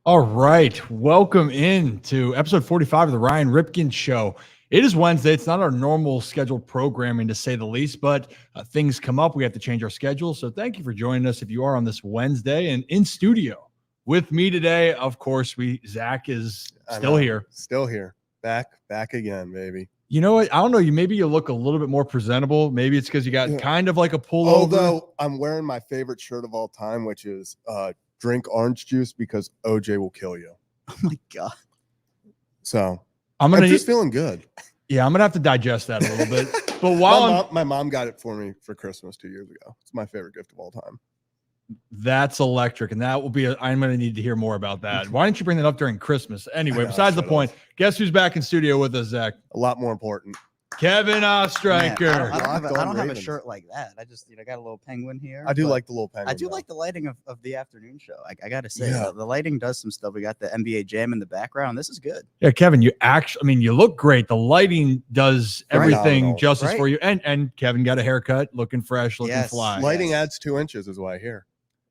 All right. Welcome in to episode 45 of the Ryan Ripken Show. It is Wednesday. It's not our normal scheduled programming, to say the least, but things come up. We have to change our schedule. So thank you for joining us if you are on this Wednesday. And in studio with me today, of course, Zach is still here. Still here. Back again, baby. You know what? I don't know. Maybe you look a little bit more presentable. Maybe it's because you got kind of like a pullover. Although I'm wearing my favorite shirt of all time, which is drink orange juice because OJ will kill you. Oh my God. So I'm just feeling good. Yeah, I'm gonna have to digest that a little bit. But while my mom got it for me for Christmas 2 years ago. It's my favorite gift of all time. That's electric, and that will be. I'm going to need to hear more about that. Why didn't you bring that up during Christmas? Anyway, besides the point, guess who's back in studio with us, Zach? A lot more important. Kevin Ostriker. I don't have a shirt like that. I just got a little penguin here. I do like the little penguin. I do like the lighting of the afternoon show. I got to say, the lighting does some stuff. We got the NBA Jam in the background. This is good. Yeah, Kevin, you look great. The lighting does everything justice for you. And Kevin got a haircut, looking fresh, looking fly. Lighting adds 2 inches is what I hear.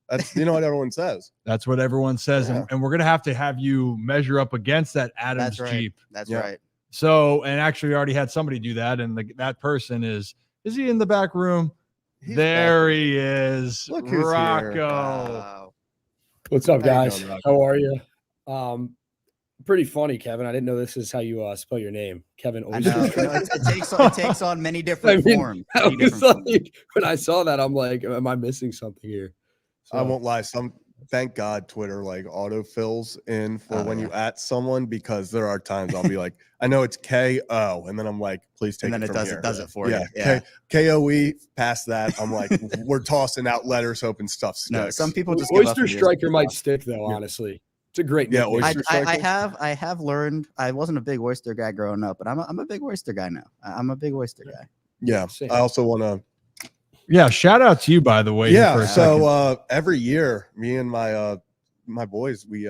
That's what everyone says. That's what everyone says. Yeah. And we're going to have you measure up against that Adams Jeep. That's right. So, and actually we already had somebody do that. And that person is he in the back room? He is. Look who's Rocco. Here. Wow. What's up, guys? How are you? Pretty funny, Kevin. I didn't know this is how you spell your name, Kevin. I know. It takes on many different forms. When I saw that, I'm like, am I missing something here? So, I won't lie. Thank God Twitter autofills in for when you at someone, because there are times I'll be like, I know it's K-O, and then I'm like, please take it from here. It does it for you. Yeah. K-O-E, past that, I'm like, we're tossing out letters hoping stuff sticks. No, some people just Oyster Striker might stick though, honestly. It's a great name. Oyster Striker. I have learned. I wasn't a big oyster guy growing up, but I'm a big oyster guy now. I'm a big oyster guy. Yeah. I also want to shout out to you, by the way. Yeah. So every year, me and my boys, we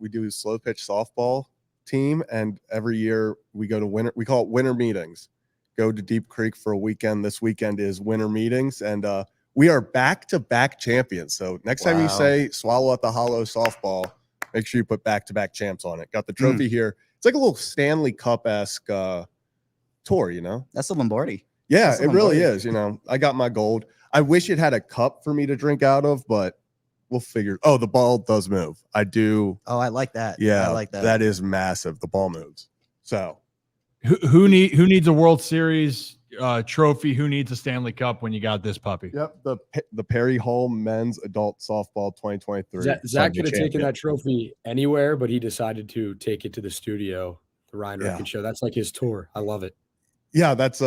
do a slow pitch softball team, and every year we go to we call it winter meetings. Go to Deep Creek for a weekend. This weekend is winter meetings, and we are back-to-back champions. So next time you say swallow at the hollow softball, make sure you put back-to-back champs on it. Got the trophy here. It's like a little Stanley Cup-esque tour, That's a Lombardi. Yeah, it really is. I got my gold. I wish it had a cup for me to drink out of, but we'll figure. Oh, the ball does move. I do. Oh, I like that. Yeah, I like that. That is massive. The ball moves. So, who needs a World Series trophy? Who needs a Stanley Cup when you got this puppy? Yep, the Perry Hall Men's Adult Softball 2023. Zach could have taken that trophy anywhere, but he decided to take it to the studio, the Ryan Ripken Show. That's like his tour. I love it. Yeah, that's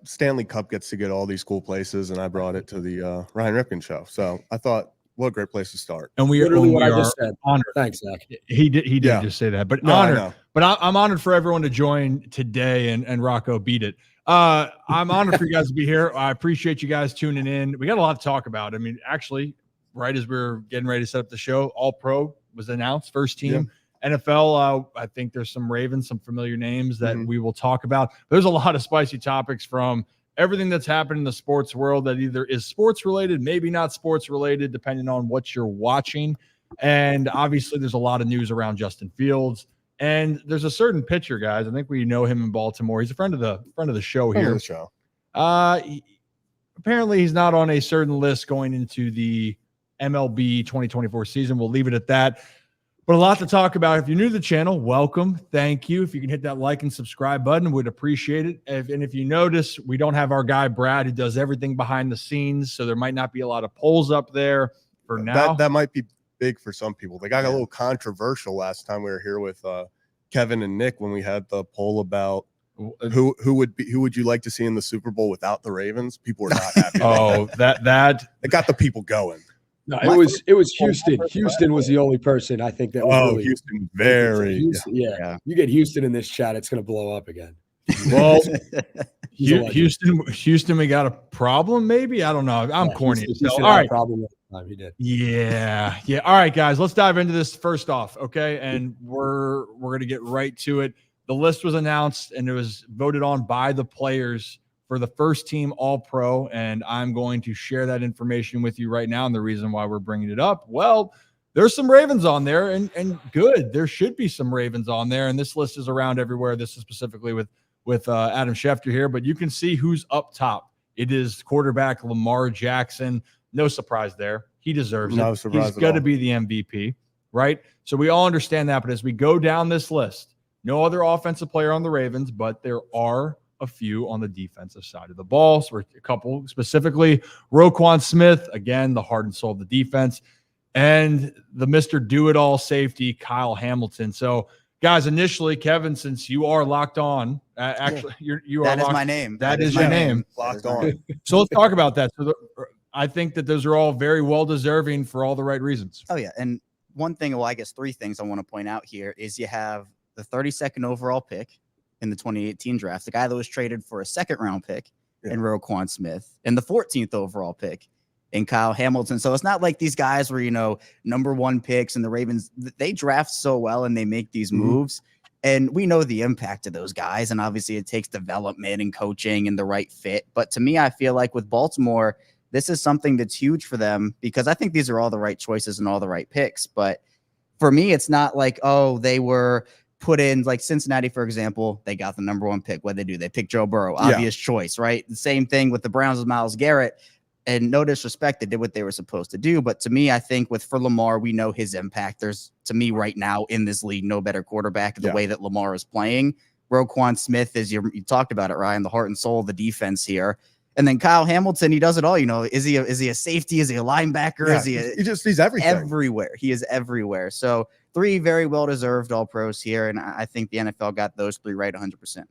Stanley Cup gets to get all these cool places, and I brought it to the Ryan Ripken Show. So I thought, what a great place to start. And we I are just said. honored. Thanks, Zach. He did just say that, but honored. But I'm honored for everyone to join today, and Rocco beat it. I'm honored for you guys to be here. I appreciate you guys tuning in. We got a lot to talk about. I mean, actually, right as we were getting ready to set up the show, All Pro was announced, first team. Yep. NFL, I think there's some Ravens, some familiar names that we will talk about. There's a lot of spicy topics from everything that's happened in the sports world that either is sports related, maybe not sports related, depending on what you're watching. And obviously there's a lot of news around Justin Fields. And there's a certain pitcher, guys. I think we know him in Baltimore. He's a friend of the show here. Apparently he's not on a certain list going into the MLB 2024 season. We'll leave it at that. But a lot to talk about. If you're new to the channel, welcome. Thank you. If you can hit that like and subscribe button, we'd appreciate it. And if you notice, we don't have our guy Brad, who does everything behind the scenes, so there might not be a lot of polls up there for now. That might be big for some people. They got a little controversial last time we were here with Kevin and Nick when we had the poll about who would you like to see in the Super Bowl without the Ravens. People were not happy. that it got the people going. No, it was Houston. Houston was the only person I think that was really Houston very Houston, You get Houston in this chat, it's going to blow up again. Well, Houston, we got a problem. Maybe I don't know. I'm corny. All right, problem. He did. Yeah. All right, guys, let's dive into this first off. Okay, and we're going to get right to it. The list was announced and it was voted on by the players for the first team All-Pro, and I'm going to share that information with you right now. And the reason why we're bringing it up, well, there's some Ravens on there, and good. There should be some Ravens on there, and this list is around everywhere. This is specifically with Adam Schefter here, but you can see who's up top. It is quarterback Lamar Jackson. No surprise there. He deserves it. No surprise. He's going to be the MVP, right? So we all understand that. But as we go down this list, no other offensive player on the Ravens, but there are a few on the defensive side of the ball. So we're a couple, specifically Roquan Smith, again, the heart and soul of the defense, and the Mr. Do-It-All safety, Kyle Hamilton. So, guys, initially, Kevin, since you are locked on, actually, you are That is locked, my name. That is your name. Locked on. So let's talk about that. So I think that those are all very well-deserving for all the right reasons. Oh, yeah. And one thing, well, I guess three things I want to point out here is you have the 32nd overall pick in the 2018 draft, the guy that was traded for a second-round pick in Roquan Smith, and the 14th overall pick in Kyle Hamilton. So it's not like these guys were, number one picks, and the Ravens, they draft so well and they make these moves. And we know the impact of those guys. And obviously it takes development and coaching and the right fit. But to me, I feel like with Baltimore, this is something that's huge for them because I think these are all the right choices and all the right picks. But for me, it's not like, oh, they were put in, like Cincinnati, for example, they got the number one pick. What they do? They pick Joe Burrow, obvious choice, right? The same thing with the Browns with Myles Garrett. And no disrespect, they did what they were supposed to do. But to me, I think for Lamar, we know his impact. There's, to me right now in this league, no better quarterback the way that Lamar is playing. Roquan Smith is, you talked about it, Ryan, the heart and soul of the defense here. And then Kyle Hamilton, he does it all. Is he a safety? Is he a linebacker? Yeah, Is he he's everything. Everywhere. He is everywhere. So 3 very well-deserved all-pros here. And I think the NFL got those 3 right 100%.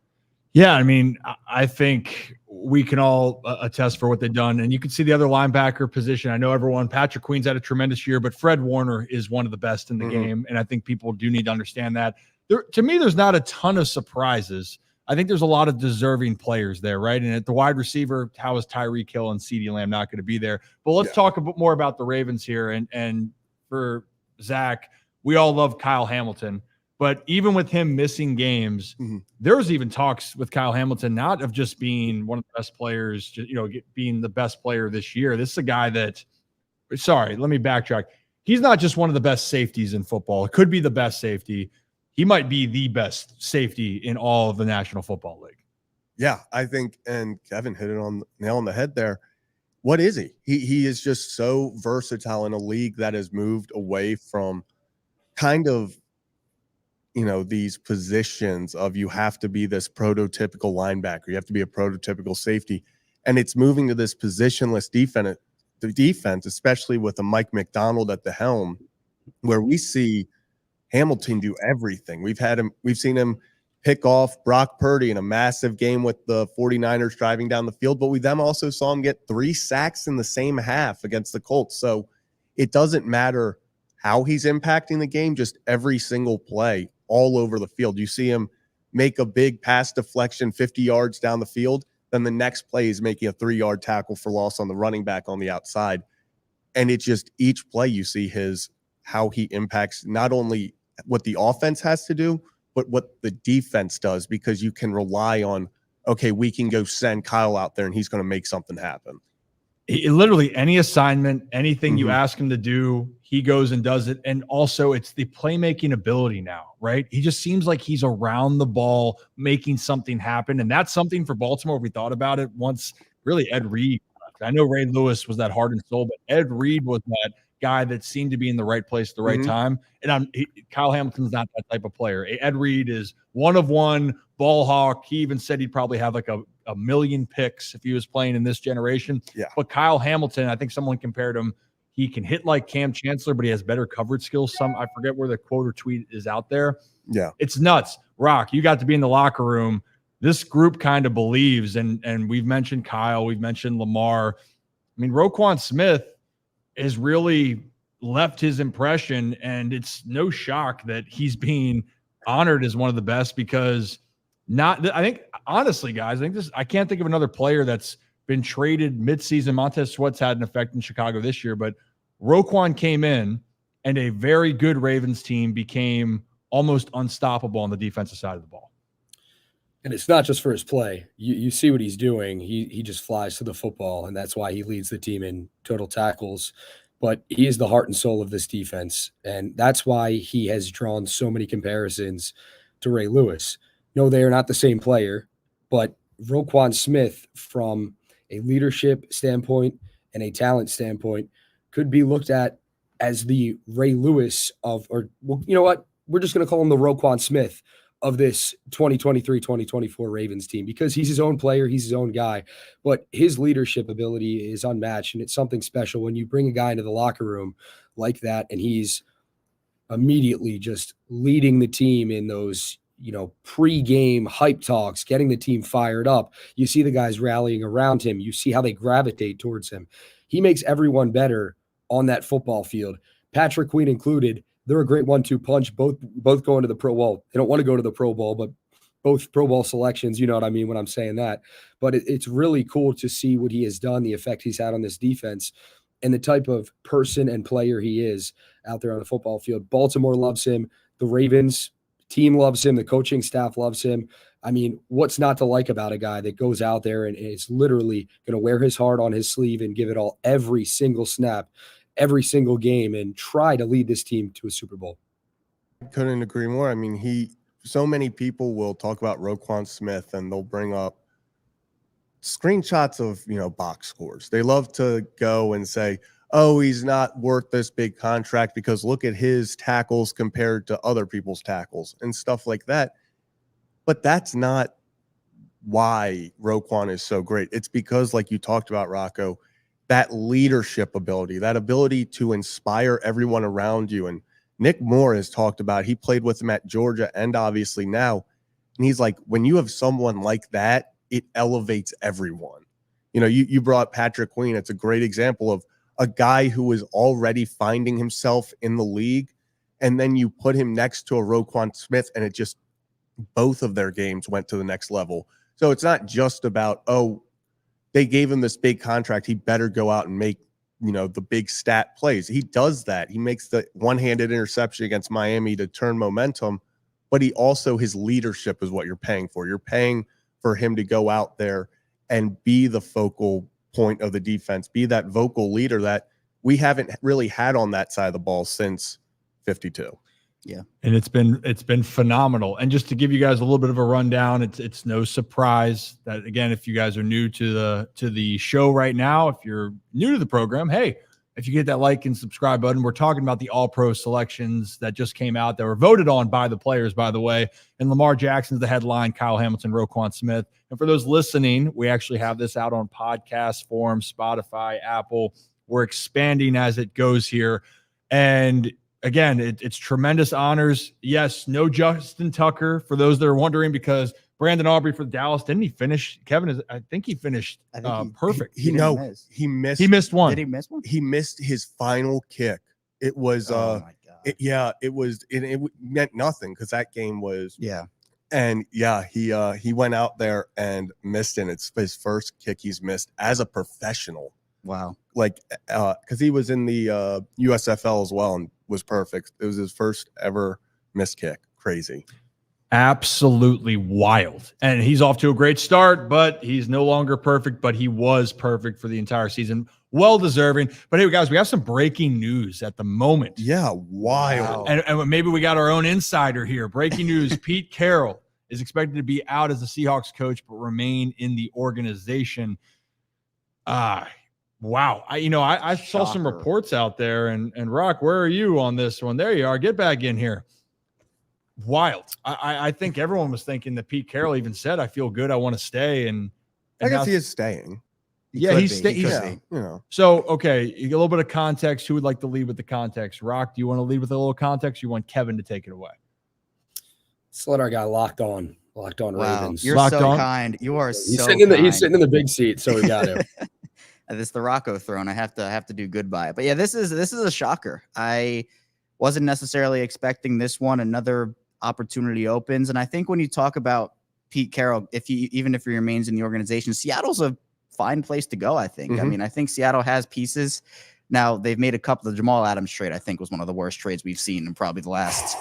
Yeah, I mean, I think we can all attest for what they've done. And you can see the other linebacker position. I know Patrick Queen's had a tremendous year, but Fred Warner is one of the best in the game. And I think people do need to understand that. To me, there's not a ton of surprises. I think there's a lot of deserving players there, right? And at the wide receiver, how is Tyreek Hill and CeeDee Lamb not going to be there? But let's talk a bit more about the Ravens here. And for Zach, we all love Kyle Hamilton. But even with him missing games, there was even talks with Kyle Hamilton not of just being one of the best players, being the best player this year. This is a guy that, let me backtrack. He's not just one of the best safeties in football. It could be the best safety. He might be the best safety in all of the National Football League. Yeah, I think, and Kevin hit it on nail on the head there. What is he? He is just so versatile in a league that has moved away from kind of, these positions of you have to be this prototypical linebacker, you have to be a prototypical safety, and it's moving to this positionless defense. The defense, especially with a Mike McDonald at the helm, where we see Hamilton do everything. We've seen him pick off Brock Purdy in a massive game with the 49ers driving down the field, but we then also saw him get 3 sacks in the same half against the Colts. So it doesn't matter how he's impacting the game, just every single play all over the field. You see him make a big pass deflection 50 yards down the field, then the next play is making a 3-yard tackle for loss on the running back on the outside. And it's just each play you see how he impacts not only what the offense has to do, but what the defense does, because you can rely on, okay, we can go send Kyle out there and he's going to make something happen. Literally any assignment, anything you ask him to do, he goes and does it. And also it's the playmaking ability now, right? He just seems like he's around the ball, making something happen. And that's something for Baltimore. We thought about it once, really Ed Reed. I know Ray Lewis was that heart and soul, but Ed Reed was that guy that seemed to be in the right place at the right time. And Kyle Hamilton's not that type of player. Ed Reed is one of one, ball hawk. He even said he'd probably have like a million picks if he was playing in this generation. Yeah. But Kyle Hamilton, I think someone compared him. He can hit like Cam Chancellor, but he has better coverage skills. I forget where the quote or tweet is out there. Yeah. It's nuts. Rock, you got to be in the locker room. This group kind of believes, and we've mentioned Kyle, we've mentioned Lamar. I mean, Roquan Smith has really left his impression, and it's no shock that he's being honored as one of the best because I think, honestly, guys, I can't think of another player that's been traded midseason. Montez Sweat's had an effect in Chicago this year, but Roquan came in and a very good Ravens team became almost unstoppable on the defensive side of the ball. And it's not just for his play. You see what he's doing. He just flies to the football, and that's why he leads the team in total tackles. but he is the heart and soul of this defense. And that's why he has drawn so many comparisons to Ray Lewis. No, they are not the same player, but Roquan Smith, from a leadership standpoint and a talent standpoint, could be looked at as the Ray Lewis of, or well, you know what? We're just going to call him the Roquan Smith of this 2023-2024 Ravens team, because he's his own player, he's his own guy, but his leadership ability is unmatched, and it's something special when you bring a guy into the locker room like that, and he's immediately just leading the team in those, pre-game hype talks, getting the team fired up. You see the guys rallying around him. You see how they gravitate towards him. He makes everyone better on that football field, Patrick Queen included. They're a great 1-2 punch, both going to the Pro Bowl. They don't want to go to the Pro Bowl, but both Pro Bowl selections, you know what I mean when I'm saying that. But it's really cool to see what he has done, the effect he's had on this defense, and the type of person and player he is out there on the football field. Baltimore loves him. The Ravens team loves him. The coaching staff loves him. I mean, what's not to like about a guy that goes out there and is literally going to wear his heart on his sleeve and give it all every single snap, every single game, and try to lead this team to a Super Bowl? Couldn't agree more. I mean, so many people will talk about Roquan Smith and they'll bring up screenshots of, box scores. They love to go and say, oh, he's not worth this big contract because look at his tackles compared to other people's tackles and stuff like that. But that's not why Roquan is so great. It's because, like you talked about, Rocco, that leadership ability, that ability to inspire everyone around you. And Nick Moore has talked about, he played with him at Georgia and obviously now. And he's like, when you have someone like that, it elevates everyone. You brought Patrick Queen. It's a great example of a guy who was already finding himself in the league. And then you put him next to a Roquan Smith, and it just, both of their games went to the next level. So it's not just about, oh, they gave him this big contract, he better go out and make, the big stat plays. He does that. He makes the one-handed interception against Miami to turn momentum, but he also, his leadership is what you're paying for. You're paying for him to go out there and be the focal point of the defense, be that vocal leader that we haven't really had on that side of the ball since 52. Yeah. And it's been phenomenal. And just to give you guys a little bit of a rundown, it's no surprise that, again, if you guys are new to the show right now, if you're new to the program, hey, if you get that like and subscribe button, we're talking about the All-Pro selections that just came out that were voted on by the players, by the way. And Lamar Jackson's the headline, Kyle Hamilton, Roquan Smith. And for those listening, we actually have this out on podcast form, Spotify, Apple. We're expanding as it goes here. And again, it's tremendous honors. Yes, no Justin Tucker, for those that are wondering, because Brandon Aubrey for Dallas, didn't he finish? Kevin, I think he finished perfect. He missed. He missed one. Did he miss one? He missed his final kick. It was oh my God. It meant nothing because that game was he went out there and missed, and it's his first kick he's missed as a professional. Wow. Like because he was in the USFL as well and was perfect. It was his first ever missed kick. Crazy. Absolutely wild. And he's off to a great start, but he's no longer perfect, but he was perfect for the entire season. Well deserving. But hey, guys, we have some breaking news at the moment. Yeah, wild. Wow. And maybe we got our own insider here. Breaking news, Pete Carroll is expected to be out as the Seahawks coach, but remain in the organization. Wow. I saw some reports out there, and Rock, where are you on this one? There you are. Get back in here. Wild. I think everyone was thinking that Pete Carroll even said, I feel good, I want to stay. And I guess he is staying. He's staying. So, okay, a little bit of context. Who would like to lead with the context? Rock, do you want to lead with a little context? You want Kevin to take it away? Let's let our guy locked on Ravens. You're locked so on? kind. You are He's so sitting kind. He's sitting in the big seat, so we got him. This the Rocco throne. I have to do good by it. But yeah, this is a shocker. I wasn't necessarily expecting this one. Another opportunity opens, and I think when you talk about Pete Carroll, even if he remains in the organization, Seattle's a fine place to go. I think. Mm-hmm. I mean, I think Seattle has pieces. Now they've made a couple. The Jamal Adams trade, I think, was one of the worst trades we've seen in probably the last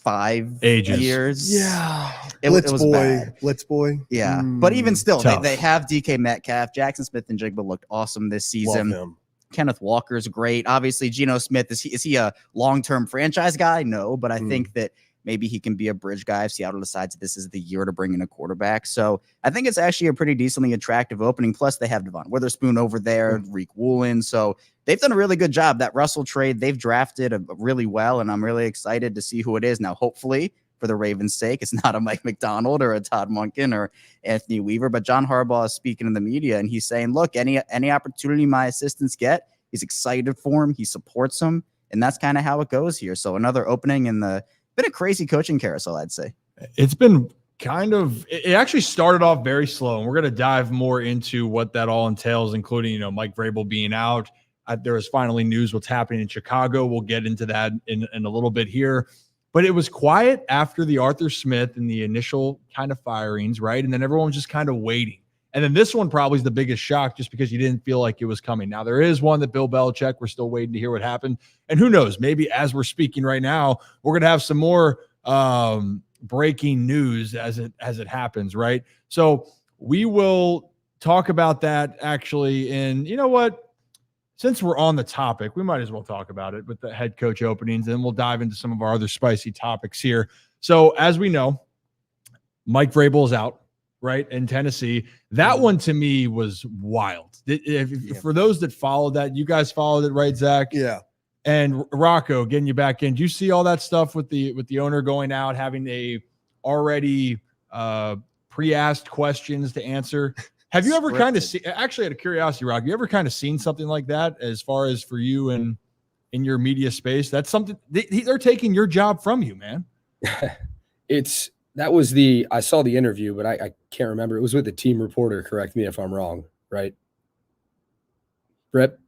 5 years. Yeah, it was bad. Blitz boy. Yeah, but even still, they have DK Metcalf, Jackson Smith and Jigba looked awesome this season. Love him. Kenneth Walker's great. Obviously, Geno Smith, is he a long-term franchise guy? No, but I think that maybe he can be a bridge guy if Seattle decides this is the year to bring in a quarterback. So I think it's actually a pretty decently attractive opening. Plus, they have Devon Witherspoon over there, Reek Woolen. So they've done a really good job. That Russell trade, they've drafted really well, and I'm really excited to see who it is. Now, hopefully, for the Ravens' sake, it's not a Mike McDonald or a Todd Monken or Anthony Weaver, but John Harbaugh is speaking in the media, and he's saying, look, any opportunity my assistants get, he's excited for him. He supports him, and that's kind of how it goes here. So another opening in the been a crazy coaching carousel, I'd say. It's been it actually started off very slow, and we're going to dive more into what that all entails, including, Mike Vrabel being out. There is finally news what's happening in Chicago. We'll get into that in a little bit here. But it was quiet after the Arthur Smith and the initial kind of firings, right? And then everyone was just kind of waiting. And then this one probably is the biggest shock just because you didn't feel like it was coming. Now, there is one that Bill Belichick, we're still waiting to hear what happened. And who knows, maybe as we're speaking right now, we're going to have some more breaking news as it happens, right? So we will talk about that actually. And you know what? Since we're on the topic, we might as well talk about it with the head coach openings, and we'll dive into some of our other spicy topics here. So as we know, Mike Vrabel is out, right, in Tennessee. That one to me was wild. For those that followed that, you guys followed it, right, Zach? Yeah. And Rocco, getting you back in. Do you see all that stuff with the owner going out, having a already pre-asked questions to answer? Have you ever kind of seen, actually out of curiosity, Rock, you ever kind of seen something like that as far as for you and in your media space? That's something they're taking your job from you, man. I saw the interview, but I can't remember. It was with the team reporter. Correct me if I'm wrong, right? Rip,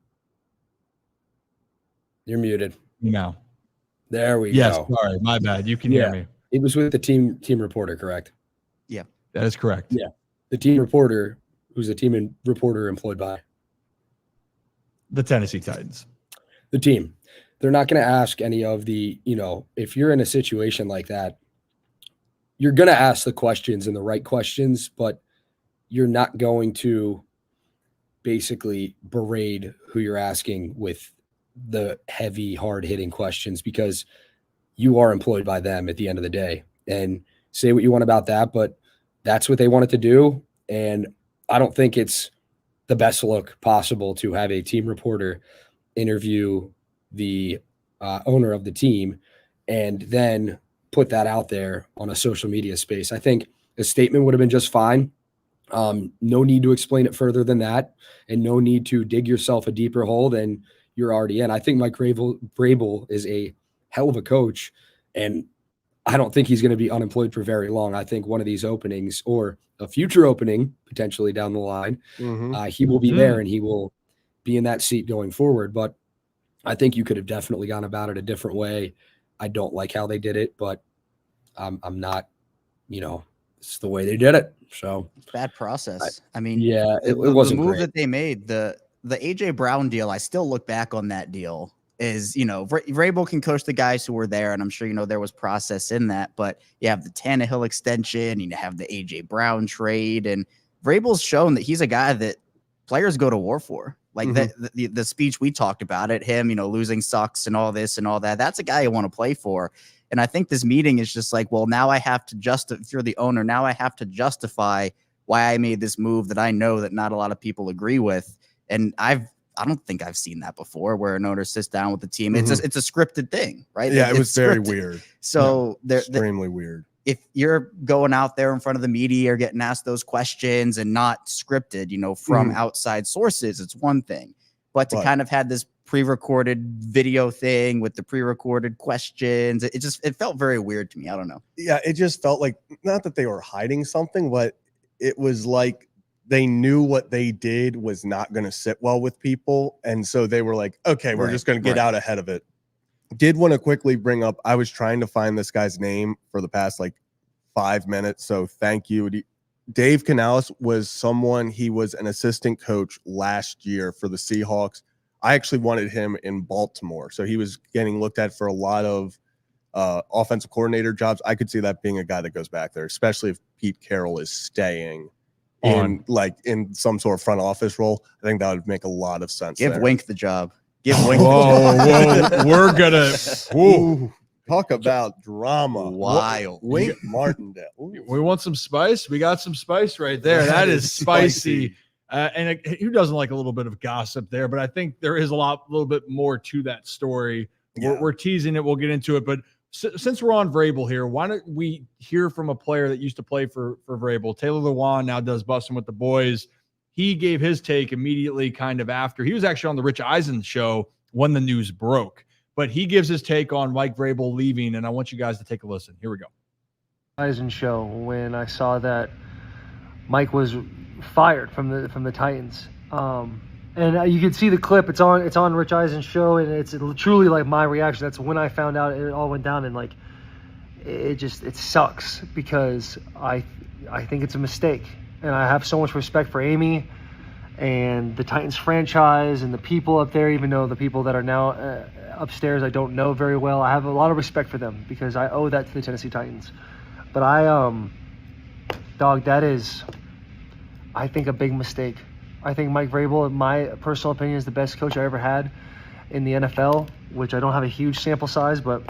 you're muted. No. There we go. Sorry, my bad. You can hear me. It was with the team reporter, correct? Yeah. That is correct. Yeah. The team reporter, who's a team reporter employed by the Tennessee Titans. The team. They're not going to ask any of the, if you're in a situation like that, you're going to ask the questions and the right questions, but you're not going to basically berate who you're asking with the heavy, hard-hitting questions, because you are employed by them at the end of the day. And say what you want about that, but that's what they wanted to do. And I don't think it's the best look possible to have a team reporter interview the owner of the team and then put that out there on a social media space. I think a statement would have been just fine. No need to explain it further than that, and no need to dig yourself a deeper hole than you're already in. I think Mike Vrabel is a hell of a coach, and I don't think he's going to be unemployed for very long. I think one of these openings, or a future opening potentially down the line, he will be there and he will be in that seat going forward. But I think you could have definitely gone about it a different way. I don't like how they did it, but I'm not, it's the way they did it. So bad process. It wasn't the move great. that they made, the AJ Brown deal. I still look back on that deal. Is, Vrabel can coach the guys who were there, and I'm sure, there was process in that, but you have the Tannehill extension, you have the AJ Brown trade, and Vrabel's shown that he's a guy that players go to war for. Like the speech we talked about it, him, losing sucks and all this and all that. That's a guy you want to play for. And I think this meeting is just like, well, now I have to if you're the owner, now I have to justify why I made this move that I know that not a lot of people agree with. And I don't think I've seen that before, where an owner sits down with the team. It's a scripted thing, right? Yeah, it was very weird. So extremely weird. If you're going out there in front of the media or getting asked those questions and not scripted, from outside sources, it's one thing. But to kind of have this pre-recorded video thing with the pre-recorded questions, it felt very weird to me. I don't know. Yeah, it just felt like, not that they were hiding something, but it was like they knew what they did was not going to sit well with people. And so they were like, okay, we're just going to get out ahead of it. Did want to quickly bring up, I was trying to find this guy's name for the past 5 minutes. So thank you. Dave Canales was he was an assistant coach last year for the Seahawks. I actually wanted him in Baltimore. So he was getting looked at for a lot of offensive coordinator jobs. I could see that being a guy that goes back there, especially if Pete Carroll is staying in some sort of front office role, I think that would make a lot of sense. Give there. Wink the job. Give Wink whoa, we're gonna talk about drama. Wild. Wink Martindale. We want some spice. We got some spice right there. That is spicy. And who doesn't like a little bit of gossip there? But I think there is a little bit more to that story. Yeah. We're teasing it. We'll get into it. But since we're on Vrabel here, why don't we hear from a player that used to play for Vrabel? Taylor Lewan now does Bussin' with the Boys. He gave his take immediately kind of after. He was actually on the Rich Eisen show when the news broke. But he gives his take on Mike Vrabel leaving, and I want you guys to take a listen. Here we go. Eisen show when I saw that Mike was fired from the Titans. And you can see the clip. It's on Rich Eisen's show, and it's truly like my reaction. That's when I found out it all went down, and like it sucks because I think it's a mistake, and I have so much respect for Amy and the Titans franchise and the people up there. Even though the people that are now upstairs I don't know very well, I have a lot of respect for them because I owe that to the Tennessee Titans. But that is, I think, a big mistake. I think Mike Vrabel, in my personal opinion, is the best coach I ever had in the NFL, which I don't have a huge sample size, but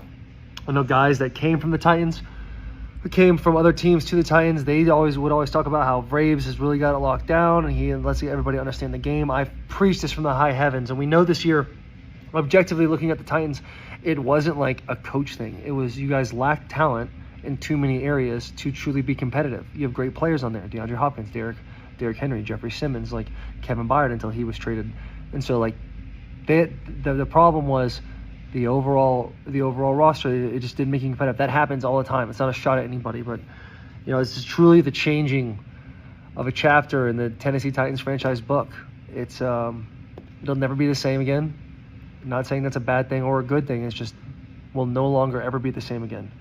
I know guys that came from the Titans, who came from other teams to the Titans. They would always talk about how Braves has really got it locked down, and he lets everybody understand the game. I've preached this from the high heavens, and we know this year, objectively looking at the Titans, it wasn't like a coach thing. It was you guys lacked talent in too many areas to truly be competitive. You have great players on there: DeAndre Hopkins, Derrick Henry, Jeffrey Simmons, like Kevin Byard until he was traded. And so like the problem was the overall roster. It just didn't make you competitive. That happens all the time. It's not a shot at anybody, but it's just truly the changing of a chapter in the Tennessee Titans franchise book. It's it'll never be the same again. I'm not saying that's a bad thing or a good thing. It's just will no longer ever be the same again.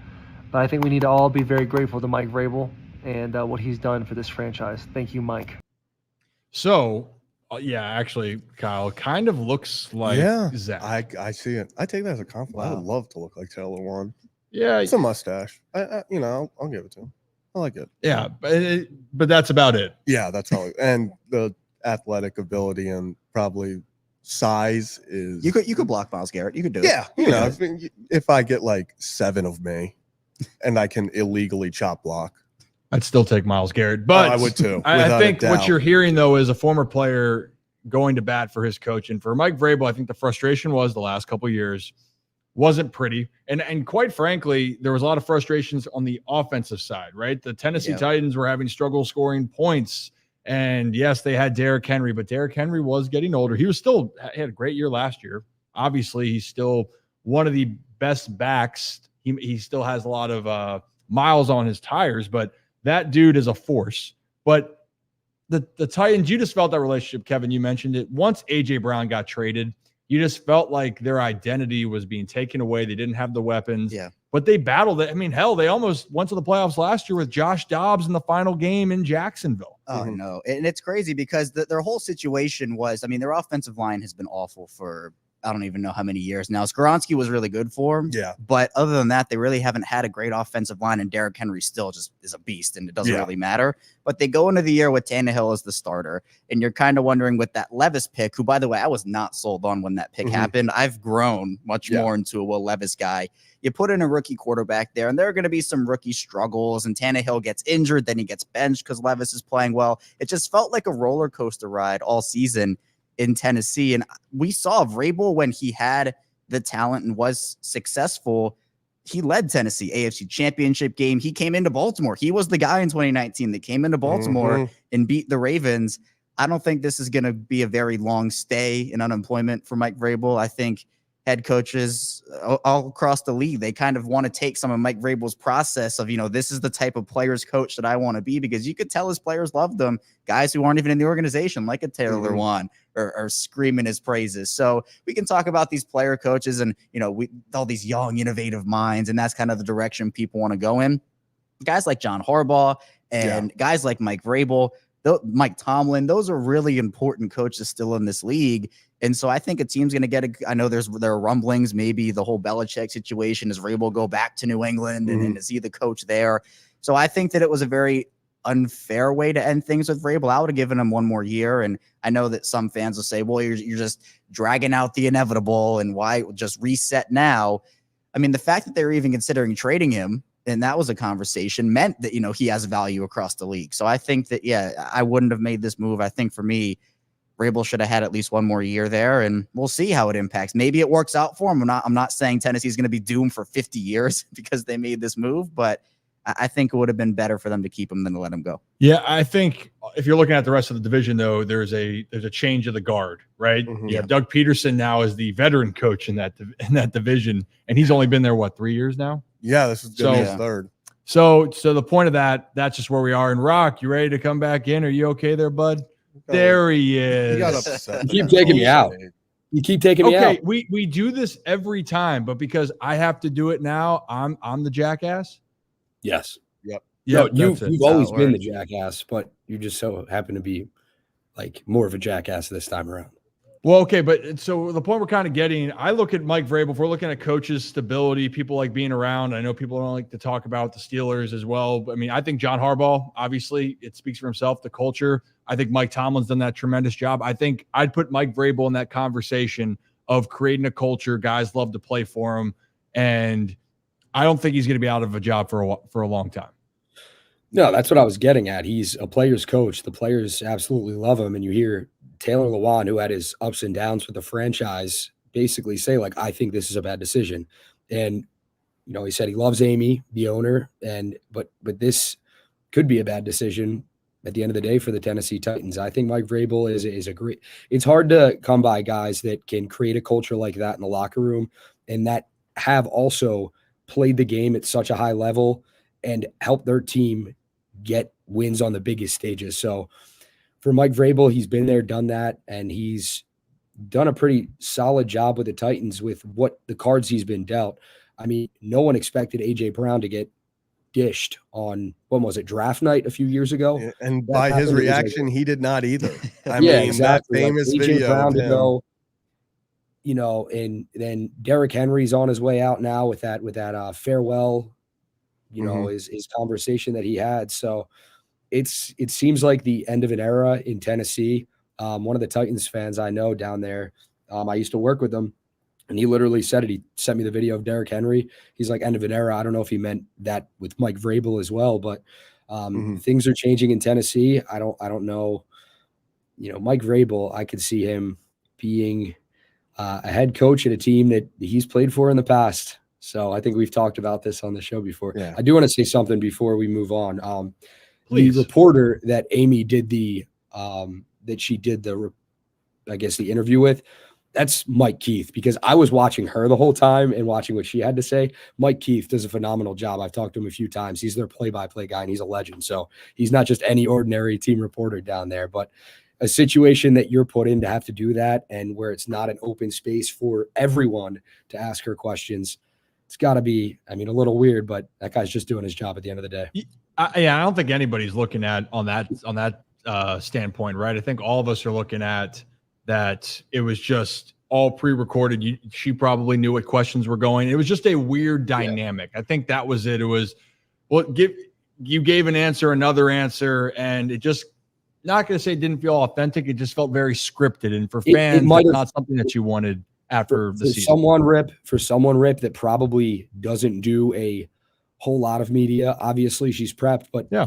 But I think we need to all be very grateful to Mike Vrabel and what he's done for this franchise. Thank you, Mike. So, actually, Kyle, kind of looks like Zach. I see it. I take that as a compliment. Wow. I would love to look like Taylor Lewan. Yeah. It's a mustache. I'll give it to him. I like it. Yeah, but that's about it. Yeah, that's all. And the athletic ability and probably size is... You could block Myles Garrett. You could do it. Yeah. If I get like 7 of me and I can illegally chop block, I'd still take Myles Garrett, but I would too. I think what you're hearing though is a former player going to bat for his coach, and for Mike Vrabel, I think the frustration was the last couple of years wasn't pretty, and quite frankly, there was a lot of frustrations on the offensive side. Right, the Tennessee Titans were having struggle scoring points, and yes, they had Derrick Henry, but Derrick Henry was getting older. He had a great year last year. Obviously, he's still one of the best backs. He still has a lot of miles on his tires, but that dude is a force. But the Titans, you just felt that relationship, Kevin, you mentioned it. Once A.J. Brown got traded, you just felt like their identity was being taken away. They didn't have the weapons. Yeah. But they battled it. I mean, hell, they almost went to the playoffs last year with Josh Dobbs in the final game in Jacksonville. Oh, no. And it's crazy because their whole situation was, their offensive line has been awful for I don't even know how many years now. Skoronski was really good for him. Yeah. But other than that, they really haven't had a great offensive line, and Derrick Henry still just is a beast, and it doesn't really matter. But they go into the year with Tannehill as the starter, and you're kind of wondering with that Levis pick, who, by the way, I was not sold on when that pick happened. I've grown much more into a Will Levis guy. You put in a rookie quarterback there, and there are going to be some rookie struggles, and Tannehill gets injured, then he gets benched because Levis is playing well. It just felt like a roller coaster ride all season in Tennessee. And we saw Vrabel when he had the talent and was successful. He led Tennessee AFC Championship game. He came into Baltimore. He was the guy in 2019 that came into Baltimore and beat the Ravens. I don't think this is going to be a very long stay in unemployment for Mike Vrabel. I think head coaches all across the league, they kind of want to take some of Mike Vrabel's process of, this is the type of players coach that I want to be, because you could tell his players loved them. Guys who aren't even in the organization, like a Taylor Lewan, are screaming his praises. So we can talk about these player coaches and, all these young, innovative minds, and that's kind of the direction people want to go in. Guys like John Harbaugh and guys like Mike Vrabel, Mike Tomlin, those are really important coaches still in this league. And so I think a team's going to get I know there are rumblings, maybe the whole Belichick situation. Does Vrabel go back to New England and is he the coach there? So I think that it was a very unfair way to end things with Vrabel. I would have given him one more year. And I know that some fans will say, well, you're just dragging out the inevitable, and why just reset now? I mean, the fact that they were even considering trading him, and that was a conversation, meant that, he has value across the league. So I think that, I wouldn't have made this move. I think for me, Vrabel should have had at least one more year there, and we'll see how it impacts. Maybe it works out for him. I'm not saying Tennessee's going to be doomed for 50 years because they made this move, but I think it would have been better for them to keep him than to let him go. Yeah, I think if you're looking at the rest of the division, though, there's a change of the guard, right? Mm-hmm. Yeah, Doug Peterson now is the veteran coach in that division, and he's only been there 3 years now. Yeah, this is going to be his third. So the point of that's just where we are. And Rock, you ready to come back in? Are you okay there, bud? There he is. He got upset. You keep taking me out. You keep taking me out. Okay, we do this every time, but because I have to do it now, I'm the jackass. Yes. Yep. No, you've always been the jackass, but you just so happen to be like more of a jackass this time around. Well, okay, but so the point we're kind of getting, I look at Mike Vrabel. If we're looking at coaches' stability, people like being around. I know people don't like to talk about the Steelers as well. But I mean, I think John Harbaugh, obviously, it speaks for himself, the culture. I think Mike Tomlin's done that tremendous job. I think I'd put Mike Vrabel in that conversation of creating a culture. Guys love to play for him. And I don't think he's going to be out of a job for a long time. No, that's what I was getting at. He's a player's coach. The players absolutely love him. And you hear Taylor Lewan, who had his ups and downs with the franchise, basically say, like, I think this is a bad decision. And, he said he loves Amy, the owner, but this could be a bad decision at the end of the day for the Tennessee Titans. I think Mike Vrabel is a great – it's hard to come by guys that can create a culture like that in the locker room and that have also played the game at such a high level and help their team get wins on the biggest stages. So for Mike Vrabel, he's been there, done that, and he's done a pretty solid job with the Titans with what the cards he's been dealt. I mean, no one expected A.J. Brown to get dished on, when was it, draft night a few years ago? Yeah, and by his reaction, he did not either. I yeah, mean, exactly. that famous like video Brown of to him. go, and then Derrick Henry's on his way out now with that farewell, his conversation that he had. So it seems like the end of an era in Tennessee. One of the Titans fans I know down there, I used to work with him, and he literally said it. He sent me the video of Derrick Henry. He's like, end of an era. I don't know if he meant that with Mike Vrabel as well, but things are changing in Tennessee. I don't know. Mike Vrabel, I could see him being a head coach at a team that he's played for in the past. So I think we've talked about this on the show before. Yeah. I do want to say something before we move on. Please. The reporter that Amy did the interview with, that's Mike Keith, because I was watching her the whole time and watching what she had to say. Mike Keith does a phenomenal job. I've talked to him a few times. He's their play-by-play guy, and he's a legend. So he's not just any ordinary team reporter down there, but a situation that you're put in to have to do that, and where it's not an open space for everyone to ask her questions, it's got to be, a little weird, but that guy's just doing his job at the end of the day. I don't think anybody's looking at on that standpoint, right? I think all of us are looking at that it was just all pre-recorded. She probably knew what questions were going. It was just a weird dynamic. Yeah. I think that was it. It was, you gave an answer, another answer, and it just, not going to say it didn't feel authentic. It just felt very scripted. And for fans, it's not something that you wanted after the season. For someone, Rip, that probably doesn't do a whole lot of media. Obviously, she's prepped, but yeah.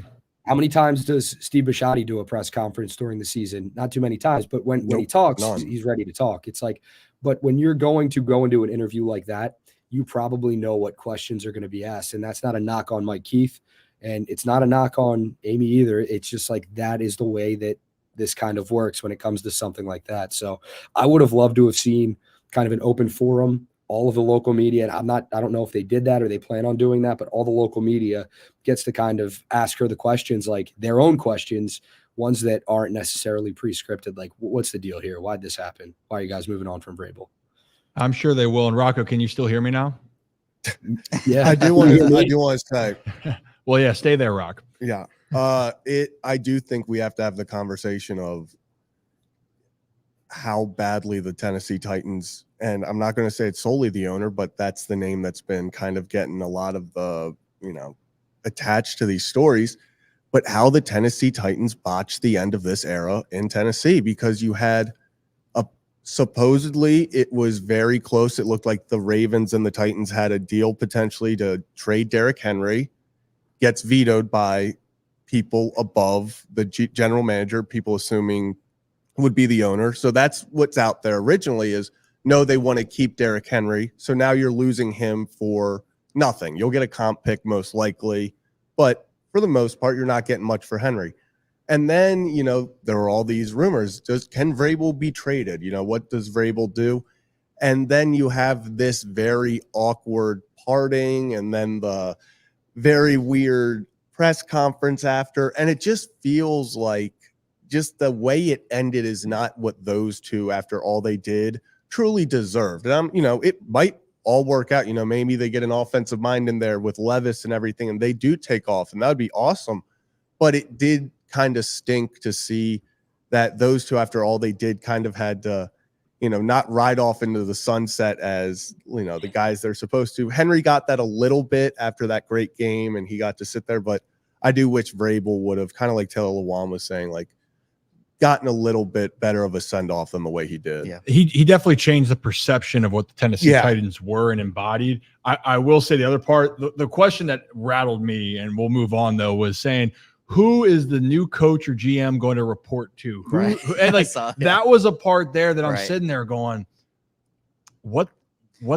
How many times does Steve Bisciotti do a press conference during the season? Not too many times, but when he talks, he's ready to talk. It's like, but when you're going to go into an interview like that, you probably know what questions are going to be asked. And that's not a knock on Mike Keith, and it's not a knock on Amy either. It's just like, that is the way that this kind of works when it comes to something like that. So I would have loved to have seen kind of an open forum, all of the local media. And I don't know if they did that or they plan on doing that, but all the local media gets to kind of ask her the questions, like their own questions, ones that aren't necessarily pre-scripted. Like, what's the deal here? Why'd this happen? Why are you guys moving on from Vrabel? I'm sure they will. And Rocco, can you still hear me now? Yeah, I do want to say. Well, yeah, stay there, Rock. Yeah. I do think we have to have the conversation of how badly the Tennessee Titans, and I'm not going to say it's solely the owner, but that's the name that's been kind of getting a lot of the, attached to these stories. but how the Tennessee Titans botched the end of this era in Tennessee, because you had supposedly it was very close. It looked like the Ravens and the Titans had a deal potentially to trade Derrick Henry, gets vetoed by people above the general manager, people assuming would be the owner. So that's what's out there originally is, no, they want to keep Derrick Henry. So now you're losing him for nothing. You'll get a comp pick most likely, but for the most part, you're not getting much for Henry. And then, you know, there are all these rumors. Can Vrabel be traded? You know, what does Vrabel do? And then you have this very awkward parting and then the very weird press conference after. And it just feels like just the way it ended is not what those two, after all they did, truly deserved. And you know, it might all work out. You know, maybe they get an offensive mind in there with Levis and everything, and they do take off, and that would be awesome. But it did kind of stink to see that those two, after all they did, kind of had to, you know, not ride off into the sunset as, you know, the guys they're supposed to. Henry got that a little bit after that great game, and he got to sit there. But I do wish Vrabel would have, kind of like Taylor Lewan was saying, like, gotten a little bit better of a send-off than the way he did. Yeah, he definitely changed the perception of what the Tennessee Titans were and embodied. I will say the other part, the question that rattled me, and we'll move on though, was saying, who is the new coach or GM going to report to? Right. And like that was a part there that I'm sitting there going, what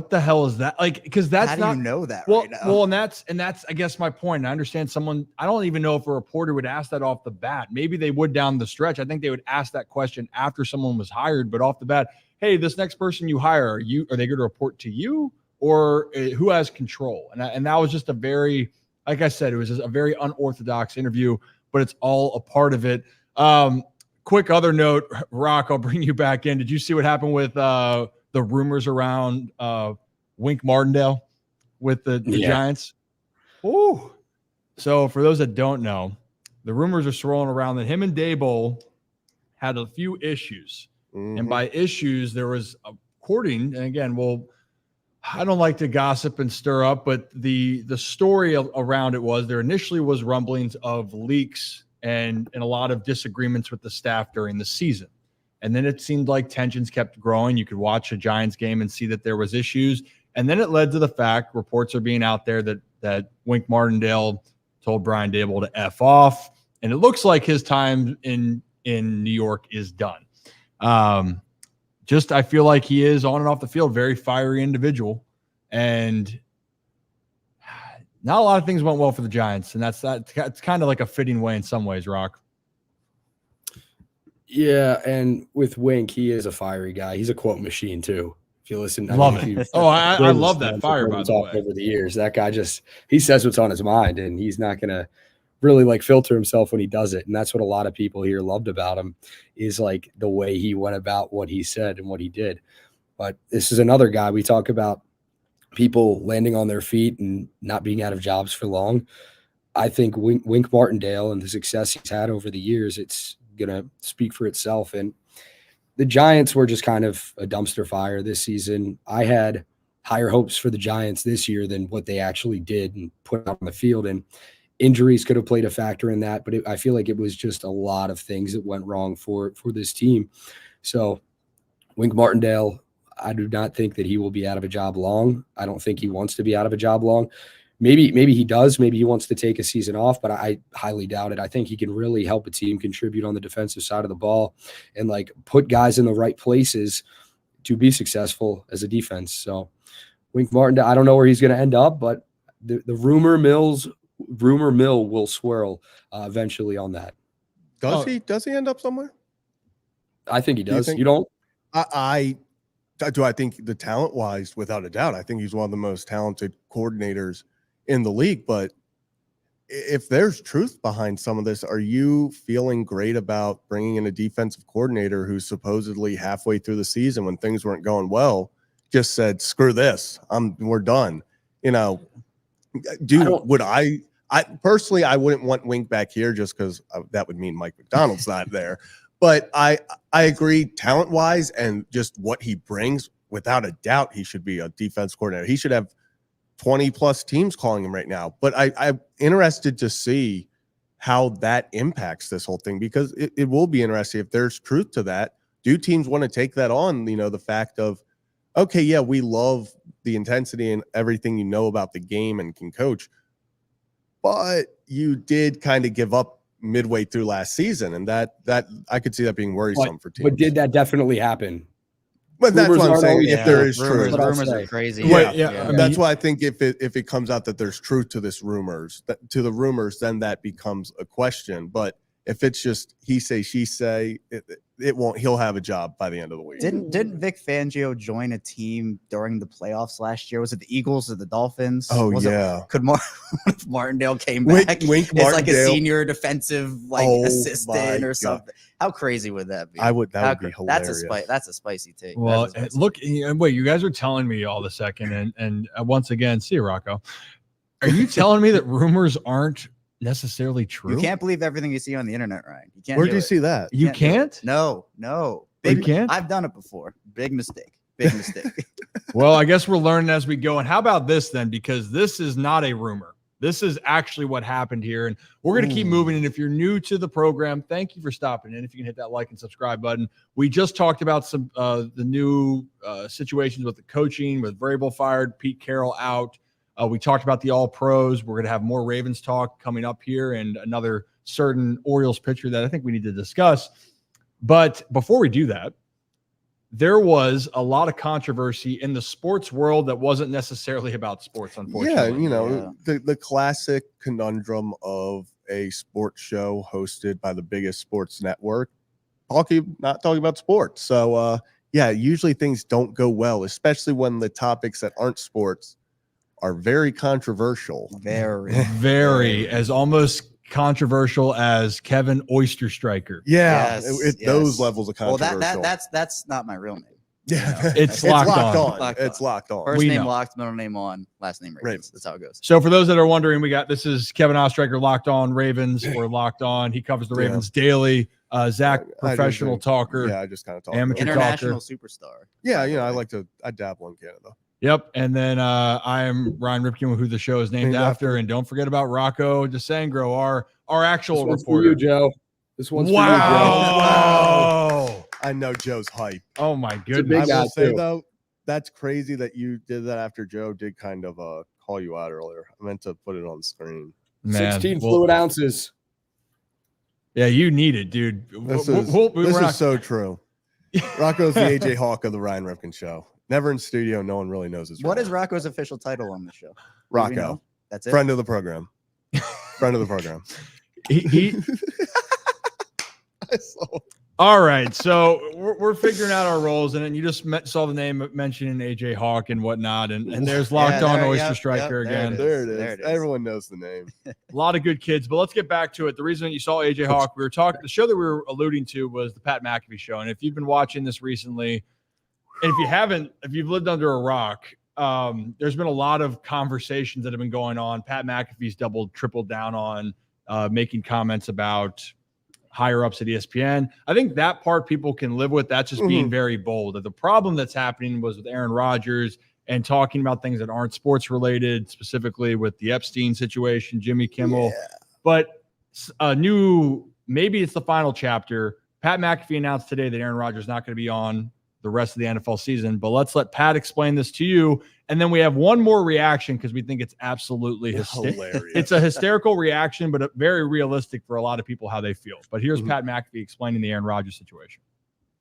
the hell is that? Like, because that's how do not, you know that well, right now? well, and that's I guess my point. I understand I don't even know if a reporter would ask that off the bat. Maybe they would down the stretch. I think they would ask that question after someone was hired, but off the bat, hey, this next person you hire, are they going to report to you, or who has control? And that was just a very, like I said, it was just a very unorthodox interview, but it's all a part of it. Quick other note, Rock, I'll bring you back in. Did you see what happened with the rumors around Wink Martindale with the Giants? Ooh. So for those that don't know, the rumors are swirling around that him and Daboll had a few issues. Mm-hmm. And by issues, there was according, and again, I don't like to gossip and stir up, but the story around it was there initially was rumblings of leaks and a lot of disagreements with the staff during the season. And then it seemed like tensions kept growing. You could watch a Giants game and see that there was issues. And then it led to the fact, reports are being out there that Wink Martindale told Brian Daboll to F off. And it looks like his time in New York is done. I feel like he is on and off the field, very fiery individual. And not a lot of things went well for the Giants. And it's kind of like a fitting way in some ways, Rock. Yeah, and with Wink, he is a fiery guy. He's a quote machine too. If you listen, I love that fire. By the way, over the years, that guy he says what's on his mind, and he's not gonna really like filter himself when he does it. And that's what a lot of people here loved about him, is like the way he went about what he said and what he did. But this is another guy. We talk about people landing on their feet and not being out of jobs for long. I think Wink Martindale and the success he's had over the years, it's going to speak for itself. And the Giants were just kind of a dumpster fire this season. I had higher hopes for the Giants this year than what they actually did and put out on the field. And injuries could have played a factor in that, but I feel like it was just a lot of things that went wrong for this team. So Wink Martindale, I do not think that he will be out of a job long. I don't think he wants to be out of a job long. Maybe he does. Maybe he wants to take a season off, but I highly doubt it. I think he can really help a team contribute on the defensive side of the ball and like put guys in the right places to be successful as a defense. So Wink Martindale, I don't know where he's going to end up, but the rumor mill will swirl eventually on that. Does he end up somewhere? I think he does. You don't? I think the talent wise, without a doubt, I think he's one of the most talented coordinators in the league. But if there's truth behind some of this, are you feeling great about bringing in a defensive coordinator who's supposedly halfway through the season when things weren't going well, just said, screw this, we're done? You know, I personally, I wouldn't want Wink back here just because that would mean Mike McDonald's not there. But I agree, talent-wise and just what he brings, without a doubt, he should be a defense coordinator. He should have 20-plus teams calling him right now. But I'm interested to see how that impacts this whole thing, because it will be interesting if there's truth to that. Do teams want to take that on? The fact of, okay, yeah, we love the intensity and everything about the game and can coach, but you did kind of give up midway through last season, and that I could see that being worrisome for teams. But did that definitely happen? But that's what I'm saying. If there is truth, rumors are crazy. Yeah. That's why I think if it comes out that there's truth to the rumors, then that becomes a question. But if it's just he say, she say, it won't. He'll have a job by the end of the week. Didn't Vic Fangio join a team during the playoffs last year? Was it the Eagles or the Dolphins? Oh, yeah. Could Martindale came back? Wink it's like a Martindale. Senior defensive assistant or something. How crazy would that be? That would be hilarious. That's a spicy take. Well, look, wait, you guys are telling me all of a second, and once again, see you, Rocco. Are you telling me that rumors aren't necessarily true? You can't believe everything you see on the internet, Ryan. You can't. Where do you see that? You can't? No. You can't? I've done it before. Big mistake. Well, I guess we're learning as we go. And how about this then? Because this is not a rumor. This is actually what happened here. And we're going to keep moving. And if you're new to the program, thank you for stopping in. If you can hit that like and subscribe button. We just talked about some the new situations with the coaching, with Vrabel fired, Pete Carroll out. We talked about the All-Pros. We're going to have more Ravens talk coming up here and another certain Orioles pitcher that I think we need to discuss. But before we do that, there was a lot of controversy in the sports world that wasn't necessarily about sports, unfortunately. Yeah, the classic conundrum of a sports show hosted by the biggest sports network, not talking about sports. So, usually things don't go well, especially when the topics that aren't sports are very controversial. Very, as almost controversial as Kevin Oyster Striker. Yeah, those levels of controversial. Well, that's not my real name. Yeah, it's locked on. It's locked on. First name locked, middle name on, last name Ravens. That's how it goes. So for those that are wondering, this is Kevin Ostriker, Locked On Ravens, or Locked On. He covers the Ravens daily. Zach, professional talker. Yeah, I just kind of talk. Amateur international talker. Superstar. Yeah, I dabble in Canada. Yep. And then I am Ryan Ripken, who the show is named after. And don't forget about Rocco DeSangro, our actual reporter. For you, Joe. This one's for you, Joe. Wow. I know Joe's hype. Oh my goodness. I will say though, that's crazy that you did that after Joe did kind of call you out earlier. I meant to put it on the screen. Man, 16 fluid ounces. Yeah, you need it, dude. This is so true. Rocco's the AJ Hawk of the Ryan Ripken show. Never in studio. No one really knows his What role. is Rocco's official title on the show? Rocco. That's it. Friend of the program. Friend of the program. All right, so we're figuring out our roles, and then you just saw the name mentioned in AJ Hawk and whatnot, and there's Locked On Oyster Striker again. There it is. Everyone knows the name. A lot of good kids, but let's get back to it. The reason you saw AJ Hawk, we were talking. The show that we were alluding to was the Pat McAfee show, and if you've been watching this recently, and if you haven't, if you've lived under a rock, there's been a lot of conversations that have been going on. Pat McAfee's tripled down on making comments about higher ups at ESPN. I think that part people can live with. That's just being very bold. The problem that's happening was with Aaron Rodgers and talking about things that aren't sports related, specifically with the Epstein situation, Jimmy Kimmel. Yeah. But maybe it's the final chapter. Pat McAfee announced today that Aaron Rodgers is not going to be on the rest of the NFL season, but let's let Pat explain this to you. And then we have one more reaction because we think it's absolutely hilarious. It's a hysterical reaction, but very realistic for a lot of people how they feel. But here's Pat McAfee explaining the Aaron Rodgers situation.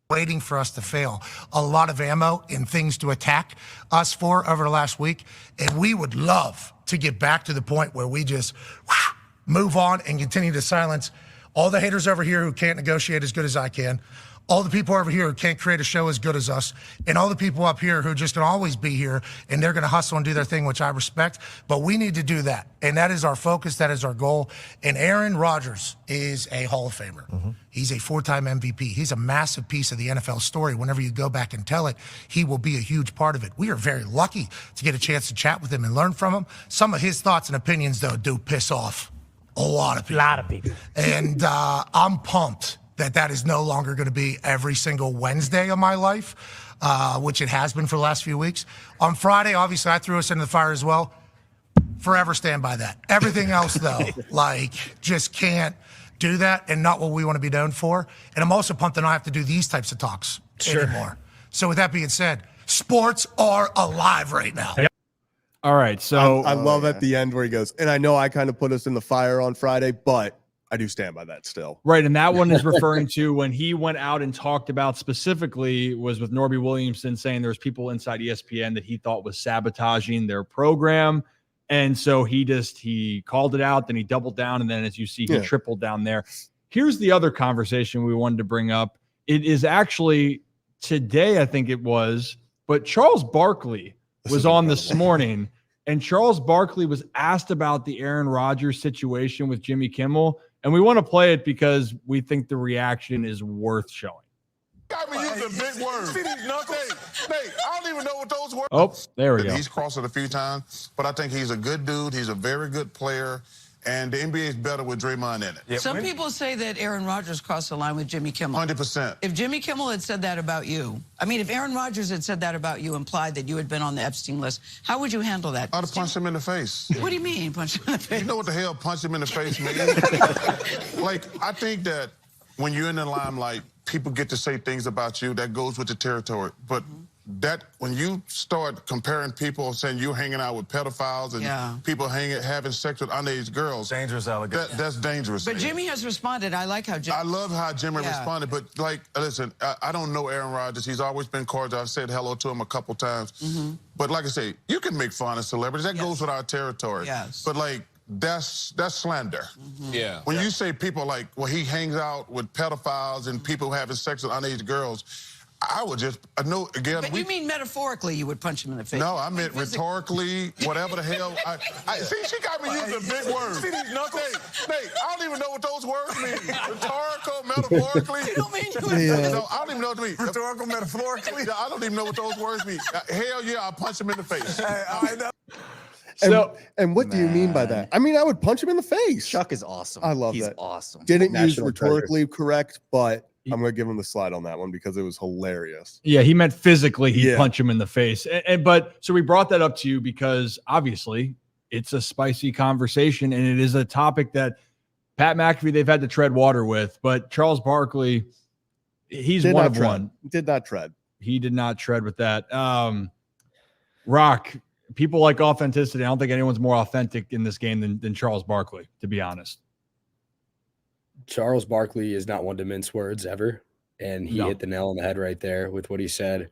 Waiting for us to fail. A lot of ammo and things to attack us for over the last week. And we would love to get back to the point where we just move on and continue to silence all the haters over here who can't negotiate as good as I can. All the people over here who can't create a show as good as us, and all the people up here who are just going to always be here, and they're going to hustle and do their thing, which I respect. But we need to do that, and that is our focus. That is our goal. And Aaron Rodgers is a Hall of Famer. He's a 4-time MVP. He's a massive piece of the NFL story. Whenever you go back and tell it, he will be a huge part of it. We are very lucky to get a chance to chat with him and learn from him. Some of his thoughts and opinions, though, do piss off a lot of people. And I'm pumped that is no longer going to be every single Wednesday of my life, which it has been for the last few weeks. On Friday, obviously, I threw us into the fire as well. forever stand by that. Everything else, though, like, just can't do that and not what we want to be known for. And I'm also pumped that I don't have to do these types of talks anymore. So with that being said, sports are alive right now. Yep. All right. So I love at the end where he goes, and I know I kind of put us in the fire on Friday, but I do stand by that still. Right. And that one is referring to when he went out and talked about specifically was with Norby Williamson saying there's people inside ESPN that he thought was sabotaging their program. And so he called it out, then he doubled down. And then as you see, he tripled down there. Here's the other conversation we wanted to bring up. It is actually today, I think it was, but Charles Barkley was on this morning, and Charles Barkley was asked about the Aaron Rodgers situation with Jimmy Kimmel. And we want to play it because we think the reaction is worth showing. Got me using big words. See these knuckles? Nate, I don't even know what those words. Oh, there we go. He's crossed it a few times, but I think he's a good dude. He's a very good player, and the NBA is better with Draymond in it. Yep. Some people say that Aaron Rodgers crossed the line with Jimmy Kimmel. 100%. If Jimmy Kimmel had said that about you, if Aaron Rodgers had said that about you, implied that you had been on the Epstein list, how would you handle that? I'd have punched him in the face. What do you mean, punch him in the face? You know what the hell punch him in the face means? Like, I think that when you're in the limelight, people get to say things about you that goes with the territory. But that when you start comparing people and saying you're hanging out with pedophiles and people having sex with underage girls, dangerous allegation. That's dangerous. But Jimmy has responded. I like how Jimmy. I love how Jimmy responded. But like, listen, I don't know Aaron Rodgers. He's always been cordial. I've said hello to him a couple times. But like I say, you can make fun of celebrities. That goes with our territory. But like, that's slander. Yeah. When you say people like, well, he hangs out with pedophiles and people having sex with underage girls, I would just, know, again. But you mean metaphorically you would punch him in the face? No, I meant rhetorically, whatever the hell. See, she got me using big words. See these knuckles? Nate, I don't even know what those words mean. Rhetorical, metaphorically. You don't mean you No, I don't even know what it means. Rhetorical, metaphorically? I don't even know what those words mean. Hell yeah, I'll punch him in the face. Hey, I know. And what do you mean by that? I mean, I would punch him in the face. Chuck is awesome. I love He's that. awesome. Didn't National use rhetorically correct, but I'm going to give him the slide on that one because it was hilarious. Yeah, he meant physically he'd punch him in the face. But so we brought that up to you because obviously it's a spicy conversation and it is a topic that Pat McAfee, they've had to tread water with. But Charles Barkley, he's one of one. Did not tread. He did not tread with that. Rock, people like authenticity. I don't think anyone's more authentic in this game than Charles Barkley, to be honest. Charles Barkley is not one to mince words ever, and he hit the nail on the head right there with what he said.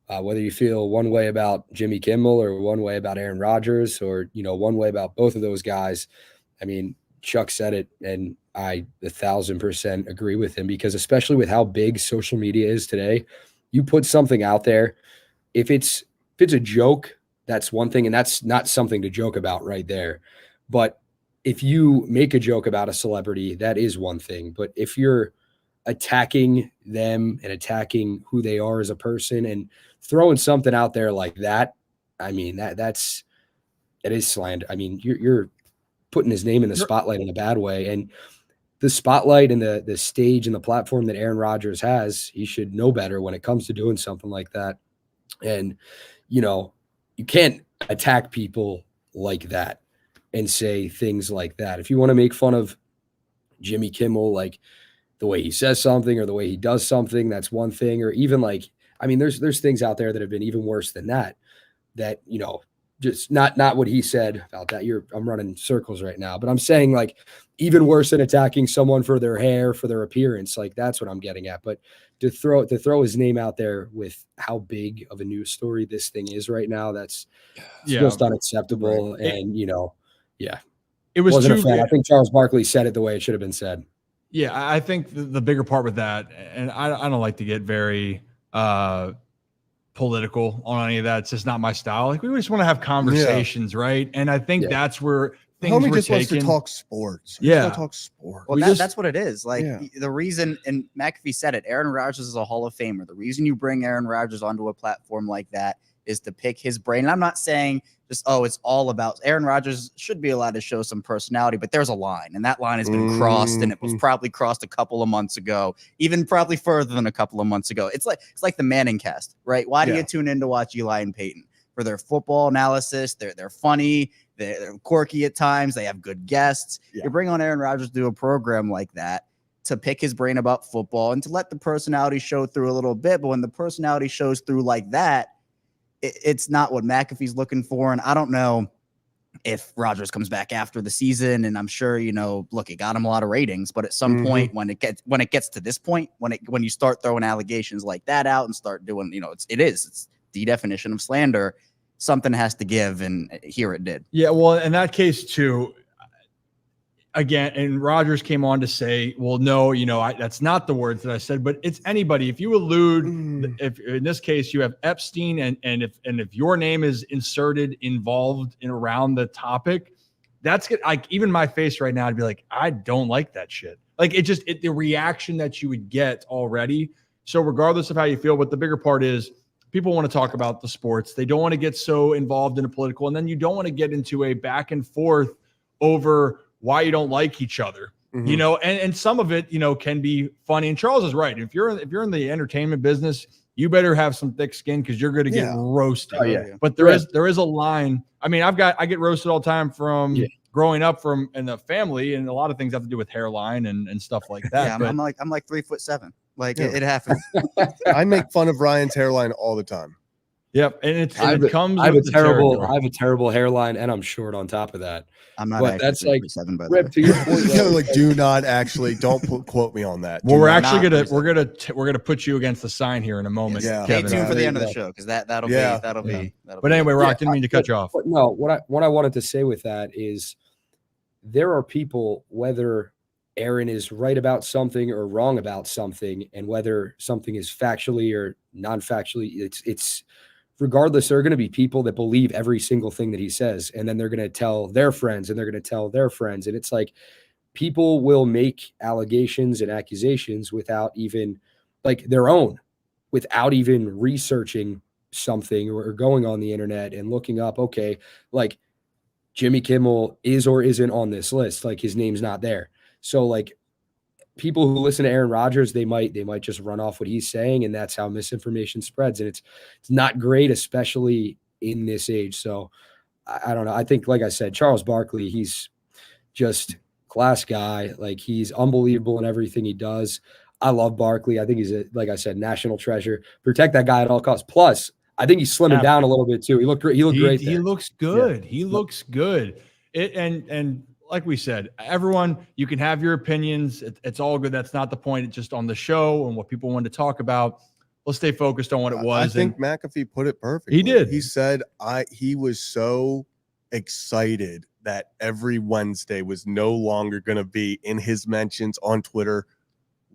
Whether you feel one way about Jimmy Kimmel or one way about Aaron Rodgers or, one way about both of those guys, I mean, Chuck said it, and I 1,000% agree with him because especially with how big social media is today, you put something out there, if it's a joke, that's one thing, and that's not something to joke about right there. But if you make a joke about a celebrity, that is one thing. But if you're attacking them and attacking who they are as a person and throwing something out there like that, I mean, that is slander. I mean, you're putting his name in the spotlight in a bad way. And the spotlight and the stage and the platform that Aaron Rodgers has, he should know better when it comes to doing something like that. And, you can't attack people like that and say things like that. If you want to make fun of Jimmy Kimmel, like the way he says something or the way he does something, that's one thing. Or even there's things out there that have been even worse than that, just not what he said about that. I'm running circles right now, but I'm saying like even worse than attacking someone for their hair, for their appearance. Like that's what I'm getting at. But to throw his name out there with how big of a news story this thing is right now, that's just unacceptable. Right. And it was too. I think Charles Barkley said it the way it should have been said. Yeah, I think the bigger part with that, and I don't like to get very political on any of that. It's just not my style. Like we just want to have conversations, right? And I think that's where things Homie were just wants taken. to talk sports. Talk sports. Well, that's what it is. Like the reason, and McAfee said it, Aaron Rodgers is a Hall of Famer. The reason you bring Aaron Rodgers onto a platform like that is to pick his brain. And I'm not saying just, it's all about Aaron Rodgers should be allowed to show some personality, but there's a line, and that line has been crossed, and it was probably crossed a couple of months ago, even probably further than a couple of months ago. It's like the Manning cast, right? Why do you tune in to watch Eli and Peyton? for their football analysis. They're funny. They're quirky at times. They have good guests. Yeah. You bring on Aaron Rodgers to do a program like that to pick his brain about football and to let the personality show through a little bit. But when the personality shows through like that, it's not what McAfee's looking for. And I don't know if Rodgers comes back after the season, and I'm sure, look, it got him a lot of ratings, but at some point when it gets to this point, when you start throwing allegations like that out and start doing, it's the definition of slander, something has to give. And here it did. Yeah. Well, in that case too, again, and Rodgers came on to say, well, no, that's not the words that I said, but it's anybody. If you allude, if in this case you have Epstein and if your name is involved in around the topic, that's good. Like even my face right now, I'd be like, I don't like that shit. Like the reaction that you would get already. So regardless of how you feel, but the bigger part is people want to talk about the sports. They don't want to get so involved in a political, and then you don't want to get into a back and forth over why you don't like each other, and some of it, can be funny. And Charles is right. If you're in the entertainment business, you better have some thick skin because you're going to get roasted. Oh, yeah. But there is a line. I mean, I get roasted all the time from growing up in the family, and a lot of things have to do with hairline and stuff like that. Yeah, but I'm like 3'7". Like it happens. I make fun of Ryan's hairline all the time. Yep, and I have a terrible hairline, and I'm short on top of that. I'm not. But that's like 3'7", by the Rip, way. to your point. Like, do not actually don't quote me on that. Well, Do we're not- actually not gonna put you against the sign here in a moment. Yeah. Stay Kevin. tuned for the there end of you the go. show because that'll But be. anyway, Rock, didn't mean to cut you off. But no, what I wanted to say with that is there are people, whether Aaron is right about something or wrong about something, and whether something is factually or non-factually, it's regardless, there are going to be people that believe every single thing that he says, and then they're going to tell their friends, and they're going to tell their friends, and it's like people will make allegations and accusations without even without even researching something or going on the internet and looking up, okay, like Jimmy Kimmel is or isn't on this list, like his name's not there. So like people who listen to Aaron Rodgers, they might just run off what he's saying, and that's how misinformation spreads. And it's not great, especially in this age. So I don't know. I think, like I said, Charles Barkley, he's just class guy. Like he's unbelievable in everything he does. I love Barkley. I think he's like I said, national treasure. Protect that guy at all costs. Plus, I think he's slimming down a little bit too. He looked great. He looks good. Yeah. He looks good. And like we said, everyone, you can have your opinions. It's all good. That's not the point. It's just on the show and what people want to talk about. Let's stay focused on what it was. I think McAfee put it perfectly. He did. He said he was so excited that every Wednesday was no longer going to be in his mentions on Twitter.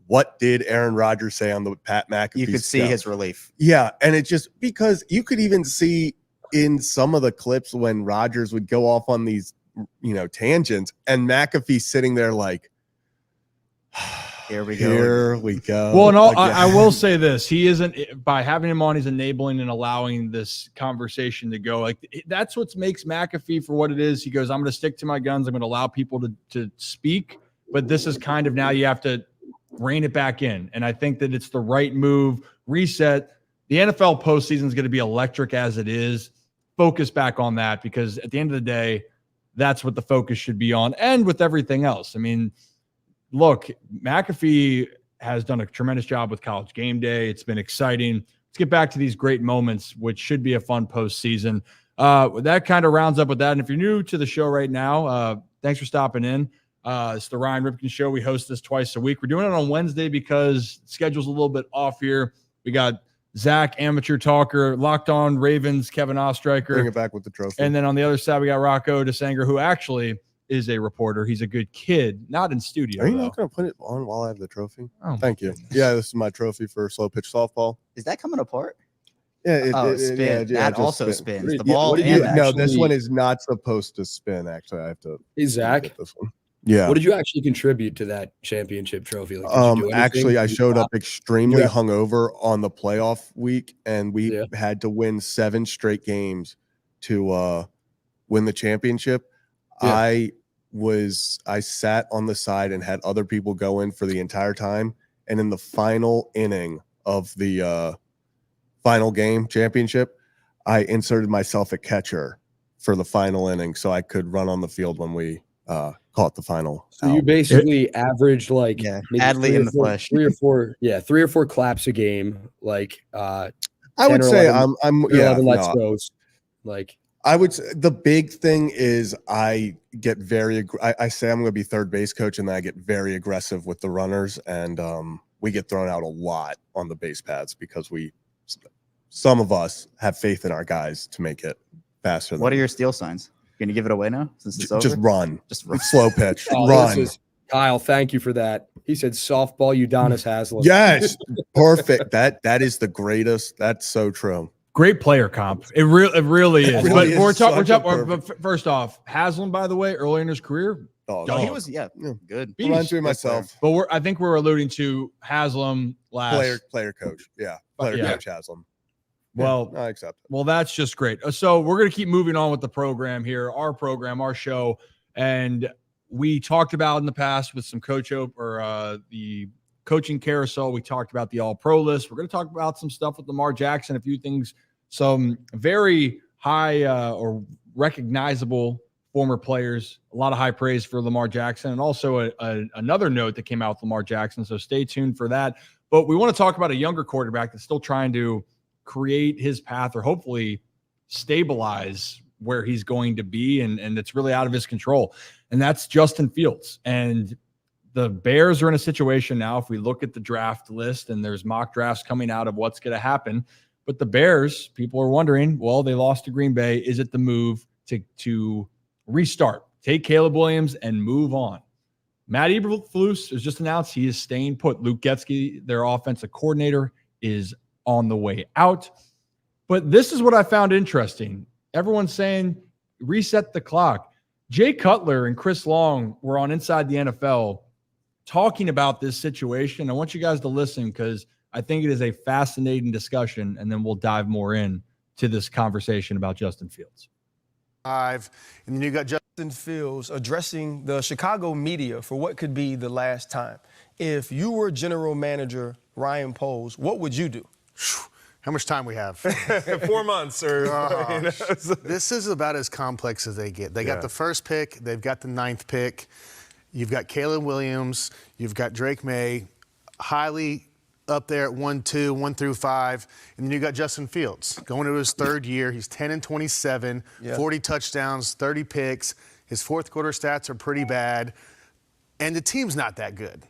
What did Aaron Rodgers say on the Pat McAfee? You could see his relief. Yeah, and it just because you could even see in some of the clips when Rodgers would go off on these tangents, and McAfee sitting there like, here we go. Here we go. Well, no, I will say this. He isn't, by having him on, he's enabling and allowing this conversation to go. Like that's what makes McAfee for what it is. He goes, I'm going to stick to my guns. I'm going to allow people to speak, but this is kind of now you have to rein it back in. And I think that it's the right move. Reset. The NFL postseason is going to be electric as it is. Focus back on that because at the end of the day, that's what the focus should be on. And with everything else. I mean, look, McAfee has done a tremendous job with College Game Day. It's been exciting. Let's get back to these great moments, which should be a fun postseason. That kind of rounds up with that. And if you're new to the show right now, thanks for stopping in. It's the Ryan Ripken Show. We host this twice a week. We're doing it on Wednesday because the schedule's a little bit off here. We got Zach, amateur talker, Locked On Ravens, Kevin Ostreicher. Bring it back with the trophy. And then on the other side, we got Rocco DeSanger, who actually is a reporter. He's a good kid, not in studio. Are you not going to put it on while I have the trophy? Oh, thank you. Yeah, this is my trophy for slow pitch softball. Is that coming apart? Yeah, spin. Yeah, that also spin. spins. The ball No, this one is not supposed to spin. Actually, I have to. Hey, Zach. Get this one. Yeah. What did you actually contribute to that championship trophy? Like, actually, I showed up extremely hungover on the playoff week, and we had to win 7 straight games to win the championship. Yeah. I sat on the side and had other people go in for the entire time, and in the final inning of the final game championship, I inserted myself at catcher for the final inning so I could run on the field when we caught the final. So you basically averaged like Adley in the flesh, 3 or 4 claps a game. Like I would say 11, I'm 11 let's goes. Like I would say the big thing is I get I say I'm going to be third base coach, and then I get very aggressive with the runners, and we get thrown out a lot on the base paths because some of us have faith in our guys to make it faster. What are your steal signs? You're gonna give it away now since it's over? Just run. Just run. Slow pitch. Run. Kyle, thank you for that. He said softball Udonis Haslem. Yes, perfect. That is the greatest. That's so true. Great player comp. It really is. Really but we're is talking. But first off, Haslam, by the way, early in his career, he was good. Reminds me of myself. But I think we're alluding to Haslam last player coach. Yeah, coach Haslam. Well, I accept it. Well, that's just great. So we're going to keep moving on with the program here, our show. And we talked about in the past with some the coaching carousel. We talked about the all-pro list. We're going to talk about some stuff with Lamar Jackson, a few things, some very high or recognizable former players, a lot of high praise for Lamar Jackson, and also another note that came out with Lamar Jackson. So stay tuned for that. But we want to talk about a younger quarterback that's still trying to create his path or hopefully stabilize where he's going to be, and it's really out of his control. And that's Justin Fields. And the Bears are in a situation now, if we look at the draft list, and there's mock drafts coming out of what's going to happen. But the Bears, people are wondering, well, they lost to Green Bay. Is it the move to restart, take Caleb Williams and move on? Matt Eberflus has just announced he is staying put. Luke Getsky, their offensive coordinator, is on the way out. But this is what I found interesting. Everyone's saying reset the clock. Jay Cutler and Chris Long were on Inside the NFL talking about this situation. I want you guys to listen because I think it is a fascinating discussion, and then we'll dive more in to this conversation about Justin Fields. And then you got Justin Fields addressing the Chicago media for what could be the last time. If you were general manager Ryan Poles, what would you do? How much time we have? 4 months or This is about as complex as they get. They got the first pick, they've got the 9th pick. You've got Caleb Williams, you've got Drake May, highly up there at 1-2, 1 through 5, and then you got Justin Fields going to his 3rd year. He's 10-27, 40 touchdowns, 30 picks. His 4th quarter stats are pretty bad, and the team's not that good.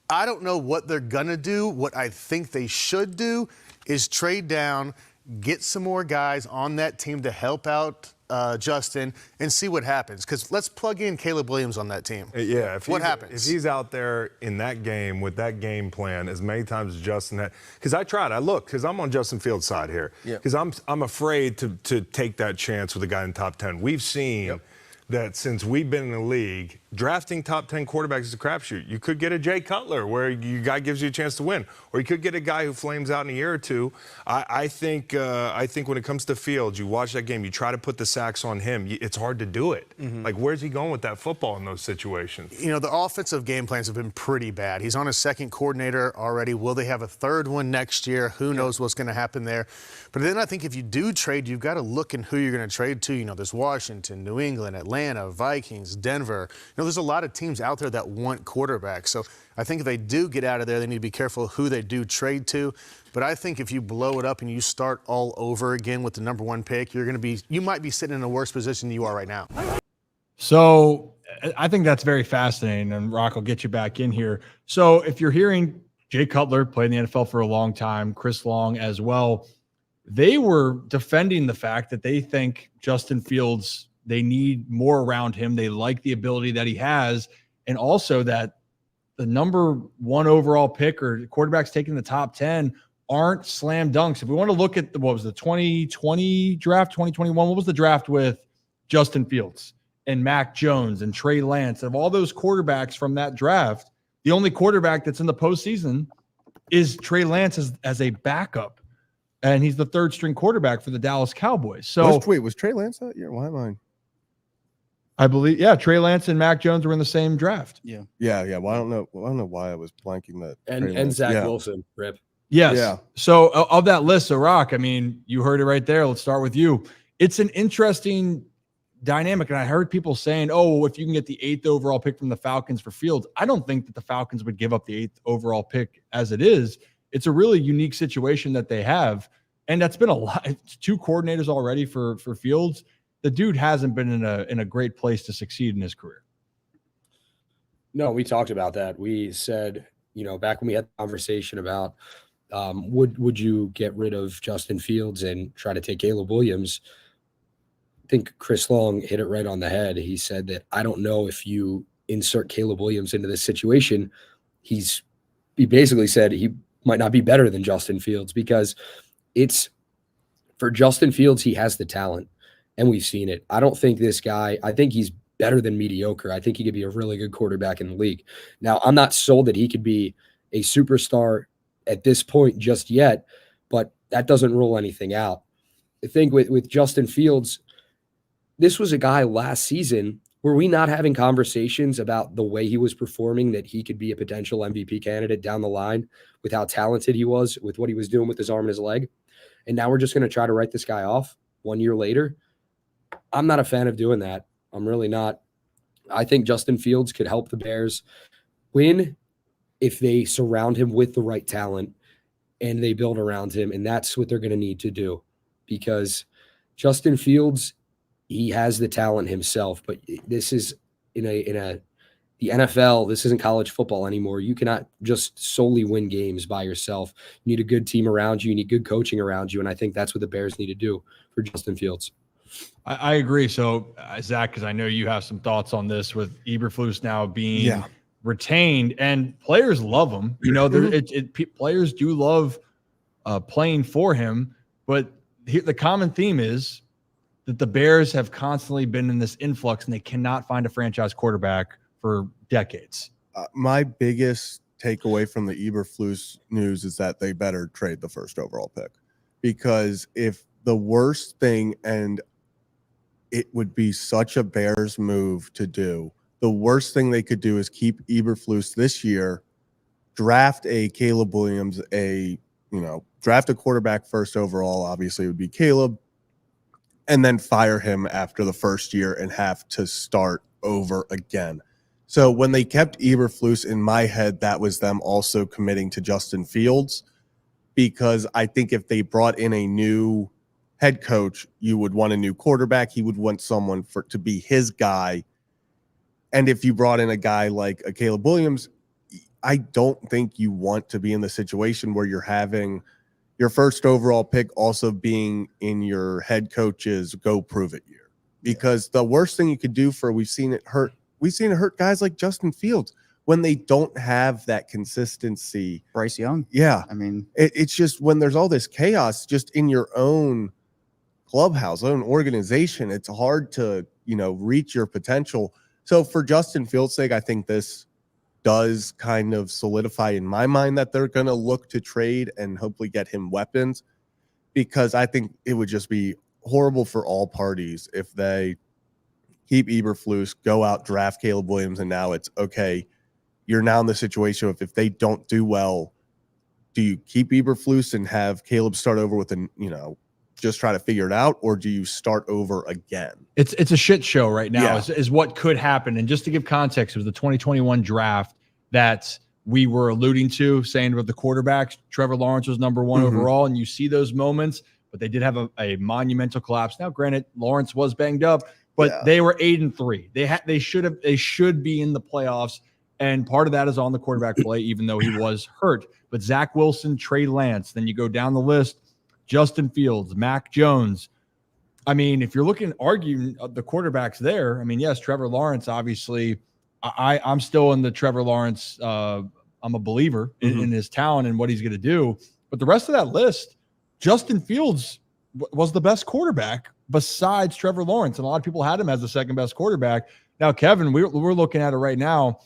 I don't know what they're gonna do. What I think they should do is trade down, get some more guys on that team to help out Justin, and see what happens. Because let's plug in Caleb Williams on that team. Yeah. What happens? If he's out there in that game with that game plan as many times as Justin had, because I looked, because I'm on Justin Fields' side here, because I'm afraid to take that chance with a guy in the top 10. We've seen that since we've been in the league, drafting top 10 quarterbacks is a crapshoot. You could get a Jay Cutler where your guy gives you a chance to win, or you could get a guy who flames out in a year or two. I think when it comes to Fields, you watch that game, you try to put the sacks on him. It's hard to do it. Like, where's he going with that football in those situations? You know, the offensive game plans have been pretty bad. He's on his 2nd coordinator already. Will they have a 3rd one next year? Who knows what's going to happen there? But then I think if you do trade, you've got to look in who you're going to trade to. You know, there's Washington, New England, Atlanta, Vikings, Denver. You know, there's a lot of teams out there that want quarterbacks. So I think if they do get out of there, they need to be careful who they do trade to. But I think if you blow it up and you start all over again with the number 1 pick, you might be sitting in a worse position than you are right now. So I think that's very fascinating, and Rock will get you back in here. So if you're hearing Jay Cutler played in the NFL for a long time, Chris Long as well, they were defending the fact that they think Justin Fields, they need more around him. They like the ability that he has, and also that the number 1 overall pick or quarterbacks taking the top 10 aren't slam dunks. If we want to look at what was the 2020 draft, 2021, what was the draft with Justin Fields and Mac Jones and Trey Lance? Of all those quarterbacks from that draft, the only quarterback that's in the postseason is Trey Lance as a backup. And he's the 3rd string quarterback for the Dallas Cowboys. So was Trey Lance that year? Why am I believe, Trey Lance and Mac Jones were in the same draft. Yeah. Well, I don't know why I was blanking that. And Zach Wilson, Rip. Yes. Yeah. So of that list, so Rock, I mean, you heard it right there. Let's start with you. It's an interesting dynamic. And I heard people saying, oh, if you can get the 8th overall pick from the Falcons for Fields, I don't think that the Falcons would give up the 8th overall pick as it is. It's a really unique situation that they have. And that's been a lot. 2 coordinators already for Fields. The dude hasn't been in a great place to succeed in his career. No, we talked about that. We said, back when we had the conversation about would you get rid of Justin Fields and try to take Caleb Williams? I think Chris Long hit it right on the head. He said that I don't know if you insert Caleb Williams into this situation. He basically said he might not be better than Justin Fields because it's for Justin Fields, he has the talent and we've seen it. I don't think this guy, I think he's better than mediocre. I think he could be a really good quarterback in the league. Now, I'm not sold that he could be a superstar at this point just yet, but that doesn't rule anything out. The thing with Justin Fields, this was a guy last season. Were we not having conversations about the way he was performing, that he could be a potential MVP candidate down the line with how talented he was, with what he was doing with his arm and his leg? And now we're just going to try to write this guy off 1 year later. I'm not a fan of doing that. I'm really not. I think Justin Fields could help the Bears win if they surround him with the right talent and they build around him. And that's what they're going to need to do, because Justin Fields, he has the talent himself, but this is the NFL. This isn't college football anymore. You cannot just solely win games by yourself. You need a good team around you. You need good coaching around you. And I think that's what the Bears need to do for Justin Fields. I agree. So Zach, because I know you have some thoughts on this with Eberflus now being retained, and players love him. Players do love playing for him, but the common theme is that the Bears have constantly been in this influx and they cannot find a franchise quarterback for decades. My biggest takeaway from the Eberflus news is that they better trade the 1st overall pick, because if the worst thing, and it would be such a Bears move to do, the worst thing they could do is keep Eberflus this year, draft a Caleb Williams, draft a quarterback 1st overall. Obviously it would be Caleb, and then fire him after the 1st year and have to start over again. So when they kept Eberflus, in my head, that was them also committing to Justin Fields, because I think if they brought in a new head coach, you would want a new quarterback. He would want someone to be his guy. And if you brought in a guy like a Caleb Williams, I don't think you want to be in the situation where you're having your 1st overall pick also being in your head coach's go prove it year, because the worst thing you could do we've seen it hurt guys like Justin Fields when they don't have that consistency. Bryce Young. Yeah. I mean, it's just when there's all this chaos just in your own clubhouse, own organization, it's hard to, reach your potential. So for Justin Fields' sake, I think this does kind of solidify in my mind that they're going to look to trade and hopefully get him weapons, because I think it would just be horrible for all parties if they keep Eberflus, go out, draft Caleb Williams, and now it's okay. You're now in the situation of, if they don't do well, do you keep Eberflus and have Caleb start over with just try to figure it out, or do you start over again? It's a shit show right now is what could happen. And just to give context, it was the 2021 draft that we were alluding to, saying with the quarterbacks, Trevor Lawrence was number 1 overall, and you see those moments, but they did have a monumental collapse. Now, granted, Lawrence was banged up, but they were 8-3. They should be in the playoffs, and part of that is on the quarterback play, even though he was hurt. But Zach Wilson, Trey Lance, then you go down the list, Justin Fields, Mac Jones. I mean, if you're arguing the quarterbacks there, I mean, yes, Trevor Lawrence, obviously, I'm still in the Trevor Lawrence. I'm a believer in his talent and what he's going to do. But the rest of that list, Justin Fields was the best quarterback besides Trevor Lawrence. And a lot of people had him as the 2nd best quarterback. Now, Kevin, we're looking at it right now.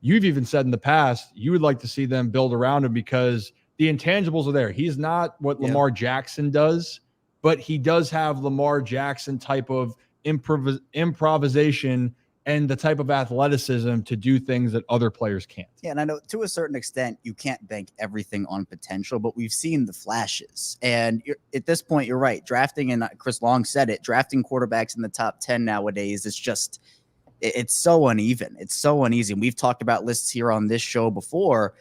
You've even said in the past you would like to see them build around him because the intangibles are there. He's not what Lamar Jackson does, but he does have Lamar Jackson type of improvisation and the type of athleticism to do things that other players can't. Yeah, and I know to a certain extent you can't bank everything on potential, but we've seen the flashes. And at this point, you're right. Drafting, and Chris Long said it, drafting quarterbacks in the top 10 nowadays is just, it's so uneven. It's so uneasy. And we've talked about lists here on this show before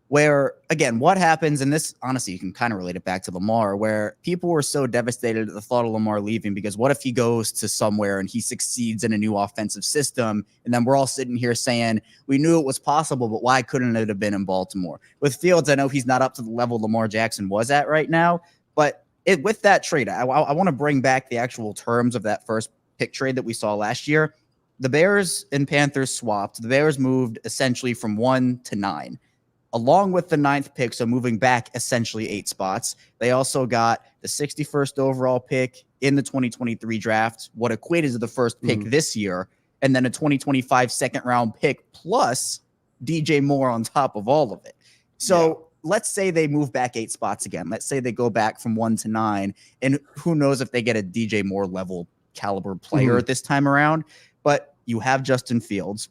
where, again, what happens, and this, honestly, you can kind of relate it back to Lamar, where people were so devastated at the thought of Lamar leaving because what if he goes to somewhere and he succeeds in a new offensive system, and then we're all sitting here saying, we knew it was possible, but why couldn't it have been in Baltimore? With Fields, I know he's not up to the level Lamar Jackson was at right now, but with that trade, I want to bring back the actual terms of that first pick trade that we saw last year. The Bears and Panthers swapped. The Bears moved essentially from 1 to 9. Along with the 9th pick, so moving back essentially 8 spots. They also got the 61st overall pick in the 2023 draft, what equated to the first pick this year, and then a 2025 second-round pick plus DJ Moore on top of all of it. So let's say they move back 8 spots again. Let's say they go back from 1 to 9, and who knows if they get a DJ Moore level caliber player at this time around. But you have Justin Fields.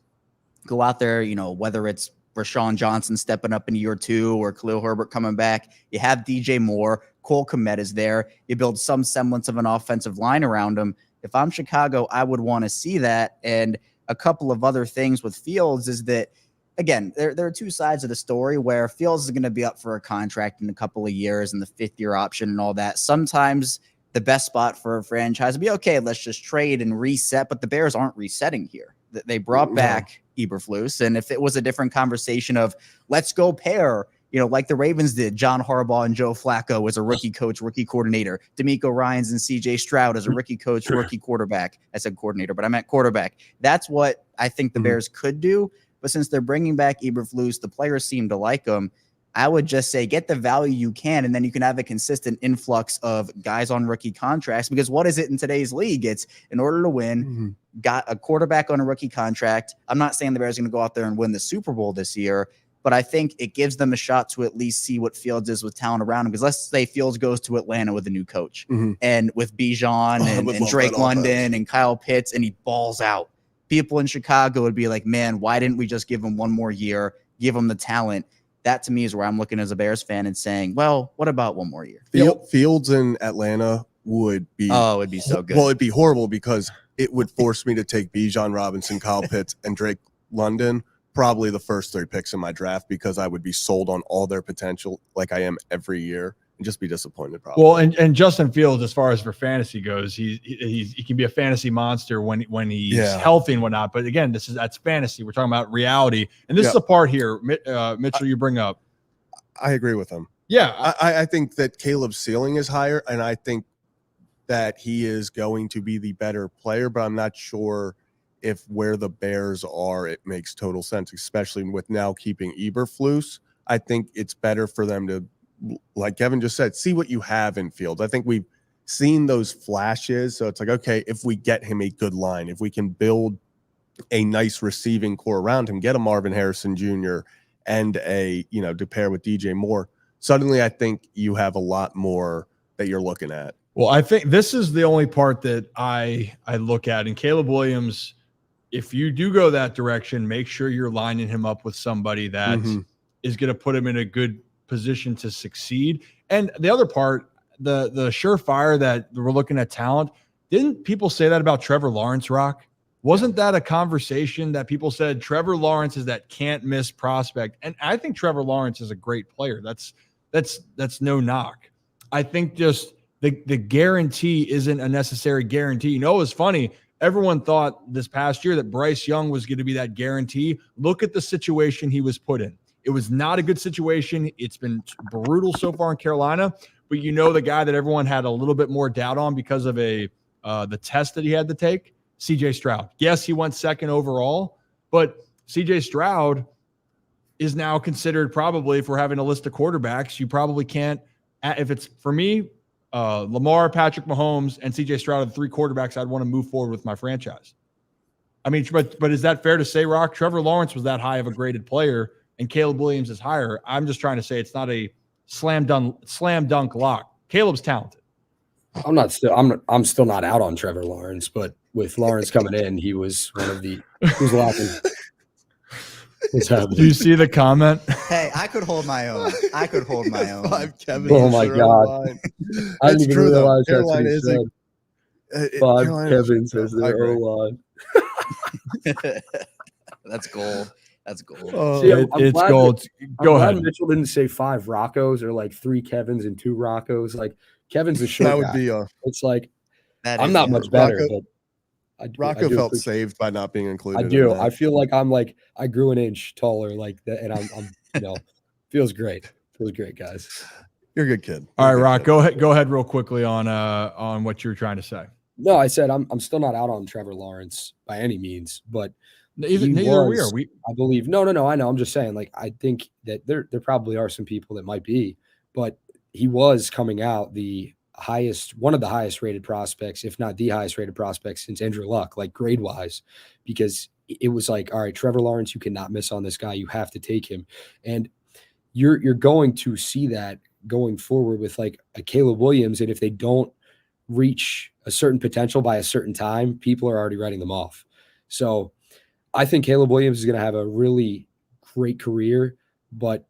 Go out there, whether it's Rashawn Johnson stepping up in year 2 or Khalil Herbert coming back. You have DJ Moore. Cole Kmet is there. You build some semblance of an offensive line around him. If I'm Chicago, I would want to see that. And a couple of other things with Fields is that, again, there are 2 sides of the story where Fields is going to be up for a contract in a couple of years and the 5th-year option and all that. Sometimes the best spot for a franchise would be, okay, let's just trade and reset. But the Bears aren't resetting here. They brought back Eberflus. And if it was a different conversation of let's go pair, like the Ravens did, John Harbaugh and Joe Flacco as a rookie coach, rookie coordinator, DeMeco Ryans and CJ Stroud as a rookie coach, rookie quarterback. I said coordinator, but I meant quarterback. That's what I think the Bears could do. But since they're bringing back Eberflus, the players seem to like him. I would just say get the value you can, and then you can have a consistent influx of guys on rookie contracts. Because what is it in today's league? It's in order to win, got a quarterback on a rookie contract. I'm not saying the Bears are going to go out there and win the Super Bowl this year, but I think it gives them a shot to at least see what Fields is with talent around him. Because let's say Fields goes to Atlanta with a new coach and with Bijan and Drake London and Kyle Pitts, and he balls out. People in Chicago would be like, man, why didn't we just give him one more year, give him the talent? That to me is where I'm looking as a Bears fan and saying, well, what about one more year? Fields in Atlanta would be it'd be so good. Well, it'd be horrible because it would force me to take Bijan Robinson, Kyle Pitts, and Drake London, probably the first 3 picks in my draft, because I would be sold on all their potential like I am every year and just be disappointed probably. Well, and Justin Fields, as far as for fantasy goes, he can be a fantasy monster when he's healthy and whatnot. But again, that's fantasy. We're talking about reality. And this is the part here, Mitchell, you bring up. I agree with him. Yeah. I think that Caleb's ceiling is higher, and I think that he is going to be the better player, but I'm not sure if where the Bears are, it makes total sense, especially with now keeping Eberflus. I think it's better for them to, like Kevin just said, see what you have in Fields. I think we've seen those flashes. So it's like, okay, if we get him a good line, if we can build a nice receiving core around him, get a Marvin Harrison Jr. and to pair with DJ Moore, suddenly I think you have a lot more that you're looking at. Well, I think this is the only part that I look at. And Caleb Williams, if you do go that direction, make sure you're lining him up with somebody that is going to put him in a good position to succeed. And the other part, the surefire that we're looking at talent, didn't people say that about Trevor Lawrence, Rock? Wasn't that a conversation that people said Trevor Lawrence is that can't miss prospect? And I think Trevor Lawrence is a great player. That's no knock. I think just the guarantee isn't a necessary guarantee. It was funny. Everyone thought this past year that Bryce Young was going to be that guarantee. Look at the situation he was put in. It was not a good situation. It's been brutal so far in Carolina, but the guy that everyone had a little bit more doubt on because of the test that he had to take, CJ Stroud. Yes, he went 2nd overall, but CJ Stroud is now considered, probably, if we're having a list of quarterbacks, you probably can't, if it's for me, Lamar, Patrick Mahomes, and CJ Stroud are the 3 quarterbacks I'd want to move forward with my franchise. I mean, but is that fair to say, Rock? Trevor Lawrence was that high of a graded player, and Caleb Williams is higher. I'm just trying to say it's not a slam dunk lock. Caleb's talented. I'm still not out on Trevor Lawrence, but with Lawrence coming in, he was one of the who's laughing. Do you see the comment? Hey, I could hold my own. I could hold my own. 5 Kevins. Oh my God. I didn't even true, though. realize that's what Carolina he is said. 5 Kevins as their O-line. That's gold. That's gold. Oh, See, it's gold. Go ahead. Mitchell didn't say 5 Roccos or like 3 Kevins and 2 Roccos. Like Kevin's the show that would guy. be It's like That I'm is not a- much better, Rocco- but Rocco do felt appreciate- saved by not being included. I do. In that. I feel like I grew an inch taller like that, and I'm feels great. Feels great, guys. You're a good kid. All right, You're a good Rock, kid. go ahead real quickly on what you were trying to say. No, I said I'm still not out on Trevor Lawrence by any means, but Neither are we. I believe. No. I know. I'm just saying. Like, I think that there probably are some people that might be, but he was coming out one of the highest rated prospects, if not the highest rated prospect since Andrew Luck, like grade wise, because it was like, all right, Trevor Lawrence, you cannot miss on this guy. You have to take him, and you're going to see that going forward with like a Caleb Williams, and if they don't reach a certain potential by a certain time, people are already writing them off. So I think Caleb Williams is going to have a really great career, but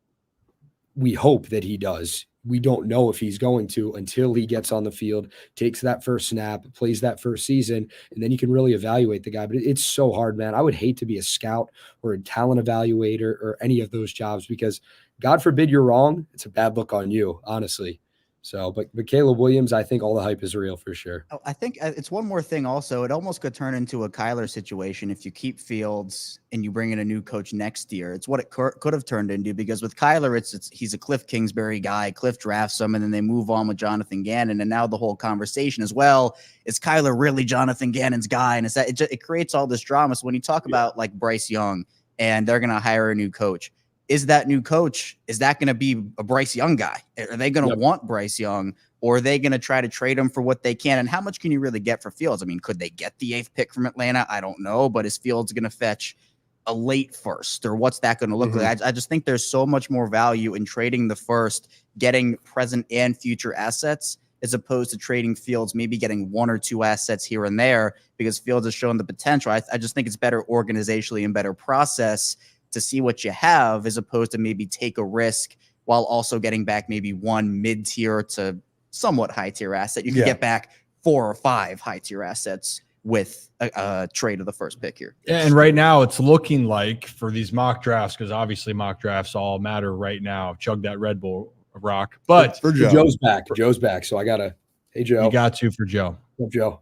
we hope that he does. We don't know if he's going to until he gets on the field, takes that first snap, plays that first season, and then you can really evaluate the guy. But it's so hard, man. I would hate to be a scout or a talent evaluator or any of those jobs because God forbid you're wrong. It's a bad look on you, honestly. So, but Caleb Williams, I think all the hype is real for sure. Oh, I think it's one more thing also. It almost could turn into a Kyler situation if you keep Fields and you bring in a new coach next year. It's what it could have turned into because with Kyler, he's a Cliff Kingsbury guy. Cliff drafts him and then they move on with Jonathan Gannon. And now the whole conversation as well, is Kyler really Jonathan Gannon's guy? And it creates all this drama. So when you talk about like Bryce Young and they're going to hire a new coach, is that new coach, is that going to be a Bryce Young guy? Are they going to want Bryce Young, or are they going to try to trade him for what they can? And how much can you really get for Fields? I mean, could they get the 8th pick from Atlanta? I don't know, but is Fields going to fetch a late first, or what's that going to look like? I just think there's so much more value in trading the first, getting present and future assets, as opposed to trading Fields, maybe getting 1 or 2 assets here and there, because Fields has shown the potential. I just think it's better organizationally and better process to see what you have, as opposed to maybe take a risk while also getting back maybe 1 mid-tier to somewhat high-tier asset. You can get back 4 or 5 high-tier assets with a trade of the first pick here. And right now it's looking like for these mock drafts, because obviously mock drafts all matter right now. Chug that Red Bull, Rock. But for Joe. Joe's back. Joe's back. So I got to, hey, Joe. You got to for Joe. Love Joe.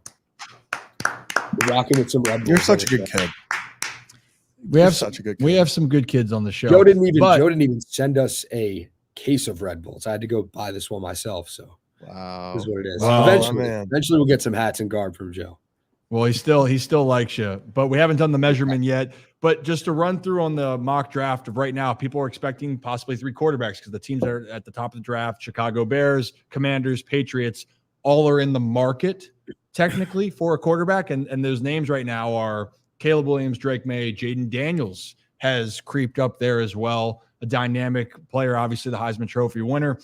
We're rocking with some Red Bull. You're such a good kid. We have some good kids on the show. Joe didn't even send us a case of Red Bulls. I had to go buy this one myself. So wow, this is what it is. Wow. Eventually we'll get some hats and garb from Joe. Well, he still likes you, but we haven't done the measurement yet. But just to run through on the mock draft of right now, people are expecting possibly 3 quarterbacks because the teams that are at the top of the draft, Chicago Bears, Commanders, Patriots, all are in the market technically for a quarterback. And those names right now are Caleb Williams, Drake May, Jaden Daniels has creeped up there as well. A dynamic player, obviously the Heisman Trophy winner.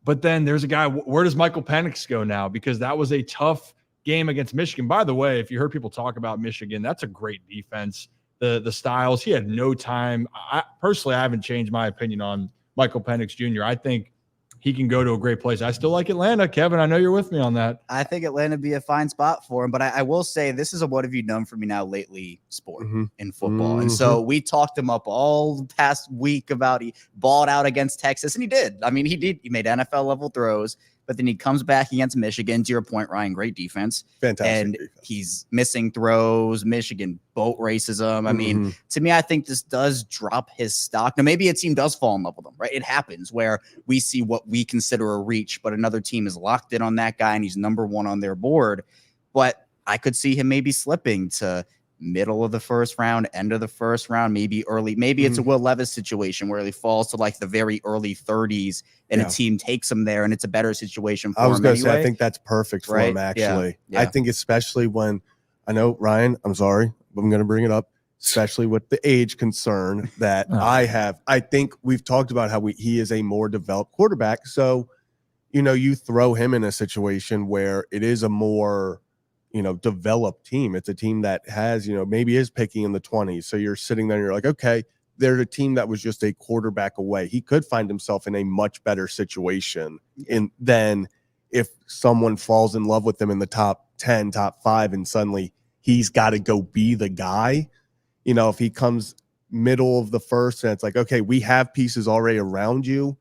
But then there's a guy, where does Michael Penix go now? Because that was a tough game against Michigan. By the way, if you heard people talk about Michigan, that's a great defense. The Styles, he had no time. I haven't changed my opinion on Michael Penix Jr. I think he can go to a great place. I still like Atlanta. Kevin, I know you're with me on that. I think Atlanta would be a fine spot for him, but I will say this is a what have you done for me now lately sport in football. And so we talked him up all the past week about he balled out against Texas, and he did. I mean, he did. He made NFL level throws, but then he comes back against Michigan. To your point, Ryan, great defense. Fantastic and defense. He's missing throws. Michigan boat races him. I mean, to me, I think this does drop his stock. Now, maybe a team does fall in love with him, right? It happens where we see what we consider a reach, but another team is locked in on that guy and he's number 1 on their board. But I could see him maybe slipping to middle of the first round, end of the first round, maybe early. Maybe it's a Will Levis situation where he falls to like the very early 30s and a team takes him there and it's a better situation for him. I was going to say, I think that's perfect for him, actually. Yeah. I think especially when, I know, Ryan, I'm sorry, but I'm going to bring it up, especially with the age concern that I have. I think we've talked about how he is a more developed quarterback. So, you throw him in a situation where it is a more developed team. It's a team that has, maybe is picking in the 20s. So you're sitting there and you're like, okay, they're a team that was just a quarterback away. He could find himself in a much better situation than if someone falls in love with him in the top 10, top 5, and suddenly he's got to go be the guy. If he comes middle of the first and it's like, okay, we have pieces already around you.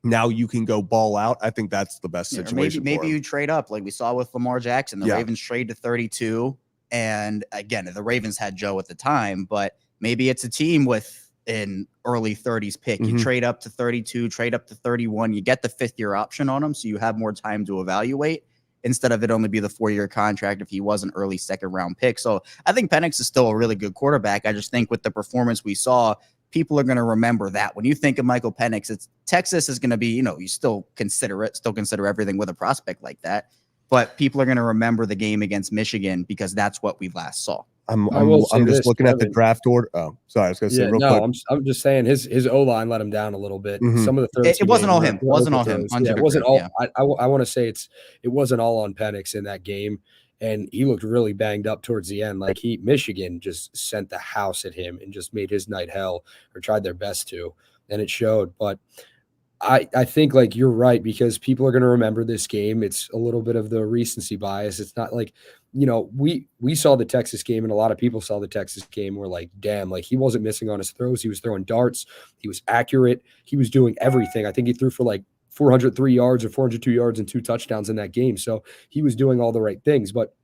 Now you can go ball out. I think that's the best situation. Maybe you trade up like we saw with Lamar Jackson. The Ravens trade to 32. And again, the Ravens had Joe at the time, but maybe it's a team with an early 30s pick. You trade up to 32, trade up to 31. You get the 5th-year option on him, so you have more time to evaluate instead of it only be the 4-year contract if he was an early 2nd-round pick. So I think Penix is still a really good quarterback. I just think with the performance we saw, people are going to remember that. When you think of Michael Penix, it's Texas is going to be, you still consider everything with a prospect like that. But people are going to remember the game against Michigan because that's what we last saw. I'm just looking at the draft order. Oh, sorry. I was going to say real quick. I'm just saying his O-line let him down a little bit. Some of the throws. It wasn't all him. It wasn't all him. Yeah, it wasn't all. Yeah. I want to say it wasn't all on Penix in that game. And he looked really banged up towards the end. Like Michigan just sent the house at him and just made his night hell, or tried their best to. And it showed. But I think like you're right, because people are going to remember this game. It's a little bit of the recency bias. It's not like, we saw the Texas game, and a lot of people saw the Texas game. We're like, damn, like he wasn't missing on his throws. He was throwing darts. He was accurate. He was doing everything. I think he threw for like 403 yards or 402 yards and 2 touchdowns in that game. So he was doing all the right things. But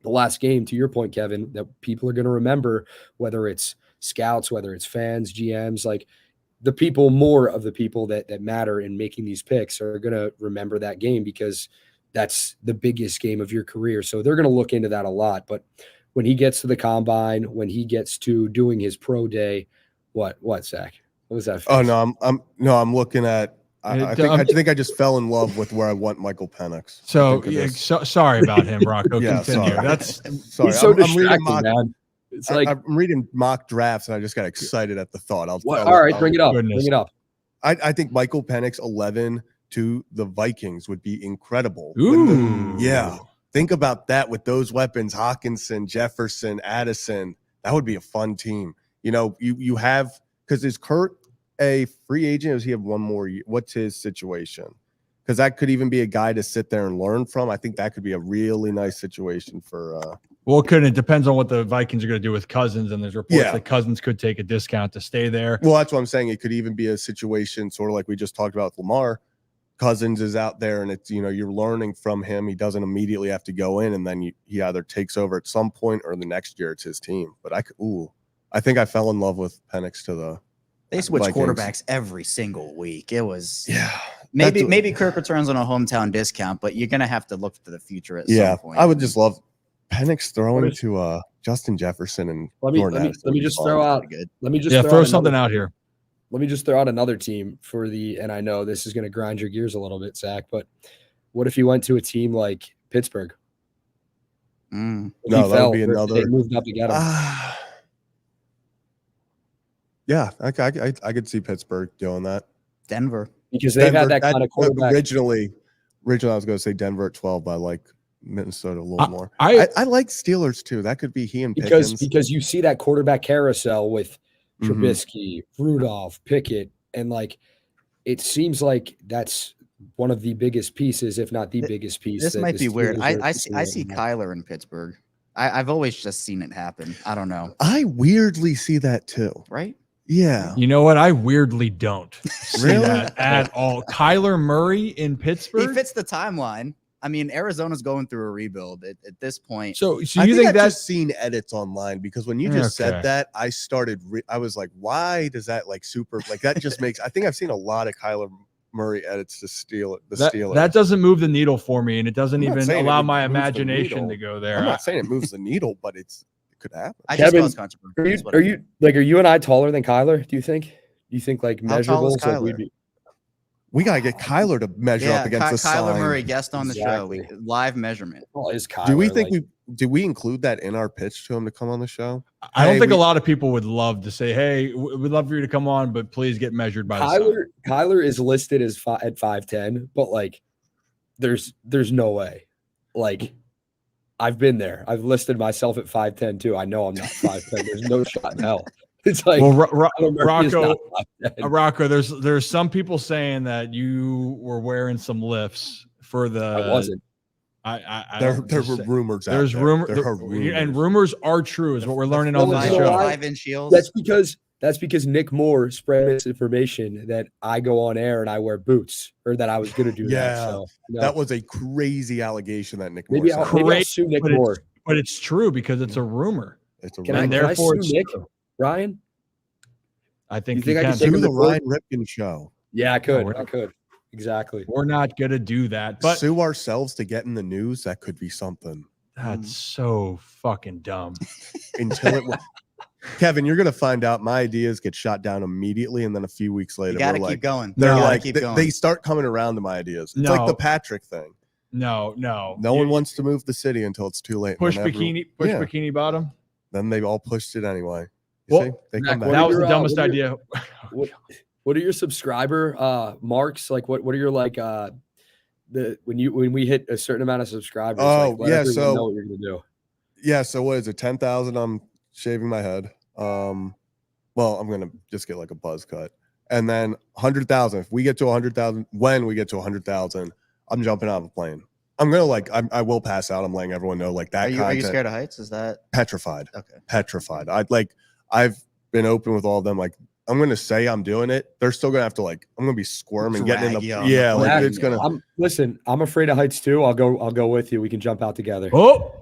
the last game, to your point, Kevin, that people are going to remember, whether it's scouts, whether it's fans, GMs, like more of the people that matter in making these picks are going to remember that game, because that's the biggest game of your career. So they're going to look into that a lot. But when he gets to the combine, when he gets to doing his pro day, what, Zach? What was that? Oh, no, I'm looking at, I think I just fell in love with where I want Michael Penix. So sorry about him, Rocco. Yeah, continue. sorry. That's sorry. He's so distracting, man. It's like I'm reading mock drafts and I just got excited at the thought. All right, bring it up. Bring it up. I think Michael Penix 11 to the Vikings would be incredible. Ooh. Think about that with those weapons: Hawkinson, Jefferson, Addison. That would be a fun team. You have, because is Kurt a free agent, or does he have one more year? What's his situation? Because that could even be a guy to sit there and learn from. I think that could be a really nice situation for. Well, it depends on what the Vikings are going to do with Cousins, and there's reports that Cousins could take a discount to stay there. Well, that's what I'm saying. It could even be a situation sort of like we just talked about with Lamar. Cousins is out there, and it's you're learning from him. He doesn't immediately have to go in, and then he either takes over at some point or the next year it's his team. But I think I fell in love with Penix to the. They switch Vikings. Quarterbacks every single week. It was maybe Kirk returns on a hometown discount, but you're gonna have to look to the future at some point. I would just love Penix throwing to Justin Jefferson and let me just throw out. Let me just throw something out here. Let me just throw out another team and I know this is going to grind your gears a little bit, Zach, but what if you went to a team like Pittsburgh? No, that would be another. They moved up to get him. Yeah, I could see Pittsburgh doing that. Denver, because they've had that kind of quarterback. Originally I was going to say Denver at 12, but I like Minnesota a little more. I like Steelers too. That could be he and Pickens. Because you see that quarterback carousel with Trubisky, Rudolph, Pickett, and like it seems like that's one of the biggest pieces, if not the biggest piece. This might be weird. I see Kyler in Pittsburgh. I've always just seen it happen. I don't know. I weirdly see that too. Right? Yeah. You know what? I weirdly don't see that at all. Kyler Murray in Pittsburgh? He fits the timeline. I mean, Arizona's going through a rebuild at this point. So you think I've that's just seen edits online, because when you just said that, I started. I was like, why does that super that just makes? I think I've seen a lot of Kyler Murray edits to steal it. Steelers. That doesn't move the needle for me, and it doesn't even allow my imagination to go there. I'm not saying it moves the needle, but it could happen. Kevin, are you and I taller than Kyler? Do you think? Do you think like measurables? How tall is Kyler? We gotta get Kyler to measure up against the Kyler sign. Murray, guest on the show, live measurement. Well, is Kyler? Do we think did we include that in our pitch to him to come on the show? I don't think a lot of people would love to say, "Hey, we'd love for you to come on, but please get measured by Kyler." Kyler is listed as at 5'10", but like, there's no way. Like, I've been there. I've listed myself at 5'10" too. I know I'm not 5'10". There's no shot in hell. It's like, well, Rocco, there's some people saying that you were wearing some lifts for the. I wasn't. There were rumors out there's there. rumors, and rumors are true, is what we're learning on this show. 5-inch heels. That's because Nick Moore spread misinformation that I go on air and I wear boots, or that I was going to do that. So, that was a crazy allegation that Nick Moore maybe said. I'll sue Nick Moore. But it's true because it's a rumor. It's a Can rumor. I sue Nick, Ryan? I think you can. I can do the Ryan Ripken show. Yeah, I could. I could. Exactly. We're not going to do that. But sue ourselves to get in the news. That could be something. That's so fucking dumb. Until it. Kevin, you're gonna find out my ideas get shot down immediately, and then a few weeks later, you gotta keep going. They're like they start coming around to my ideas. It's like the Patrick thing. No one wants to move the city until it's too late. Push bikini bottom. Then they all pushed it anyway. They come back. That was the dumbest idea. What are your subscriber marks? Like what are your like when we hit a certain amount of subscribers? Oh, like, yeah. So know what you're gonna do. Yeah. So what is it? 10,000. I'm shaving my head. Well, I'm gonna just get like a buzz cut, and then 100,000. If we get to 100,000, when we get to 100,000, I'm jumping out of a plane. I'm gonna I will pass out. I'm letting everyone know like that. Are you scared of heights? Is that petrified? Okay, petrified. I've been open with all of them. Like I'm gonna say I'm doing it. They're still gonna have to I'm gonna be squirming, getting in the it's gonna. Listen, I'm afraid of heights too. I'll go with you. We can jump out together.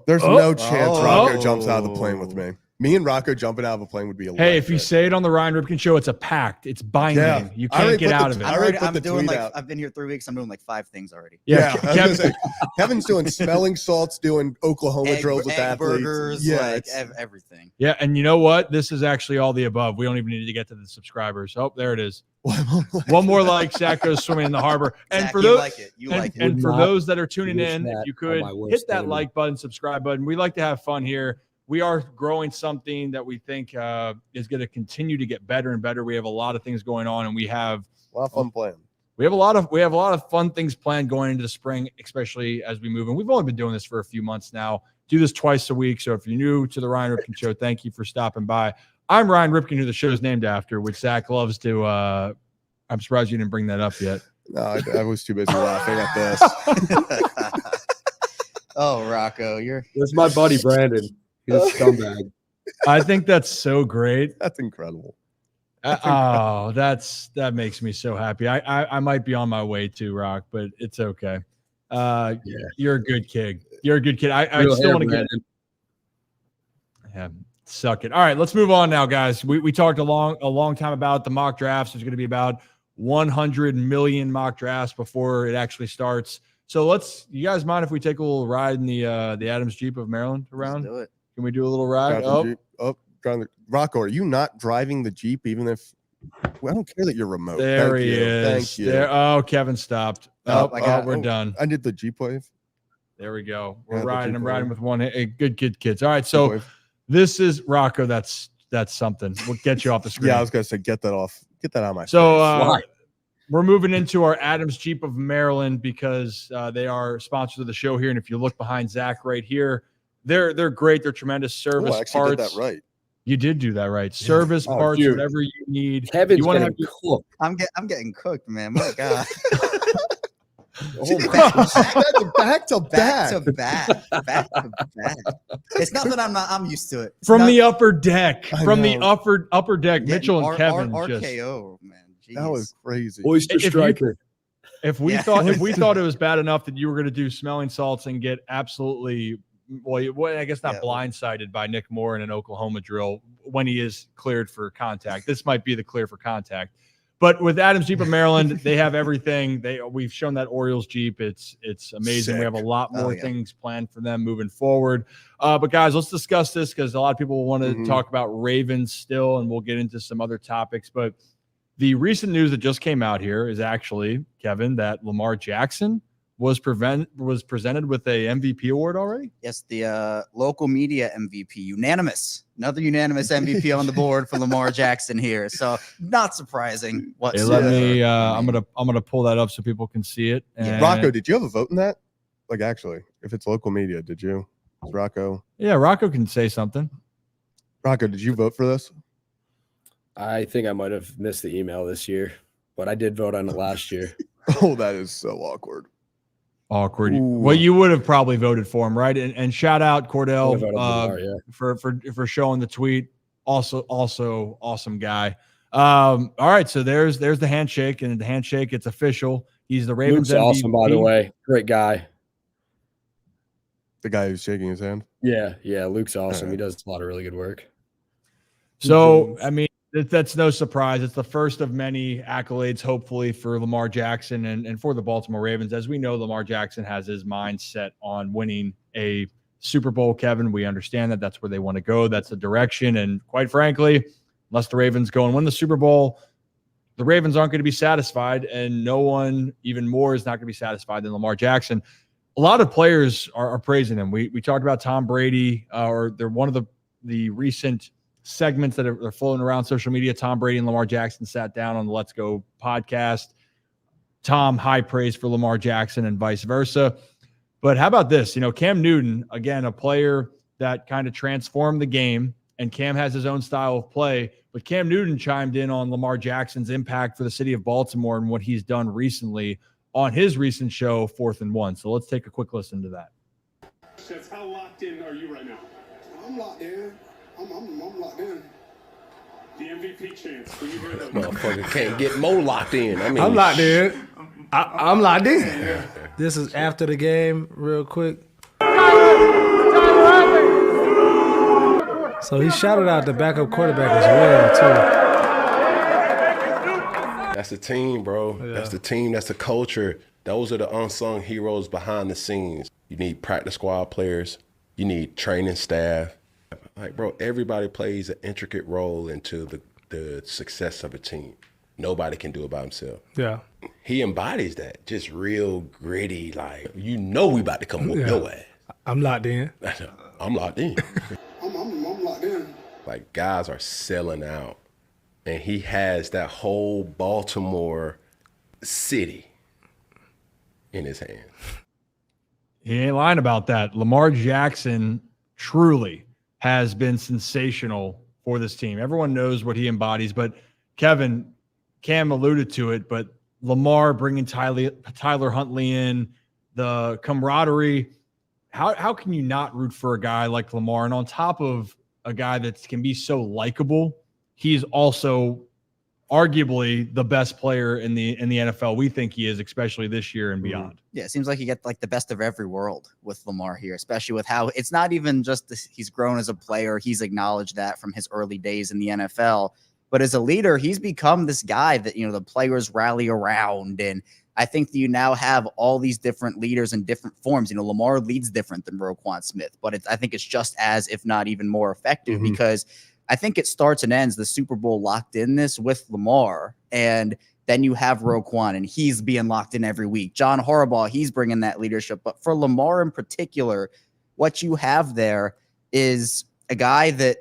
There's no chance Rocco jumps out of the plane with me. Me and Rocco jumping out of a plane would be a Hey, if you say it on the Ryan Ripken show, it's a pact. It's binding. Yeah. You can't get out of it. I'm doing I've been here 3 weeks. I'm doing like 5 things already. Yeah. Kevin's doing smelling salts, doing Oklahoma drills with athletes. Burgers, everything. Yeah, and you know what? This is actually all the above. We don't even need to get to the subscribers. Oh, there it is. One more like Zach goes swimming in the harbor. And Zach, for those, you like it. And for those that are tuning in, if you could hit that like button, subscribe button. We like to have fun here. We are growing something that we think is going to continue to get better and better. We have a lot of things going on, and we have a lot of fun planned. We have a lot of fun things planned going into the spring, especially as we move. And we've only been doing this for a few months now. Do this twice a week. So if you're new to the Ryan Ripken Show, thank you for stopping by. I'm Ryan Ripken, who the show is named after, which Zach loves to. I'm surprised you didn't bring that up yet. No, I was too busy laughing at this. Oh, Rocco, That's my buddy Brandon. He's a scumbag. I think that's so great. That's incredible. That makes me so happy. I might be on my way to Rock, but it's okay. You're a good kid. You're a good kid. I still want to get. Yeah, suck it. All right, let's move on now, guys. We talked a long time about the mock drafts. There's going to be about 100 million mock drafts before it actually starts. So you guys mind if we take a little ride in the Adams Jeep of Maryland around? Let's do it. Can we do a little ride? Rocco, are you not driving the Jeep even if I don't care that you're remote? There he is. Thank you. Oh, Kevin stopped. We're done. I did the Jeep wave. There we go. We're riding. I'm riding with one. Hey, good kids. All right. So this is Rocco. That's something. We'll get you off the screen. Yeah, I was gonna say get that off. Get that out of my face. So we're moving into our Adams Jeep of Maryland because they are sponsors of the show here. And if you look behind Zach right here, they're great. They're tremendous service I actually parts. did that right. You did do that right. Service parts, whatever you need. Kevin's you want to have cooked. I'm getting cooked, man. My God. Back to back. It's not that I'm used to it. The upper deck. From the upper deck, Mitchell and Kevin. RKO, man. Jeez. That was crazy. Oyster Striker. If we thought it was bad enough that you were going to do smelling salts and get absolutely, I guess not blindsided by Nick Moore in an Oklahoma drill when he is cleared for contact. This might be the clear for contact. But with Adams Jeep of Maryland, they have everything. We've shown that Orioles Jeep. It's amazing. Sick. We have a lot more things planned for them moving forward. But guys, let's discuss this because a lot of people will want to talk about Ravens still, and we'll get into some other topics. But the recent news that just came out here is actually, Kevin, that Lamar Jackson was presented with a MVP award already. Yes, the local media MVP, another unanimous MVP on the board for Lamar Jackson here. So not surprising. Hey, let me. I'm gonna pull that up so people can see it. And Rocco, did you have a vote in that? Like, actually, if it's local media, did you? Rocco. Yeah, Rocco can say something. Rocco, did you vote for this? I think I might have missed the email this year, but I did vote on it last year. Oh, that is so awkward. Awkward. Ooh. Well, you would have probably voted for him, right? And shout out Cordell Lamar, yeah. for showing the tweet. Also awesome guy. All right, so there's the handshake, and the handshake, it's official. He's the Ravens Luke's MVP. awesome, by the way. Great guy. The guy who's shaking his hand. Yeah, Luke's awesome. He does a lot of really good work. So, I mean, that's no surprise. It's the first of many accolades, hopefully, for Lamar Jackson and for the Baltimore Ravens. As we know, Lamar Jackson has his mind set on winning a Super Bowl, Kevin. We understand that that's where they want to go. That's the direction. And quite frankly, unless the Ravens go and win the Super Bowl, the Ravens aren't going to be satisfied, and no one even more is not going to be satisfied than Lamar Jackson. A lot of players are praising him. We talked about Tom Brady, or they're one of the recent segments that are floating around social media. Tom Brady and Lamar Jackson sat down on the Let's Go podcast. Tom, high praise for Lamar Jackson and vice versa. But how about this? Cam Newton, again, a player that kind of transformed the game, and Cam has his own style of play. But Cam Newton chimed in on Lamar Jackson's impact for the city of Baltimore and what he's done recently on his recent show, 4th and 1. So let's take a quick listen to that. How locked in are you right now? I'm locked in. I'm locked in. The MVP chance. When you hear that, motherfucker can't get more locked in. I mean, I'm locked in. I'm locked in. This is after the game, real quick. So he shouted out the backup quarterback as well, too. That's the team, bro. Yeah. That's the team. That's the culture. Those are the unsung heroes behind the scenes. You need practice squad players. You need training staff. Like, bro, everybody plays an intricate role into the success of a team. Nobody can do it by himself. Yeah. He embodies that. Just real gritty, like, we about to come whoop your ass. I'm locked in. I'm locked in. I'm locked in. Like, guys are selling out. And he has that whole Baltimore city in his hands. He ain't lying about that. Lamar Jackson truly has been sensational for this team. Everyone knows what he embodies, but Kevin, Cam alluded to it, but Lamar bringing Tyler Huntley in, the camaraderie. How can you not root for a guy like Lamar? And on top of a guy that can be so likable, he's also arguably the best player in the NFL. We think he is, especially this year and beyond. Yeah, it seems like you get like the best of every world with Lamar here, especially with how it's not even just he's grown as a player. He's acknowledged that from his early days in the NFL. But as a leader, he's become this guy that, the players rally around. And I think that you now have all these different leaders in different forms. Lamar leads different than Roquan Smith, but I think it's just as, if not even more effective, because I think it starts and ends the Super Bowl locked in this with Lamar. And then you have Roquan, and he's being locked in every week. John Harbaugh, he's bringing that leadership. But for Lamar in particular, what you have there is a guy that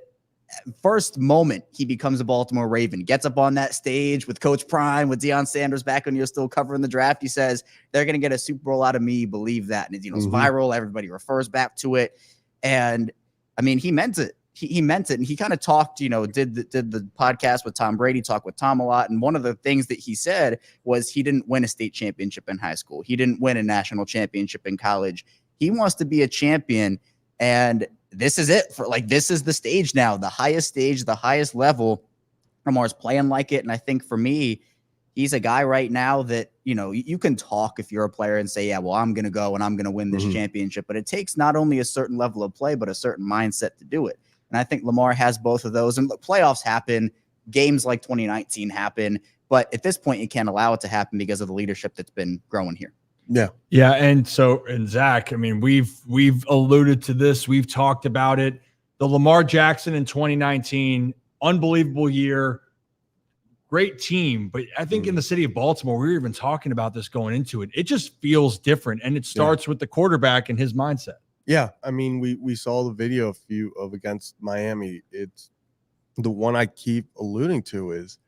first moment he becomes a Baltimore Raven, gets up on that stage with Coach Prime, with Deion Sanders back when you're still covering the draft. He says, they're going to get a Super Bowl out of me. Believe that. And it's viral. Everybody refers back to it. And I mean, he meant it. He meant it. And he kind of talked, did the podcast with Tom Brady, talk with Tom a lot. And one of the things that he said was he didn't win a state championship in high school. He didn't win a national championship in college. He wants to be a champion. And this is it this is the stage now, the highest stage, the highest level. Lamar's playing like it. And I think for me, he's a guy right now that, you can talk if you're a player and say, yeah, well, I'm going to go and I'm going to win this championship. But it takes not only a certain level of play, but a certain mindset to do it. And I think Lamar has both of those. And the playoffs happen, games like 2019 happen. But at this point, you can't allow it to happen because of the leadership that's been growing here. Yeah. Yeah. And Zach, I mean, we've alluded to this. We've talked about it. The Lamar Jackson in 2019, unbelievable year, great team. But I think in the city of Baltimore, we were even talking about this going into it. It just feels different. And it starts with the quarterback and his mindset. Yeah. I mean, we saw the video of against Miami. It's the one I keep alluding to is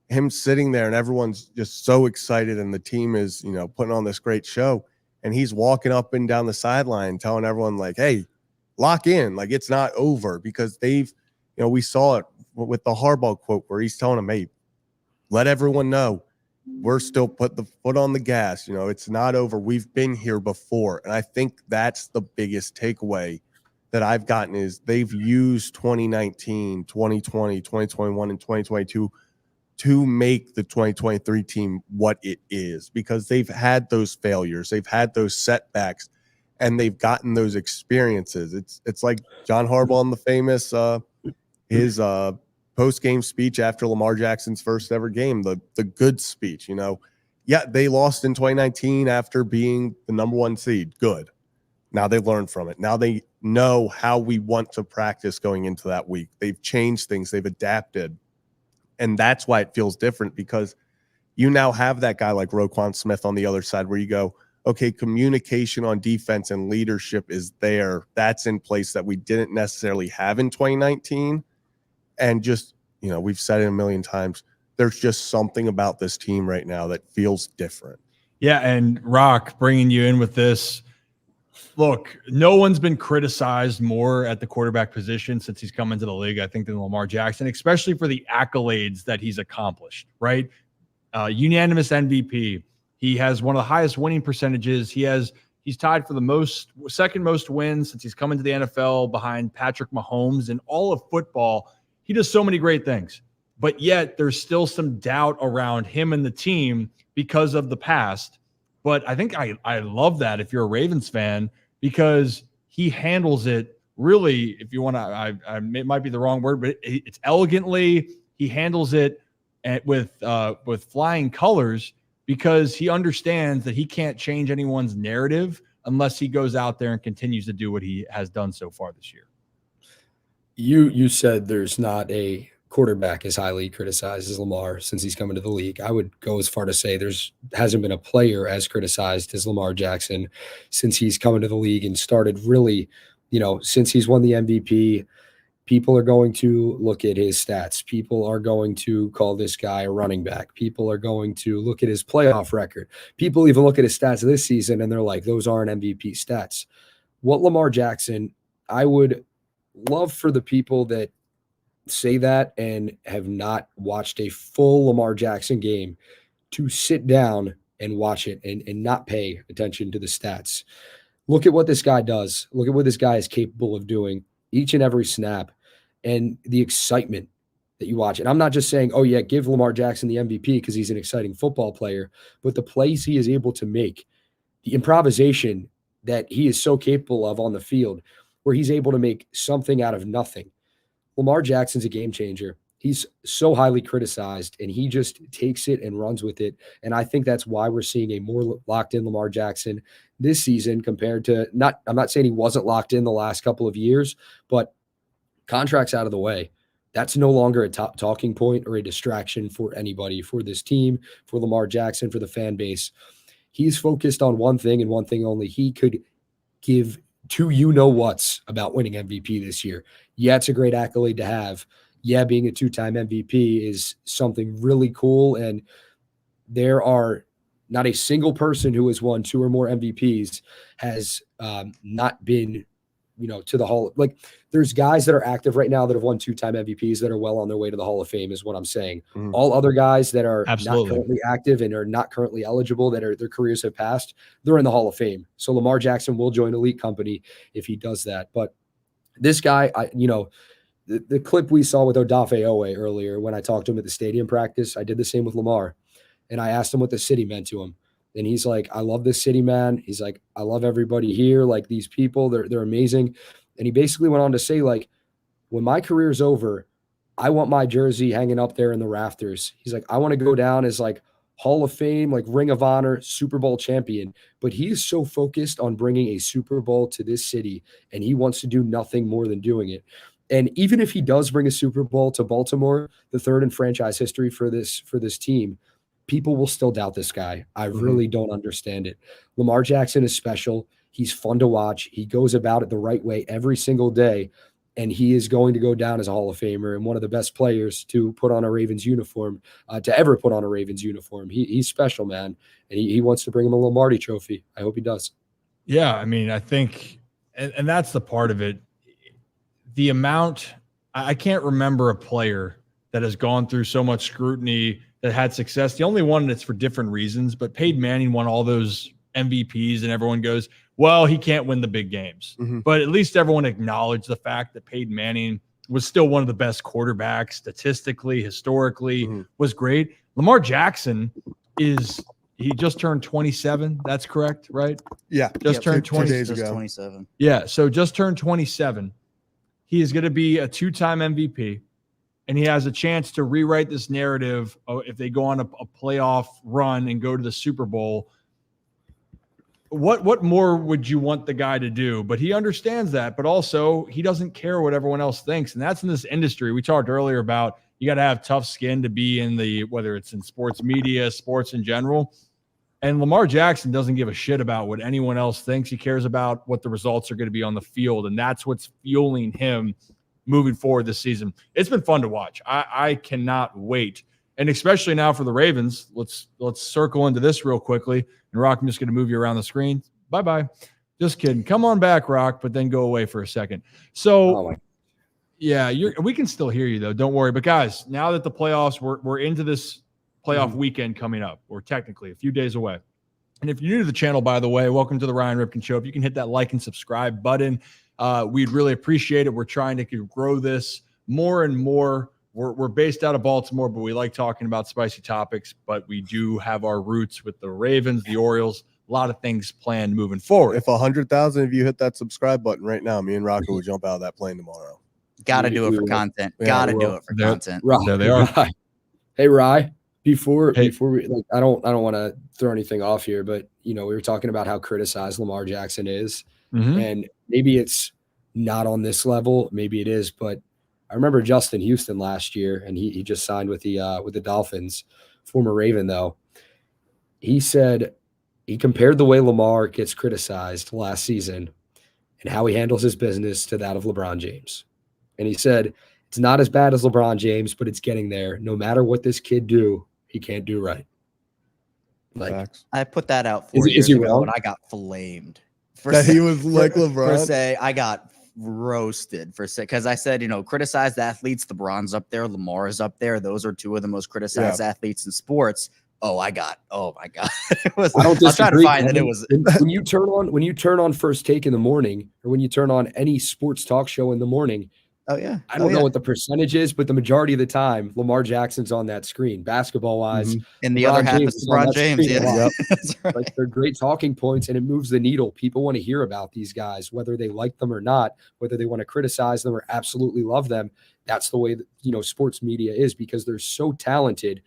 him sitting there and everyone's just so excited and the team is, putting on this great show. And he's walking up and down the sideline telling everyone like, hey, lock in. Like, it's not over, because they've, we saw it with the Harbaugh quote where he's telling them, hey, let everyone know we're still put the foot on the gas. It's not over. We've been here before. And I think that's the biggest takeaway that I've gotten, is they've used 2019, 2020, 2021, and 2022 to make the 2023 team what it is, because they've had those failures, they've had those setbacks, and they've gotten those experiences. It's like John Harbaugh in the famous his post-game speech after Lamar Jackson's first ever game, the good speech. Yeah, they lost in 2019 after being the number 1 seed. Good. Now they learned from it. Now they know how we want to practice going into that week. They've changed things. They've adapted. And that's why it feels different, because you now have that guy like Roquan Smith on the other side, where you go, okay, communication on defense and leadership is there. That's in place that we didn't necessarily have in 2019. And just, we've said it a million times, there's just something about this team right now that feels different. Yeah, and Rock, bringing you in with this, look, no one's been criticized more at the quarterback position since he's come into the league, I think, than Lamar Jackson, especially for the accolades that he's accomplished, right? Unanimous MVP. He has one of the highest winning percentages. He's tied for the second most wins since he's come into the NFL, behind Patrick Mahomes. In all of football, he does so many great things. But yet there's still some doubt around him and the team because of the past. But I think I love that if you're a Ravens fan, because he handles it really, if you want to, it might be the wrong word, but it's elegantly. He handles it with flying colors, because he understands that he can't change anyone's narrative unless he goes out there and continues to do what he has done so far this year. You said there's not a quarterback as highly criticized as Lamar since he's come into the league. I would go as far to say hasn't been a player as criticized as Lamar Jackson since he's come into the league and started really, since he's won the MVP. People are going to look at his stats. People are going to call this guy a running back. People are going to look at his playoff record. People even look at his stats this season and they're like, those aren't MVP stats. What Lamar Jackson, I would love for the people that say that and have not watched a full Lamar Jackson game to sit down and watch it and not pay attention to the stats. Look at what this guy does. Look at what this guy is capable of doing each and every snap, and the excitement that you watch. And I'm not just saying, oh yeah, give Lamar Jackson the MVP because he's an exciting football player, but the plays he is able to make, the improvisation that he is so capable of on the field, where he's able to make something out of nothing. Lamar Jackson's a game changer. He's so highly criticized, and he just takes it and runs with it. And I think that's why we're seeing a more locked in Lamar Jackson this season compared to I'm not saying he wasn't locked in the last couple of years, but contracts out of the way. That's no longer a top talking point or a distraction for anybody, for this team, for Lamar Jackson, for the fan base. He's focused on one thing and one thing only. He could give two you-know-whats about winning MVP this year. Yeah, it's a great accolade to have. Yeah, being a two-time MVP is something really cool, and there are not a single person who has won 2 or more MVPs has not been, to the Hall. Like, there's guys that are active right now that have won 2-time MVPs that are well on their way to the Hall of Fame, is what I'm saying. Mm-hmm. All other guys that are not currently active and are not currently eligible, that their careers have passed, they're in the Hall of Fame. So Lamar Jackson will join elite company if he does that. But this guy, the clip we saw with Odafe Owe earlier, when I talked to him at the stadium practice, I did the same with Lamar. And I asked him what the city meant to him. And he's like, I love this city, man. He's like, I love everybody here. Like, these people, they're amazing. And he basically went on to say, like, when my career is over, I want my jersey hanging up there in the rafters. He's like, I want to go down as like Hall of Fame, like Ring of Honor, Super Bowl champion. But he is so focused on bringing a Super Bowl to this city, and he wants to do nothing more than doing it. And even if he does bring a Super Bowl to Baltimore, the third in franchise history for this team, people will still doubt this guy. I really don't understand it. Lamar Jackson is special. He's fun to watch. He goes about it the right way every single day, and he is going to go down as a Hall of Famer and one of the best players to put on a Ravens uniform, to ever put on a Ravens uniform. He's special, man, and he wants to bring him a Lombardi trophy. I hope he does. Yeah, I mean, I think and that's the part of it. The amount, I can't remember a player that has gone through so much scrutiny that had success. The only one that's for different reasons, but Peyton Manning won all those MVPs, and everyone goes, well, he can't win the big games. But at least everyone acknowledged the fact that Peyton Manning was still one of the best quarterbacks statistically, historically, was great. Lamar Jackson he just turned 27. That's correct, right? Yeah. Just turned 2 days Just ago. 27. Yeah, so just turned 27. He is going to be a 2-time MVP, and he has a chance to rewrite this narrative if they go on a playoff run and go to the Super Bowl. What more would you want the guy to do? But he understands that, but also he doesn't care what everyone else thinks, and that's in this industry. We talked earlier about you got to have tough skin to be in whether it's in sports media, sports in general. And Lamar Jackson doesn't give a shit about what anyone else thinks. He cares about what the results are going to be on the field, and that's what's fueling him moving forward this season. It's been fun to watch. I cannot wait, and especially now for the Ravens. Let's circle into this real quickly. And Rock, I'm just going to move you around the screen. Bye-bye. Just kidding. Come on back, Rock, but then go away for a second. So, yeah, we can still hear you, though. Don't worry. But, guys, now that the playoffs, we're into this playoff weekend coming up, or technically a few days away. And if you're new to the channel, by the way, welcome to the Ryan Ripken Show. If you can hit that like and subscribe button, we'd really appreciate it. We're trying to grow this more and more. We're based out of Baltimore, but we like talking about spicy topics. But we do have our roots with the Ravens, the Orioles, a lot of things planned moving forward. If 100,000 of you hit that subscribe button right now, me and Rocco will jump out of that plane tomorrow. Got to do it for content. Got to do it for content. There they are. Rye. Hey, Rye. Before we I don't want to throw anything off here, but we were talking about how criticized Lamar Jackson is, and maybe it's not on this level, maybe it is, but I remember Justin Houston last year, and he just signed with the Dolphins, former Raven though. He said he compared the way Lamar gets criticized last season and how he handles his business to that of LeBron James, and he said it's not as bad as LeBron James, but it's getting there. No matter what this kid do, he can't do right. I put that out 4 years ago, and I got flamed he was like LeBron. I got roasted because I said, criticize the athletes. LeBron's up there, Lamar is up there. Those are two of the most criticized athletes in sports. Oh my God. I don't disagree. When you turn on First Take in the morning, or when you turn on any sports talk show in the morning. Oh yeah. I don't know what the percentage is, but the majority of the time, Lamar Jackson's on that screen, basketball wise. And the other half is LeBron James. Yeah. Right. Like they're great talking points, and it moves the needle. People want to hear about these guys, whether they like them or not, whether they want to criticize them or absolutely love them. That's the way that, sports media is, because they're so talented.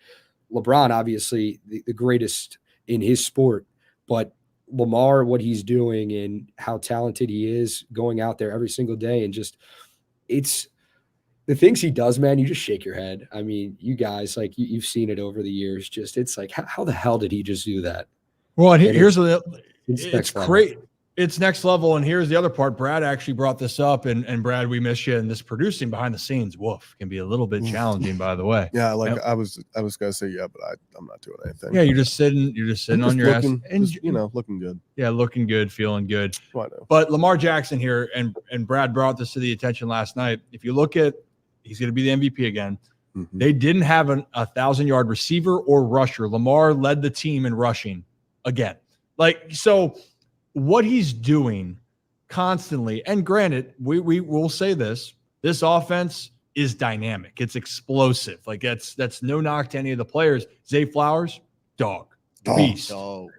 LeBron, obviously the greatest in his sport, but Lamar, what he's doing and how talented he is, going out there every single day, and just it's the things he does, man. You just shake your head. I mean, you guys, like you've seen it over the years. Just it's like, how the hell did he just do that? Well, and it's great. It's next level. And here's the other part. Brad actually brought this up, and Brad, we miss you. And this producing behind the scenes, can be a little bit challenging, by the way. Yeah, I was gonna say but I'm not doing anything. Yeah, you're just sitting on your ass, and looking good. Yeah, looking good, feeling good. But Lamar Jackson here, and Brad brought this to the attention last night. If you look at, he's going to be the MVP again. They didn't have a 1,000-yard receiver or rusher. Lamar led the team in rushing again. So what he's doing constantly, and granted, we will say this offense is dynamic. It's explosive. That's no knock to any of the players. Zay Flowers, dog. Beast. Dog.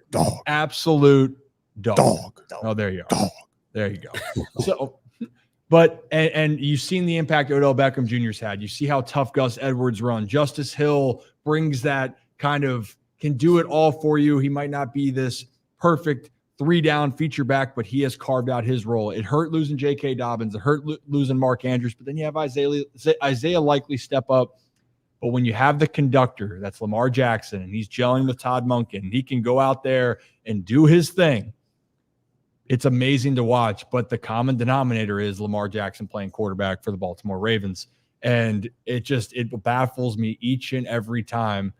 Absolute dog. Oh, there you are. There you go. So, but and you've seen the impact Odell Beckham Jr.'s had. You see how tough Gus Edwards run. Justice Hill brings that kind of, can do it all for you. He might not be this perfect 3-down feature back, but he has carved out his role. It hurt losing J.K. Dobbins. It hurt losing Mark Andrews, but then you have Isaiah likely step up. But when you have the conductor, that's Lamar Jackson, and he's gelling with Todd Monken, and he can go out there and do his thing, it's amazing to watch. But the common denominator is Lamar Jackson playing quarterback for the Baltimore Ravens. And it baffles me each and every time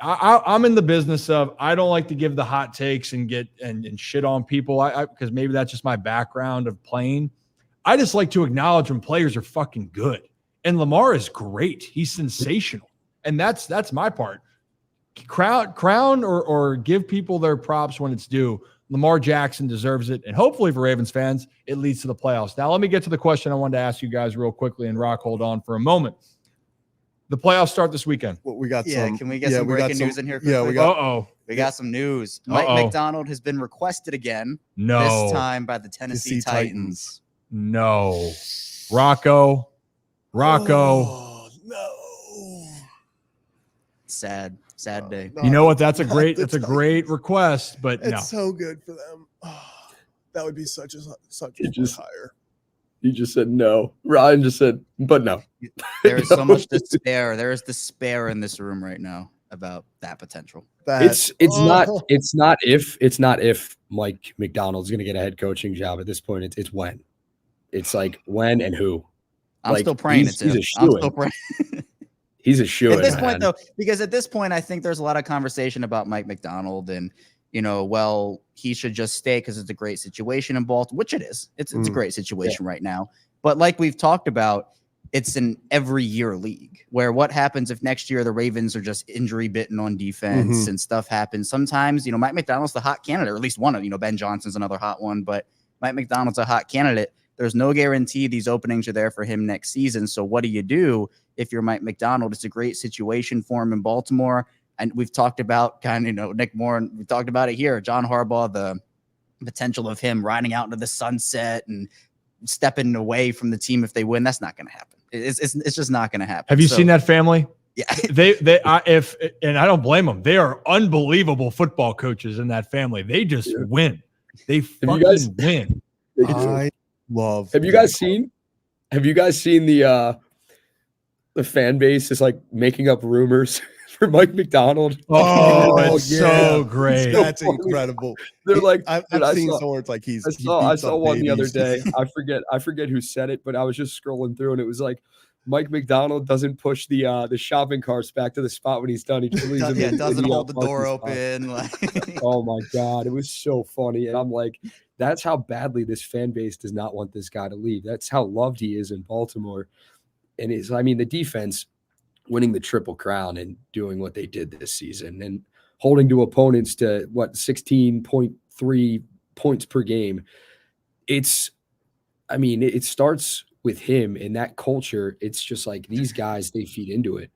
I'm in the business of, I don't like to give the hot takes and get and shit on people. Because maybe that's just my background of playing. I just like to acknowledge when players are fucking good. And Lamar is great. He's sensational. And that's my part. Crown or give people their props when it's due. Lamar Jackson deserves it. And hopefully for Ravens fans, it leads to the playoffs. Now, let me get to the question I wanted to ask you guys real quickly. And Rock, hold on for a moment. The playoffs start this weekend. Well, we got Can we get some breaking news in here quickly? Yeah, we got some news. Mike McDonald has been requested again. No. This time by the Tennessee Titans. No. Rocco. Oh, no. Sad day. You know what? That's a great request, but it's no. so good for them. Oh, that would be such a higher. You just said no. Ryan just said, but no. There is so much despair. There is despair in this room right now about that potential. It's not if Mike McDonald's going to get a head coaching job at this point. It's when. It's like when and who. I'm still praying it's him. I'm still praying. He's a shoo at this point, though, because at this point, I think there's a lot of conversation about Mike McDonald and, well, he should just stay because it's a great situation in Baltimore, which it is. It's a great situation right now. But like we've talked about, it's an every year league where what happens if next year the Ravens are just injury bitten on defense and stuff happens. Sometimes, Mike McDonald's the hot candidate, or at least one of, Ben Johnson's another hot one, but Mike McDonald's a hot candidate. There's no guarantee these openings are there for him next season. So what do if you're Mike McDonald? It's a great situation for him in Baltimore. And we've talked about Nick Moore, and we talked about it here. John Harbaugh, the potential of him riding out into the sunset and stepping away from the team if they win. That's not going to happen. It's just not going to happen. Have you seen that family? Yeah. And I don't blame them. They are unbelievable football coaches in that family. They just win. They fucking win. Have you guys seen the fan base is like making up rumors for Mike McDonald? Oh, it's so great. That's incredible. They're like, I've seen somewhere it's like I saw one the other day. I forget who said it, but I was just scrolling through and it was like Mike McDonald doesn't push the shopping carts back to the spot when he's done. He just leaves them doesn't hold the door open. Oh my God. It was so funny. And I'm like, that's how badly this fan base does not want this guy to leave. That's how loved he is in Baltimore. And the defense winning the Triple Crown and doing what they did this season and holding to opponents to 16.3 points per game. It starts with him and that culture. It's just like these guys, they feed into it.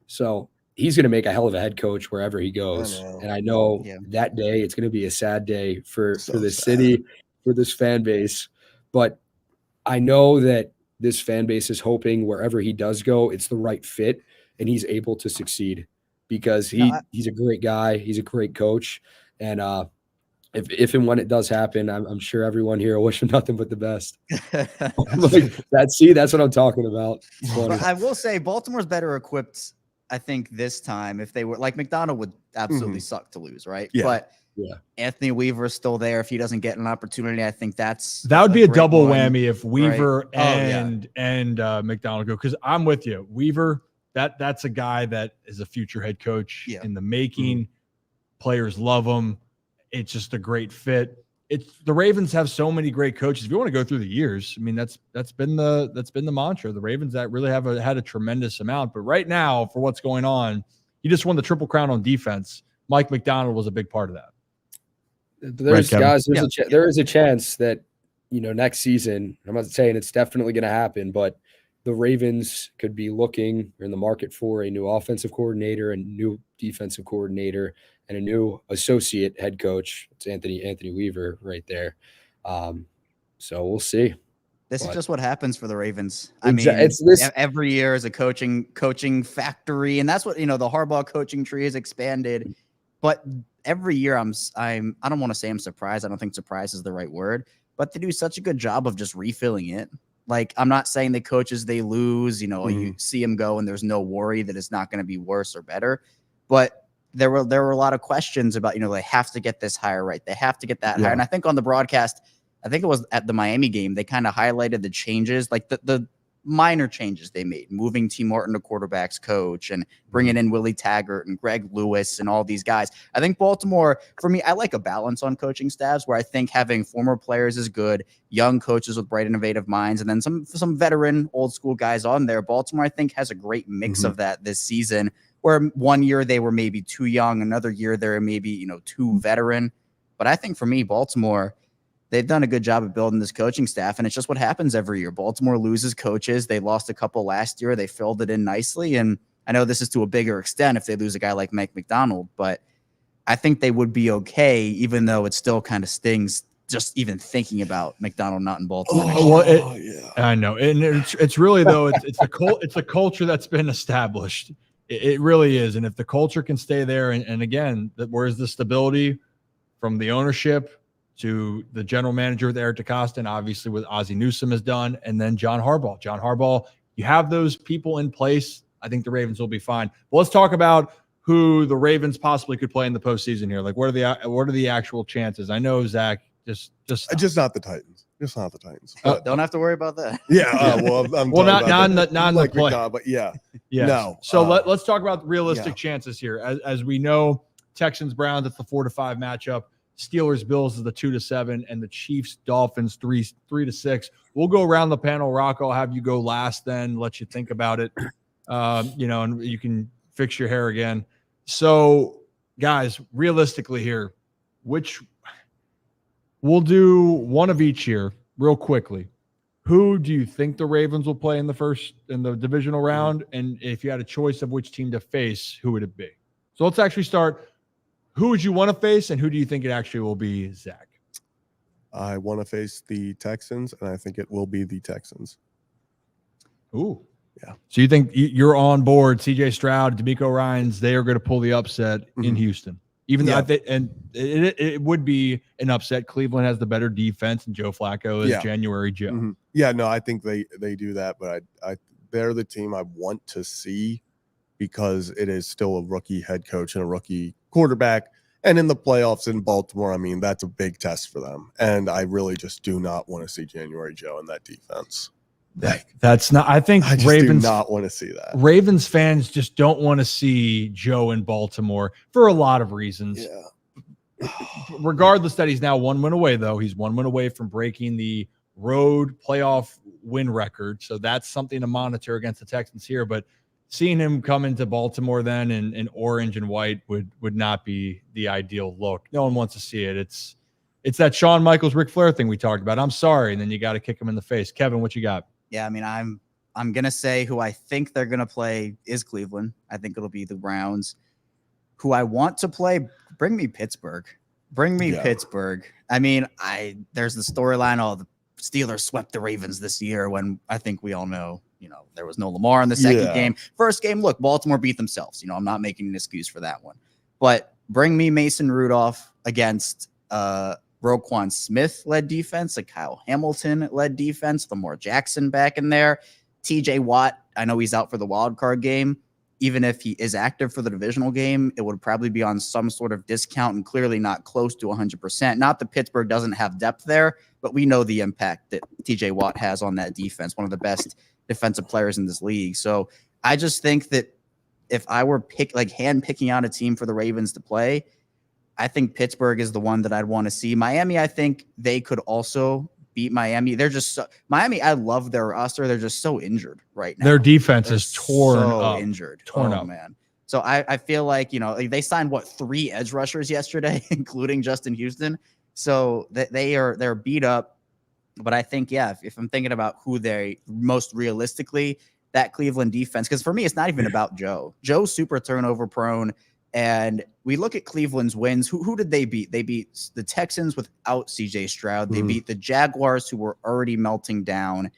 So he's going to make a hell of a head coach wherever he goes. And I know that day it's going to be a sad day for this city, for this fan base. But I know that this fan base is hoping wherever he does go, it's the right fit and he's able to succeed because he's a great guy. He's a great coach. And if and when it does happen, I'm sure everyone here will wish him nothing but the best. That's what I'm talking about. But I will say Baltimore's better equipped, I think, this time. If they were like McDonald would absolutely suck to lose, right? Yeah. But Anthony Weaver is still there. If he doesn't get an opportunity, I think that would be a double whammy if Weaver and McDonald go. Because I'm with you, Weaver. That's a guy that is a future head coach in the making. Players love him. It's just a great fit. The Ravens have so many great coaches. If you want to go through the years, that's been the mantra. The Ravens that really have had a tremendous amount. But right now, for what's going on, he just won the Triple Crown on defense. Mike McDonald was a big part of that. There is a chance that next season. I'm not saying it's definitely going to happen, but the Ravens could be looking in the market for a new offensive coordinator, a new defensive coordinator, and a new associate head coach. It's Anthony Weaver right there. So we'll see. This is just what happens for the Ravens. Every year is a coaching factory, and that's what the Harbaugh coaching tree has expanded. But every year, I don't want to say I'm surprised. I don't think surprise is the right word, but they do such a good job of just refilling it. Like, I'm not saying the coaches they lose, you see them go and there's no worry that it's not going to be worse or better. But there were a lot of questions about, they have to get this hire right. They have to get that hire. And I think on the broadcast, I think it was at the Miami game, they kind of highlighted the changes. Like the minor changes they made, moving T. Martin to quarterback's coach and bringing in Willie Taggart and Greg Lewis and all these guys. I think Baltimore, for me, I like a balance on coaching staffs where I think having former players is good, young coaches with bright, innovative minds, and then some veteran, old school guys on there. Baltimore, I think, has a great mix of that this season, where one year they were maybe too young, another year they're maybe, too veteran. But I think for me, Baltimore, they've done a good job of building this coaching staff, and it's just what happens every year. Baltimore loses coaches. They lost a couple last year. They filled it in nicely, and I know this is to a bigger extent if they lose a guy like Mike McDonald, but I think they would be okay, even though it still kind of stings just even thinking about McDonald not in Baltimore. I know, and it's really though it's a culture that's been established. It really is, and if the culture can stay there, and again, where's the stability from the ownership to the general manager with Eric DeCosta, and obviously what Ozzie Newsome has done, and then John Harbaugh. John Harbaugh, you have those people in place. I think the Ravens will be fine. But let's talk about who the Ravens possibly could play in the postseason here. Like, what are the actual chances? I know, Zach, just not the Titans. Just not the Titans. Don't have to worry about that. Yeah. Well, I'm not in the play. But yeah. Yes. No. So let's talk about realistic chances here. As we know, Texans Browns, it's the 4-5 matchup. Steelers Bills is the 2-7, and the Chiefs Dolphins 3-6. We'll go around the panel. Rock, I'll have you go last, then let you think about it. And you can fix your hair again. So, guys, realistically here, which we'll do one of each here real quickly. Who do you think the Ravens will play in the divisional round? And if you had a choice of which team to face, who would it be? So let's actually start. Who would you want to face, and who do you think it actually will be, Zach? I want to face the Texans, and I think it will be the Texans. Ooh. Yeah. So you think you're on board, C.J. Stroud, D'Amico Ryans, they are going to pull the upset in Houston. Even though it would be an upset. Cleveland has the better defense, and Joe Flacco is January Joe. Yeah, no, I think they do that, but they're the team I want to see because it is still a rookie head coach and a rookie quarterback. And in the playoffs in Baltimore, I mean, that's a big test for them. And I really just do not want to see January Joe in that defense. That's not. I think I just Ravens do not want to see that. Ravens fans just don't want to see Joe in Baltimore for a lot of reasons. Yeah. Regardless that he's now 1 win away, though, he's 1 win away from breaking the road playoff win record. So that's something to monitor against the Texans here. But seeing him come into Baltimore then in orange and white would not be the ideal look. No one wants to see it. It's that Shawn Michaels, Ric Flair thing we talked about. I'm sorry, and then you got to kick him in the face. Kevin, what you got? Yeah, I mean, I'm gonna say who I think they're gonna play is Cleveland. I think it'll be the Browns. Who I want to play, bring me Pittsburgh. Bring me Pittsburgh. I mean, there's the storyline. Oh, the Steelers swept the Ravens this year when I think we all know, there was no Lamar in the second game. First game, look, Baltimore beat themselves. I'm not making an excuse for that one. But bring me Mason Rudolph against Roquan Smith-led defense, a Kyle Hamilton-led defense, Lamar Jackson back in there. TJ Watt, I know he's out for the wild card game. Even if he is active for the divisional game, it would probably be on some sort of discount and clearly not close to 100%. Not that Pittsburgh doesn't have depth there, but we know the impact that TJ Watt has on that defense, one of the best defensive players in this league. So I just think that if I were hand picking out a team for the Ravens to play, I think Pittsburgh is the one that I'd want to see. Miami, I think they could also beat Miami. They're just Miami. I love their roster. They're just so injured right now. Their defense is torn up. Torn up, man. So I feel like they signed 3 edge rushers yesterday, including Justin Houston. So they're beat up. But I think if I'm thinking about who they most realistically, that Cleveland defense, because for me it's not even about Joe. Joe's super turnover prone. And we look at Cleveland's wins. Who did they beat? They beat the Texans without C.J. Stroud. They beat the Jaguars, who were already melting down.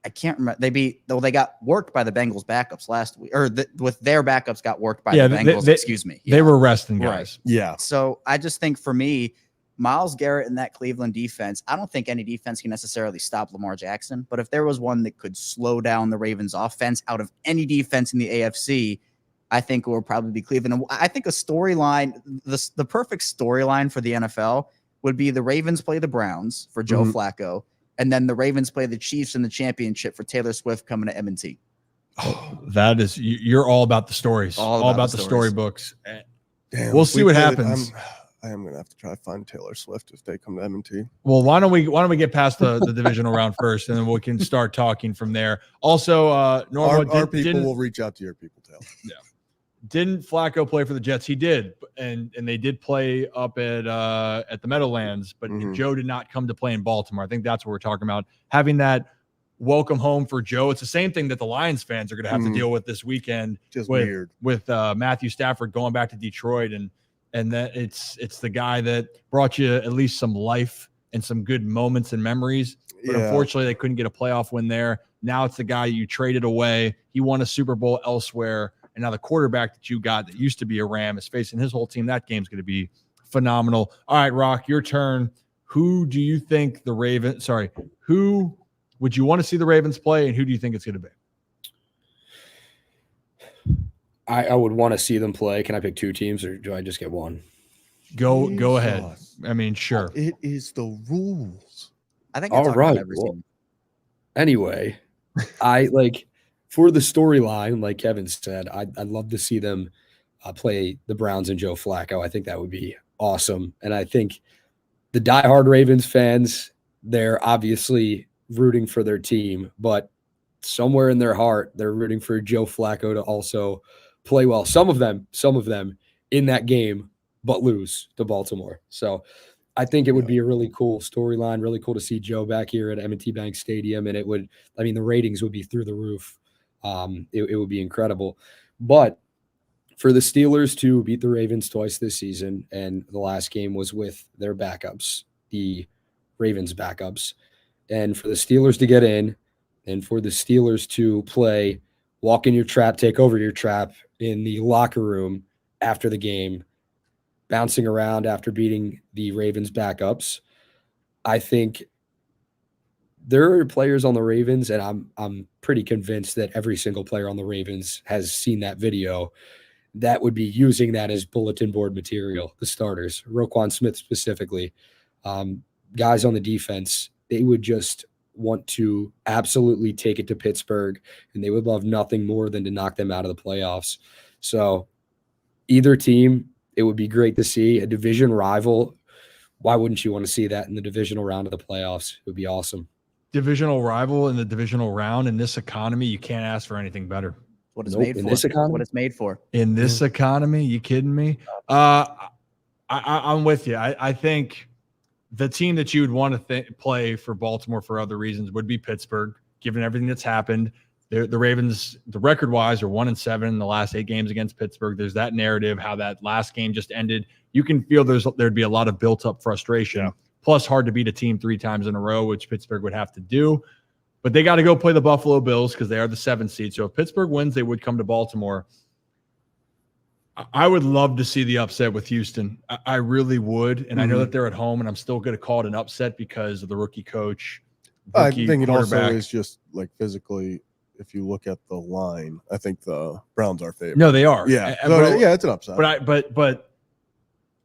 I can't remember. They got worked by the Bengals backups last week, or with their backups got worked by the Bengals. Excuse me. They were resting guys. Right. Yeah. So I just think for me, Myles Garrett and that Cleveland defense, I don't think any defense can necessarily stop Lamar Jackson. But if there was one that could slow down the Ravens offense out of any defense in the AFC, I think it will probably be Cleveland. And I think a storyline, the perfect storyline for the NFL would be the Ravens play the Browns for Joe Flacco. And then the Ravens play the Chiefs in the championship for Taylor Swift coming to M&T. Oh, that is, you're all about the stories, all about the storybooks. Damn, we'll see what happens. I am gonna have to try to find Taylor Swift if they come to M&T. Well, why don't we get past the divisional round first, and then we can start talking from there. Also, Norma, our people will reach out to your people, Taylor. Yeah. Didn't Flacco play for the Jets? He did, and they did play up at the Meadowlands, but Joe did not come to play in Baltimore. I think that's what we're talking about. Having that welcome home for Joe. It's the same thing that the Lions fans are going to have to deal with this weekend. Just with Matthew Stafford going back to Detroit, and that it's the guy that brought you at least some life and some good moments and memories. But unfortunately, they couldn't get a playoff win there. Now it's the guy you traded away. He won a Super Bowl elsewhere. And now the quarterback that you got that used to be a Ram is facing his whole team. That game's going to be phenomenal. All right, Rock, your turn. Who do you think who would you want to see the Ravens play, and who do you think it's going to be? I would want to see them play. Can I pick two teams, or do I just get one? Go ahead. I mean, sure. It is the rules. I think all right. Well, anyway, for the storyline, like Kevin said, I'd love to see them play the Browns and Joe Flacco. I think that would be awesome. And I think the diehard Ravens fans, they're obviously rooting for their team, but somewhere in their heart, they're rooting for Joe Flacco to also play well. Some of them in that game, but lose to Baltimore. So I think it would be a really cool storyline, really cool to see Joe back here at M&T Bank Stadium. And the ratings would be through the roof. It would be incredible. But for the Steelers to beat the Ravens twice this season, and the last game was with their backups, the Ravens backups, and for the Steelers to get in, and for the Steelers to play walk in your trap, take over your trap in the locker room after the game, bouncing around after beating the Ravens backups, I think there are players on the Ravens, and I'm pretty convinced that every single player on the Ravens has seen that video, that would be using that as bulletin board material, the starters, Roquan Smith specifically, guys on the defense, they would just want to absolutely take it to Pittsburgh, and they would love nothing more than to knock them out of the playoffs. So either team, it would be great to see a division rival. Why wouldn't you want to see that in the divisional round of the playoffs? It would be awesome. Divisional rival in the divisional round in this economy, you can't ask for anything better. What it's made for. This economy? What it's made for. In this economy, you kidding me? I'm with you. I think the team that you would want to play for Baltimore for other reasons would be Pittsburgh, given everything that's happened. The Ravens, the record-wise, are 1-7 in the last 8 games against Pittsburgh. There's that narrative, how that last game just ended. You can feel there'd be a lot of built-up frustration. Yeah. Plus, hard to beat a team 3 times in a row, which Pittsburgh would have to do. But they got to go play the Buffalo Bills because they are the 7th seed. So if Pittsburgh wins, they would come to Baltimore. I would love to see the upset with Houston. I really would. And I know that they're at home, and I'm still going to call it an upset because of the rookie coach. I think it also is just like physically, if you look at the line, I think the Browns are favored. No, they are. Yeah. It's an upset. But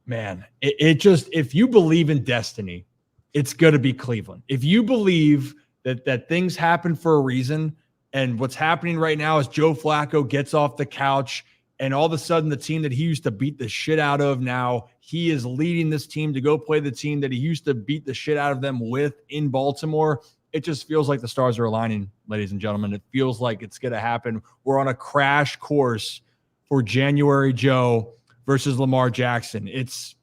man, it just, if you believe in destiny, it's going to be Cleveland. If you believe that things happen for a reason, and what's happening right now is Joe Flacco gets off the couch, and all of a sudden the team that he used to beat the shit out of, now he is leading this team to go play the team that he used to beat the shit out of them with in Baltimore. It just feels like the stars are aligning, ladies and gentlemen. It feels like it's going to happen. We're on a crash course for January Joe versus Lamar Jackson. It's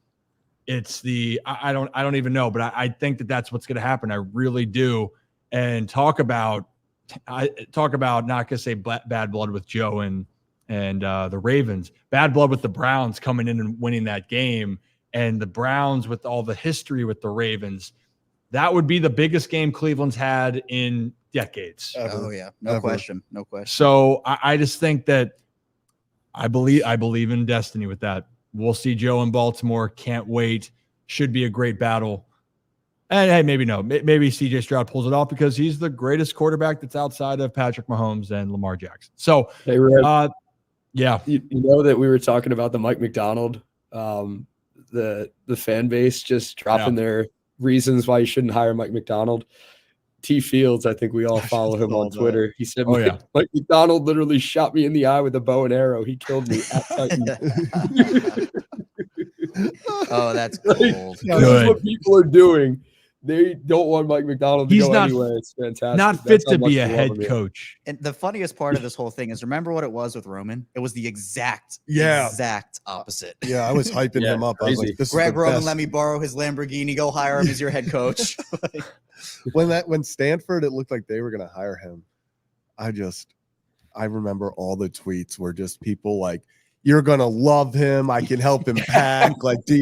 I don't even know, but I think that's what's going to happen. I really do. And talk about not going to say bad blood with Joe and the Ravens, bad blood with the Browns coming in and winning that game, and the Browns with all the history with the Ravens. That would be the biggest game Cleveland's had in decades. Oh yeah, no question. So I just think that I believe in destiny with that. We'll see Joe in Baltimore. Can't wait. Should be a great battle. And hey, maybe no. Maybe CJ Stroud pulls it off because he's the greatest quarterback that's outside of Patrick Mahomes and Lamar Jackson. So, hey, Red, yeah. You know that we were talking about the Mike McDonald, the fan base just dropping their reasons why you shouldn't hire Mike McDonald. T Fields, I think we all follow him on Twitter. He said, Oh, yeah. Mike McDonald literally shot me in the eye with a bow and arrow. He killed me at Titan. Oh, that's Like, cold. this is what people are doing. They don't want Mike McDonald to He's go not anywhere. It's fantastic. Not That's fit how to much be a they love head him here. coach. And the funniest part of this whole thing is remember what it was with Roman? It was the exact opposite. Yeah, I was hyping him up. I was like, this Greg is the Roman, best. let me borrow his Lamborghini. Go hire him as your head coach. When Stanford, it looked like they were going to hire him. I remember all the tweets were just people like, you're going to love him. I can help him pack. Like, do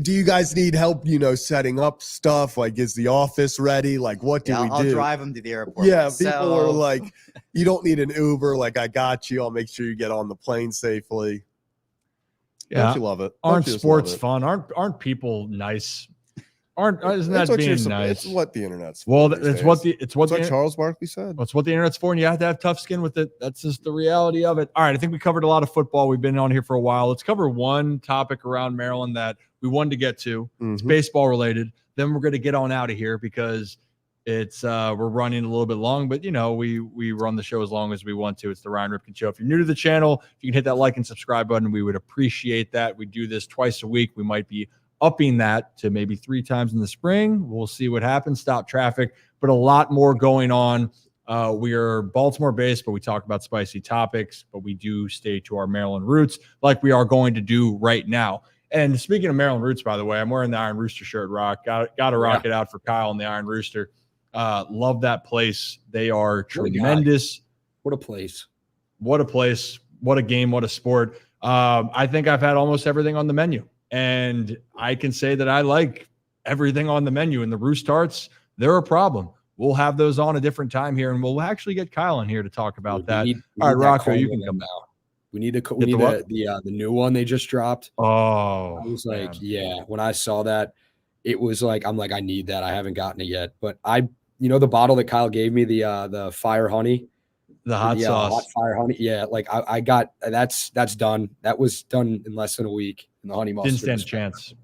you guys need help, setting up stuff? Like, is the office ready? Like, what do we do? I'll drive him to the airport. Yeah, myself. people are like, you don't need an Uber. Like, I got you. I'll make sure you get on the plane safely. Yeah. Don't you love it? Aren't Don't you just sports love it? fun? Aren't people nice? Isn't That's that what being you're nice? It's what the internet's for. Well, these it's days. what That's Charles Barkley said. That's what the internet's for, and you have to have tough skin with it. That's just the reality of it. All right, I think we covered a lot of football. We've been on here for a while. Let's cover one topic around Maryland that we wanted to get to. It's baseball related. Then we're going to get on out of here because it's we're running a little bit long, but we run the show as long as we want to. It's the Ryan Ripken Show. If you're new to the channel, if you can hit that like and subscribe button, we would appreciate that. We do this twice a week. We might be upping that to maybe 3 times in the spring. We'll see what happens. Stop traffic, but a lot more going on. We are Baltimore based, but we talk about spicy topics, but we do stay to our Maryland roots like we are going to do right now. And speaking of Maryland roots, by the way, I'm wearing the Iron Rooster shirt, Rock. Got to rock it out for Kyle and the Iron Rooster. Love that place. They are tremendous. What a place. What a place. What a game. What a sport. I think I've had almost everything on the menu. And I can say that I like everything on the menu. And the Roost Tarts, they're a problem. We'll have those on a different time here, and we'll actually get Kyle in here to talk about that. All right, Rocco, you can come out. We need the new one they just dropped. Oh, I was like, when I saw that, it was like, I'm like, I need that. I haven't gotten it yet. But the bottle that Kyle gave me, the fire honey. The hot sauce. Hot fire honey. Yeah, like I got that's done. That was done in less than a week. And the honey mustard didn't stand a chance.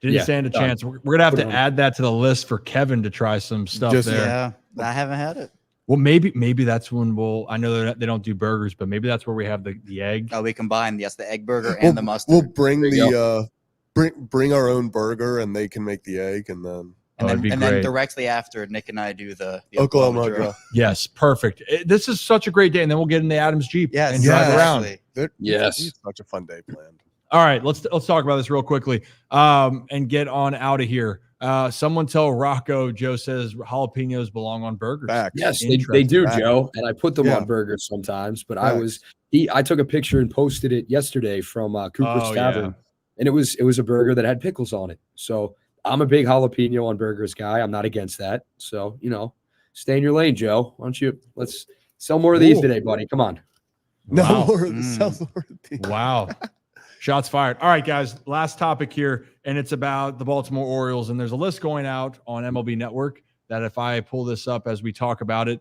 Didn't stand a chance. We're gonna have to add that to the list for Kevin to try some stuff there. Yeah, I haven't had it. Well, maybe that's when I know that they don't do burgers, but maybe that's where we have the egg. Oh, we combine the egg burger and the mustard. We'll bring bring our own burger, and they can make the egg, and then. And then directly after, Nick and I do the Oklahoma drill. Yes, perfect. This is such a great day, and then we'll get in the Adams Jeep and drive around. It's such a fun day planned. All right, let's talk about this real quickly and get on out of here. Someone tell Rocco. Joe says jalapenos belong on burgers. Yes, they do, Joe. And I put them on burgers sometimes. But I took a picture and posted it yesterday from Cooper's Tavern, and it was a burger that had pickles on it. So I'm a big jalapeno on burgers guy. I'm not against that. So stay in your lane, Joe. Why don't you let's sell more of these today, buddy? Come on. Wow. Shots fired. All right, guys, last topic here, and it's about the Baltimore Orioles. And there's a list going out on MLB Network that if I pull this up as we talk about it,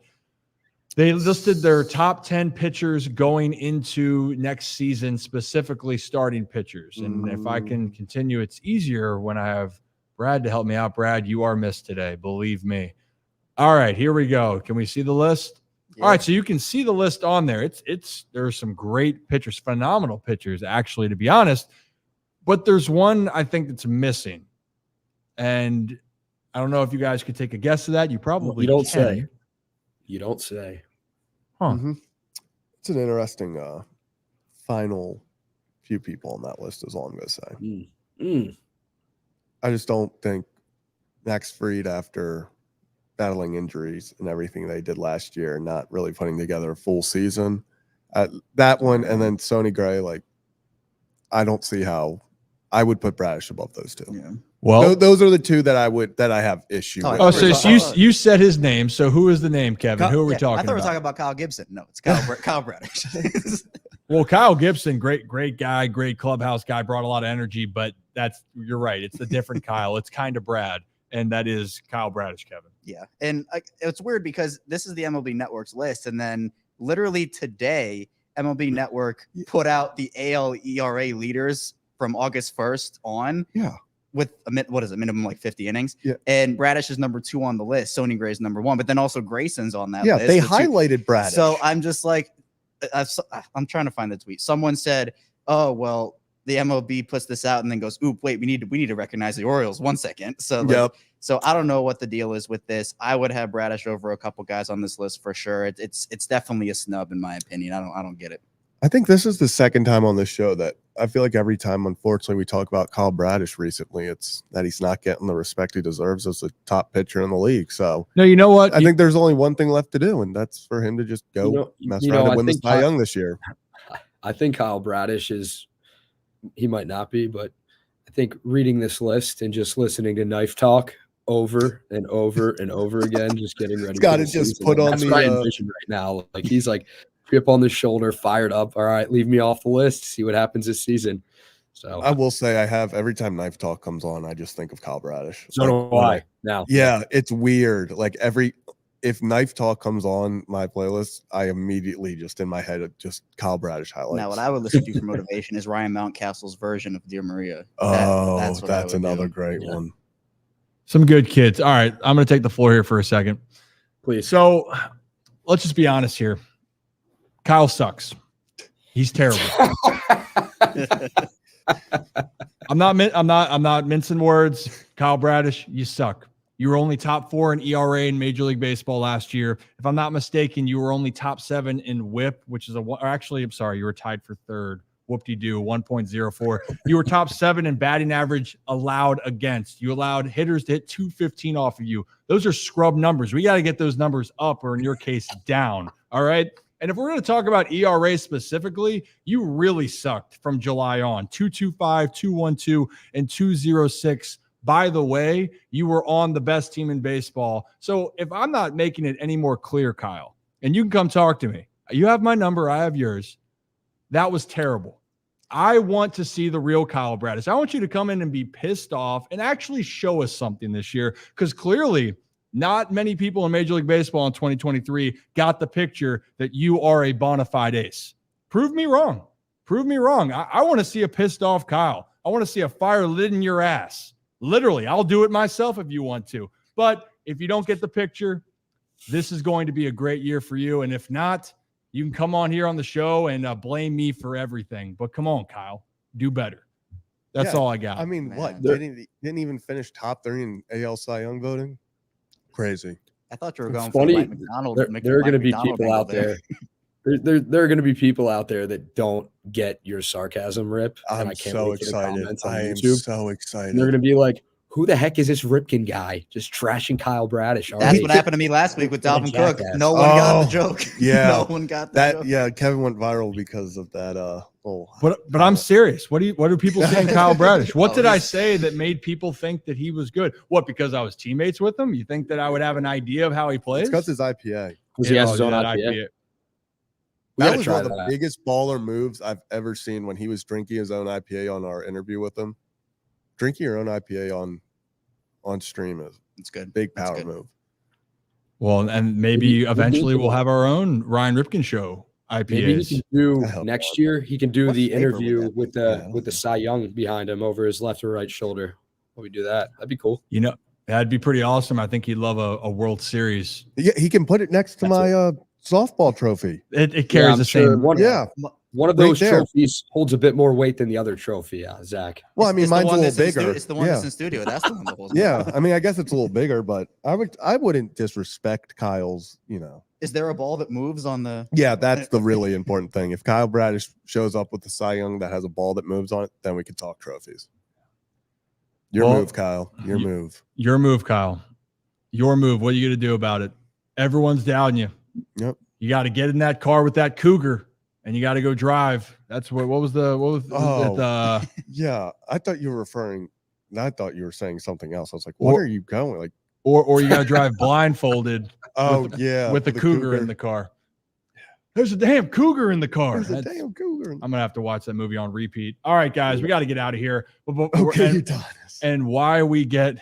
they listed their top 10 pitchers going into next season, specifically starting pitchers. And if I can continue, it's easier when I have Brad to help me out. Brad, you are missed today, believe me. All right, here we go. Can we see the list? All right, so you can see the list on there. There's some great pitchers, phenomenal pitchers, actually, to be honest. But there's one I think that's missing. And I don't know if you guys could take a guess at that. You probably don't can. say. You don't say. Huh. It's an interesting final few people on that list is all I'm going to say. I just don't think Max Fried, after battling injuries and everything they did last year, not really putting together a full season. That one, and then Sonny Gray, I don't see how I would put Bradish above those two. Yeah. Well, those are the two that I have issue with. Oh, so you said his name. So who is the name, Kevin? Who are we talking about? I thought we were talking about Kyle Gibson. No, it's Kyle Bradish. Well, Kyle Gibson, great guy, great clubhouse guy, brought a lot of energy, but you're right. It's a different Kyle. It's kind of Brad, and that is Kyle Bradish, Kevin. Yeah. And it's weird because this is the MLB Network's list. And then literally today, MLB Network put out the AL ERA leaders from August 1st on. Yeah. with what is it, minimum like 50 innings. Yeah. And Bradish is number 2 on the list. Sonny Gray's number 1, but then also Grayson's on that Yeah, list. they highlighted Bradish. So I'm just like, I'm trying to find the tweet. Someone said, "Oh well, the MLB puts this out and then goes, oop, wait, we need to recognize the Orioles. 1 second." So like, so I don't know what the deal is with this. I would have Bradish over a couple guys on this list for sure. It's definitely a snub in my opinion. I don't get it. I think this is the second time on this show that I feel like every time, unfortunately, we talk about Kyle Bradish recently, it's that he's not getting the respect he deserves as the top pitcher in the league. So no, you know what? I think there's only one thing left to do, and that's for him to just go mess around and win the Cy Young this year. I think Kyle Bradish he might not be, but I think reading this list and just listening to Knife Talk over and over and over again, just getting ready. Got to just put on the envision right now. Like he's like grip on the shoulder, fired up. All right, leave me off the list. See what happens this season. So I will say I have every time Knife Talk comes on, I just think of Kyle Bradish. So do I now. Yeah, it's weird. Like if Knife Talk comes on my playlist, I immediately just in my head just Kyle Bradish highlights. Now, what I would listen to for motivation is Ryan Mountcastle's version of Dear Maria. That's another great one. Some good kids. All right, I'm going to take the floor here for a second, please. So let's just be honest here. Kyle sucks. He's terrible. I'm not mincing words. Kyle Bradish, you suck. You were only top 4 in ERA in Major League Baseball last year. If I'm not mistaken, you were only top 7 in WHIP, which is I'm sorry, you were tied for 3rd. Whoop-de-doo, 1.04. You were top 7 in batting average allowed against. You allowed hitters to hit 215 off of you. Those are scrub numbers. We got to get those numbers up, or in your case, down. All right. And if we're going to talk about ERA specifically, you really sucked from July on. 2.25, 2.12, and 2.06. By the way, you were on the best team in baseball. So if I'm not making it any more clear, Kyle, and you can come talk to me. You have my number. I have yours. That was terrible. I want to see the real Kyle Bradish. I want you to come in and be pissed off and actually show us something this year, because clearly not many people in Major League Baseball in 2023 got the picture that you are a bona fide ace. Prove me wrong. Prove me wrong. I want to see a pissed off Kyle. I want to see a fire lit in your ass. Literally, I'll do it myself if you want to. But if you don't get the picture, this is going to be a great year for you. And if not, you can come on here on the show and blame me for everything. But come on, Kyle, do better. That's all I got. I mean, what? Didn't even finish top 3 in AL Cy Young voting? Crazy. I thought you were going for Mike McDonald. There are going to be people out there. There are going to be people out there that don't get your sarcasm, Rip. I'm so excited. I am so excited. And they're going to be like, who the heck is this Ripken guy just trashing Kyle Bradish? That's what happened to me last week with Dalvin Cook. No one got the joke. Yeah. No one got that joke. Yeah, Kevin went viral because of that. But I'm serious. What do people say in Kyle Bradish? What did I say that made people think that he was good? What, because I was teammates with him? You think that I would have an idea of how he plays? It's because his IPA. Because he has his own IPA. That was one of the biggest baller moves I've ever seen when he was drinking his own IPA on our interview with him. Drinking your own IPA on stream it's good. Big power move. Well, and maybe eventually we'll have our own Ryan Ripken show IPAs. Maybe he can do next year. He can do the interview with the Cy Young behind him over his left or right shoulder. When we do that, that'd be cool. You know, that'd be pretty awesome. I think he'd love a World Series. Yeah, he can put it next to my softball trophy. It carries the same. One of those trophies holds a bit more weight than the other trophy, Zach. Well, I mean, mine's a little bigger. It's the one that's in studio. That's the one that holds. Yeah, I mean, I guess it's a little bigger, but I wouldn't disrespect Kyle's. Is there a ball that moves on the? Yeah, that's the really important thing. If Kyle Bradish shows up with the Cy Young that has a ball that moves on it, then we can talk trophies. Your move, Kyle. Your move. Your move, Kyle. Your move. What are you going to do about it? Everyone's doubting you. Yep. You got to get in that car with that Cougar, and you got to go drive. That's what was yeah. I thought you were saying something else. I was like, what are you going like? Or you got to drive blindfolded. With the Cougar in the car. There's a damn Cougar in the car. There's a damn Cougar. I'm gonna have to watch that movie on repeat. All right, guys, we got to get out of here. Okay, and why we get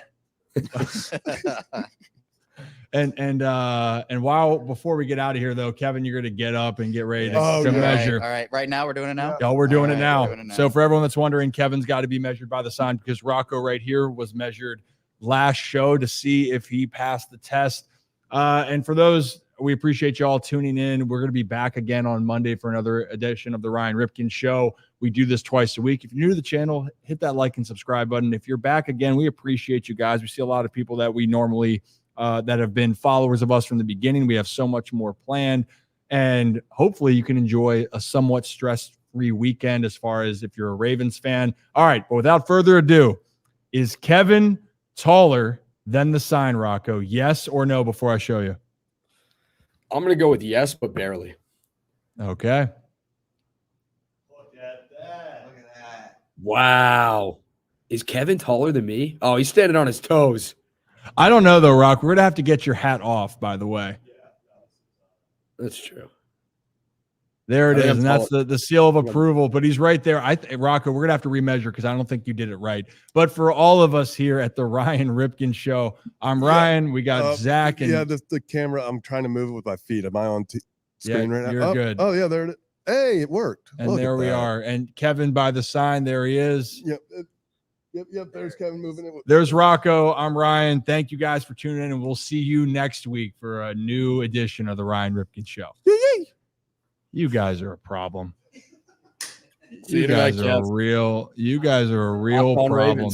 And while before we get out of here though, Kevin, you're gonna get up and get ready to measure. All right. Right now we're doing it now. Yeah, we're doing it now. We're doing it now. So for everyone that's wondering, Kevin's got to be measured by the sign because Rocco right here was measured last show to see if he passed the test. And for those, we appreciate you all tuning in. We're going to be back again on Monday for another edition of the Ryan Ripken Show. We do this twice a week. If you're new to the channel, hit that like and subscribe button. If you're back again, we appreciate you guys. We see a lot of people that we normally that have been followers of us from the beginning. We have so much more planned, and hopefully you can enjoy a somewhat stress-free weekend as far as if you're a Ravens fan. All right, but without further ado, is Kevin taller than the sign, Rocco? Yes or no before I show you? I'm going to go with yes, but barely. Okay. Look at that. Look at that. Wow. Is Kevin taller than me? Oh, he's standing on his toes. I don't know, though, Rock. We're going to have to get your hat off, by the way. That's true. There it is, and that's the seal of approval. But he's right there. Rocco, we're going to have to remeasure because I don't think you did it right. But for all of us here at the Ryan Ripken Show, I'm Ryan. We got Zach. And the camera, I'm trying to move it with my feet. Am I on screen right now? You're good. Oh, yeah, there it is. Hey, it worked. And Look there at we that. are. And Kevin by the sign, there he is. Yep. There's Kevin moving it. There's Rocco. I'm Ryan. Thank you guys for tuning in, and we'll see you next week for a new edition of the Ryan Ripken Show. You guys are a problem. You guys are a real problem.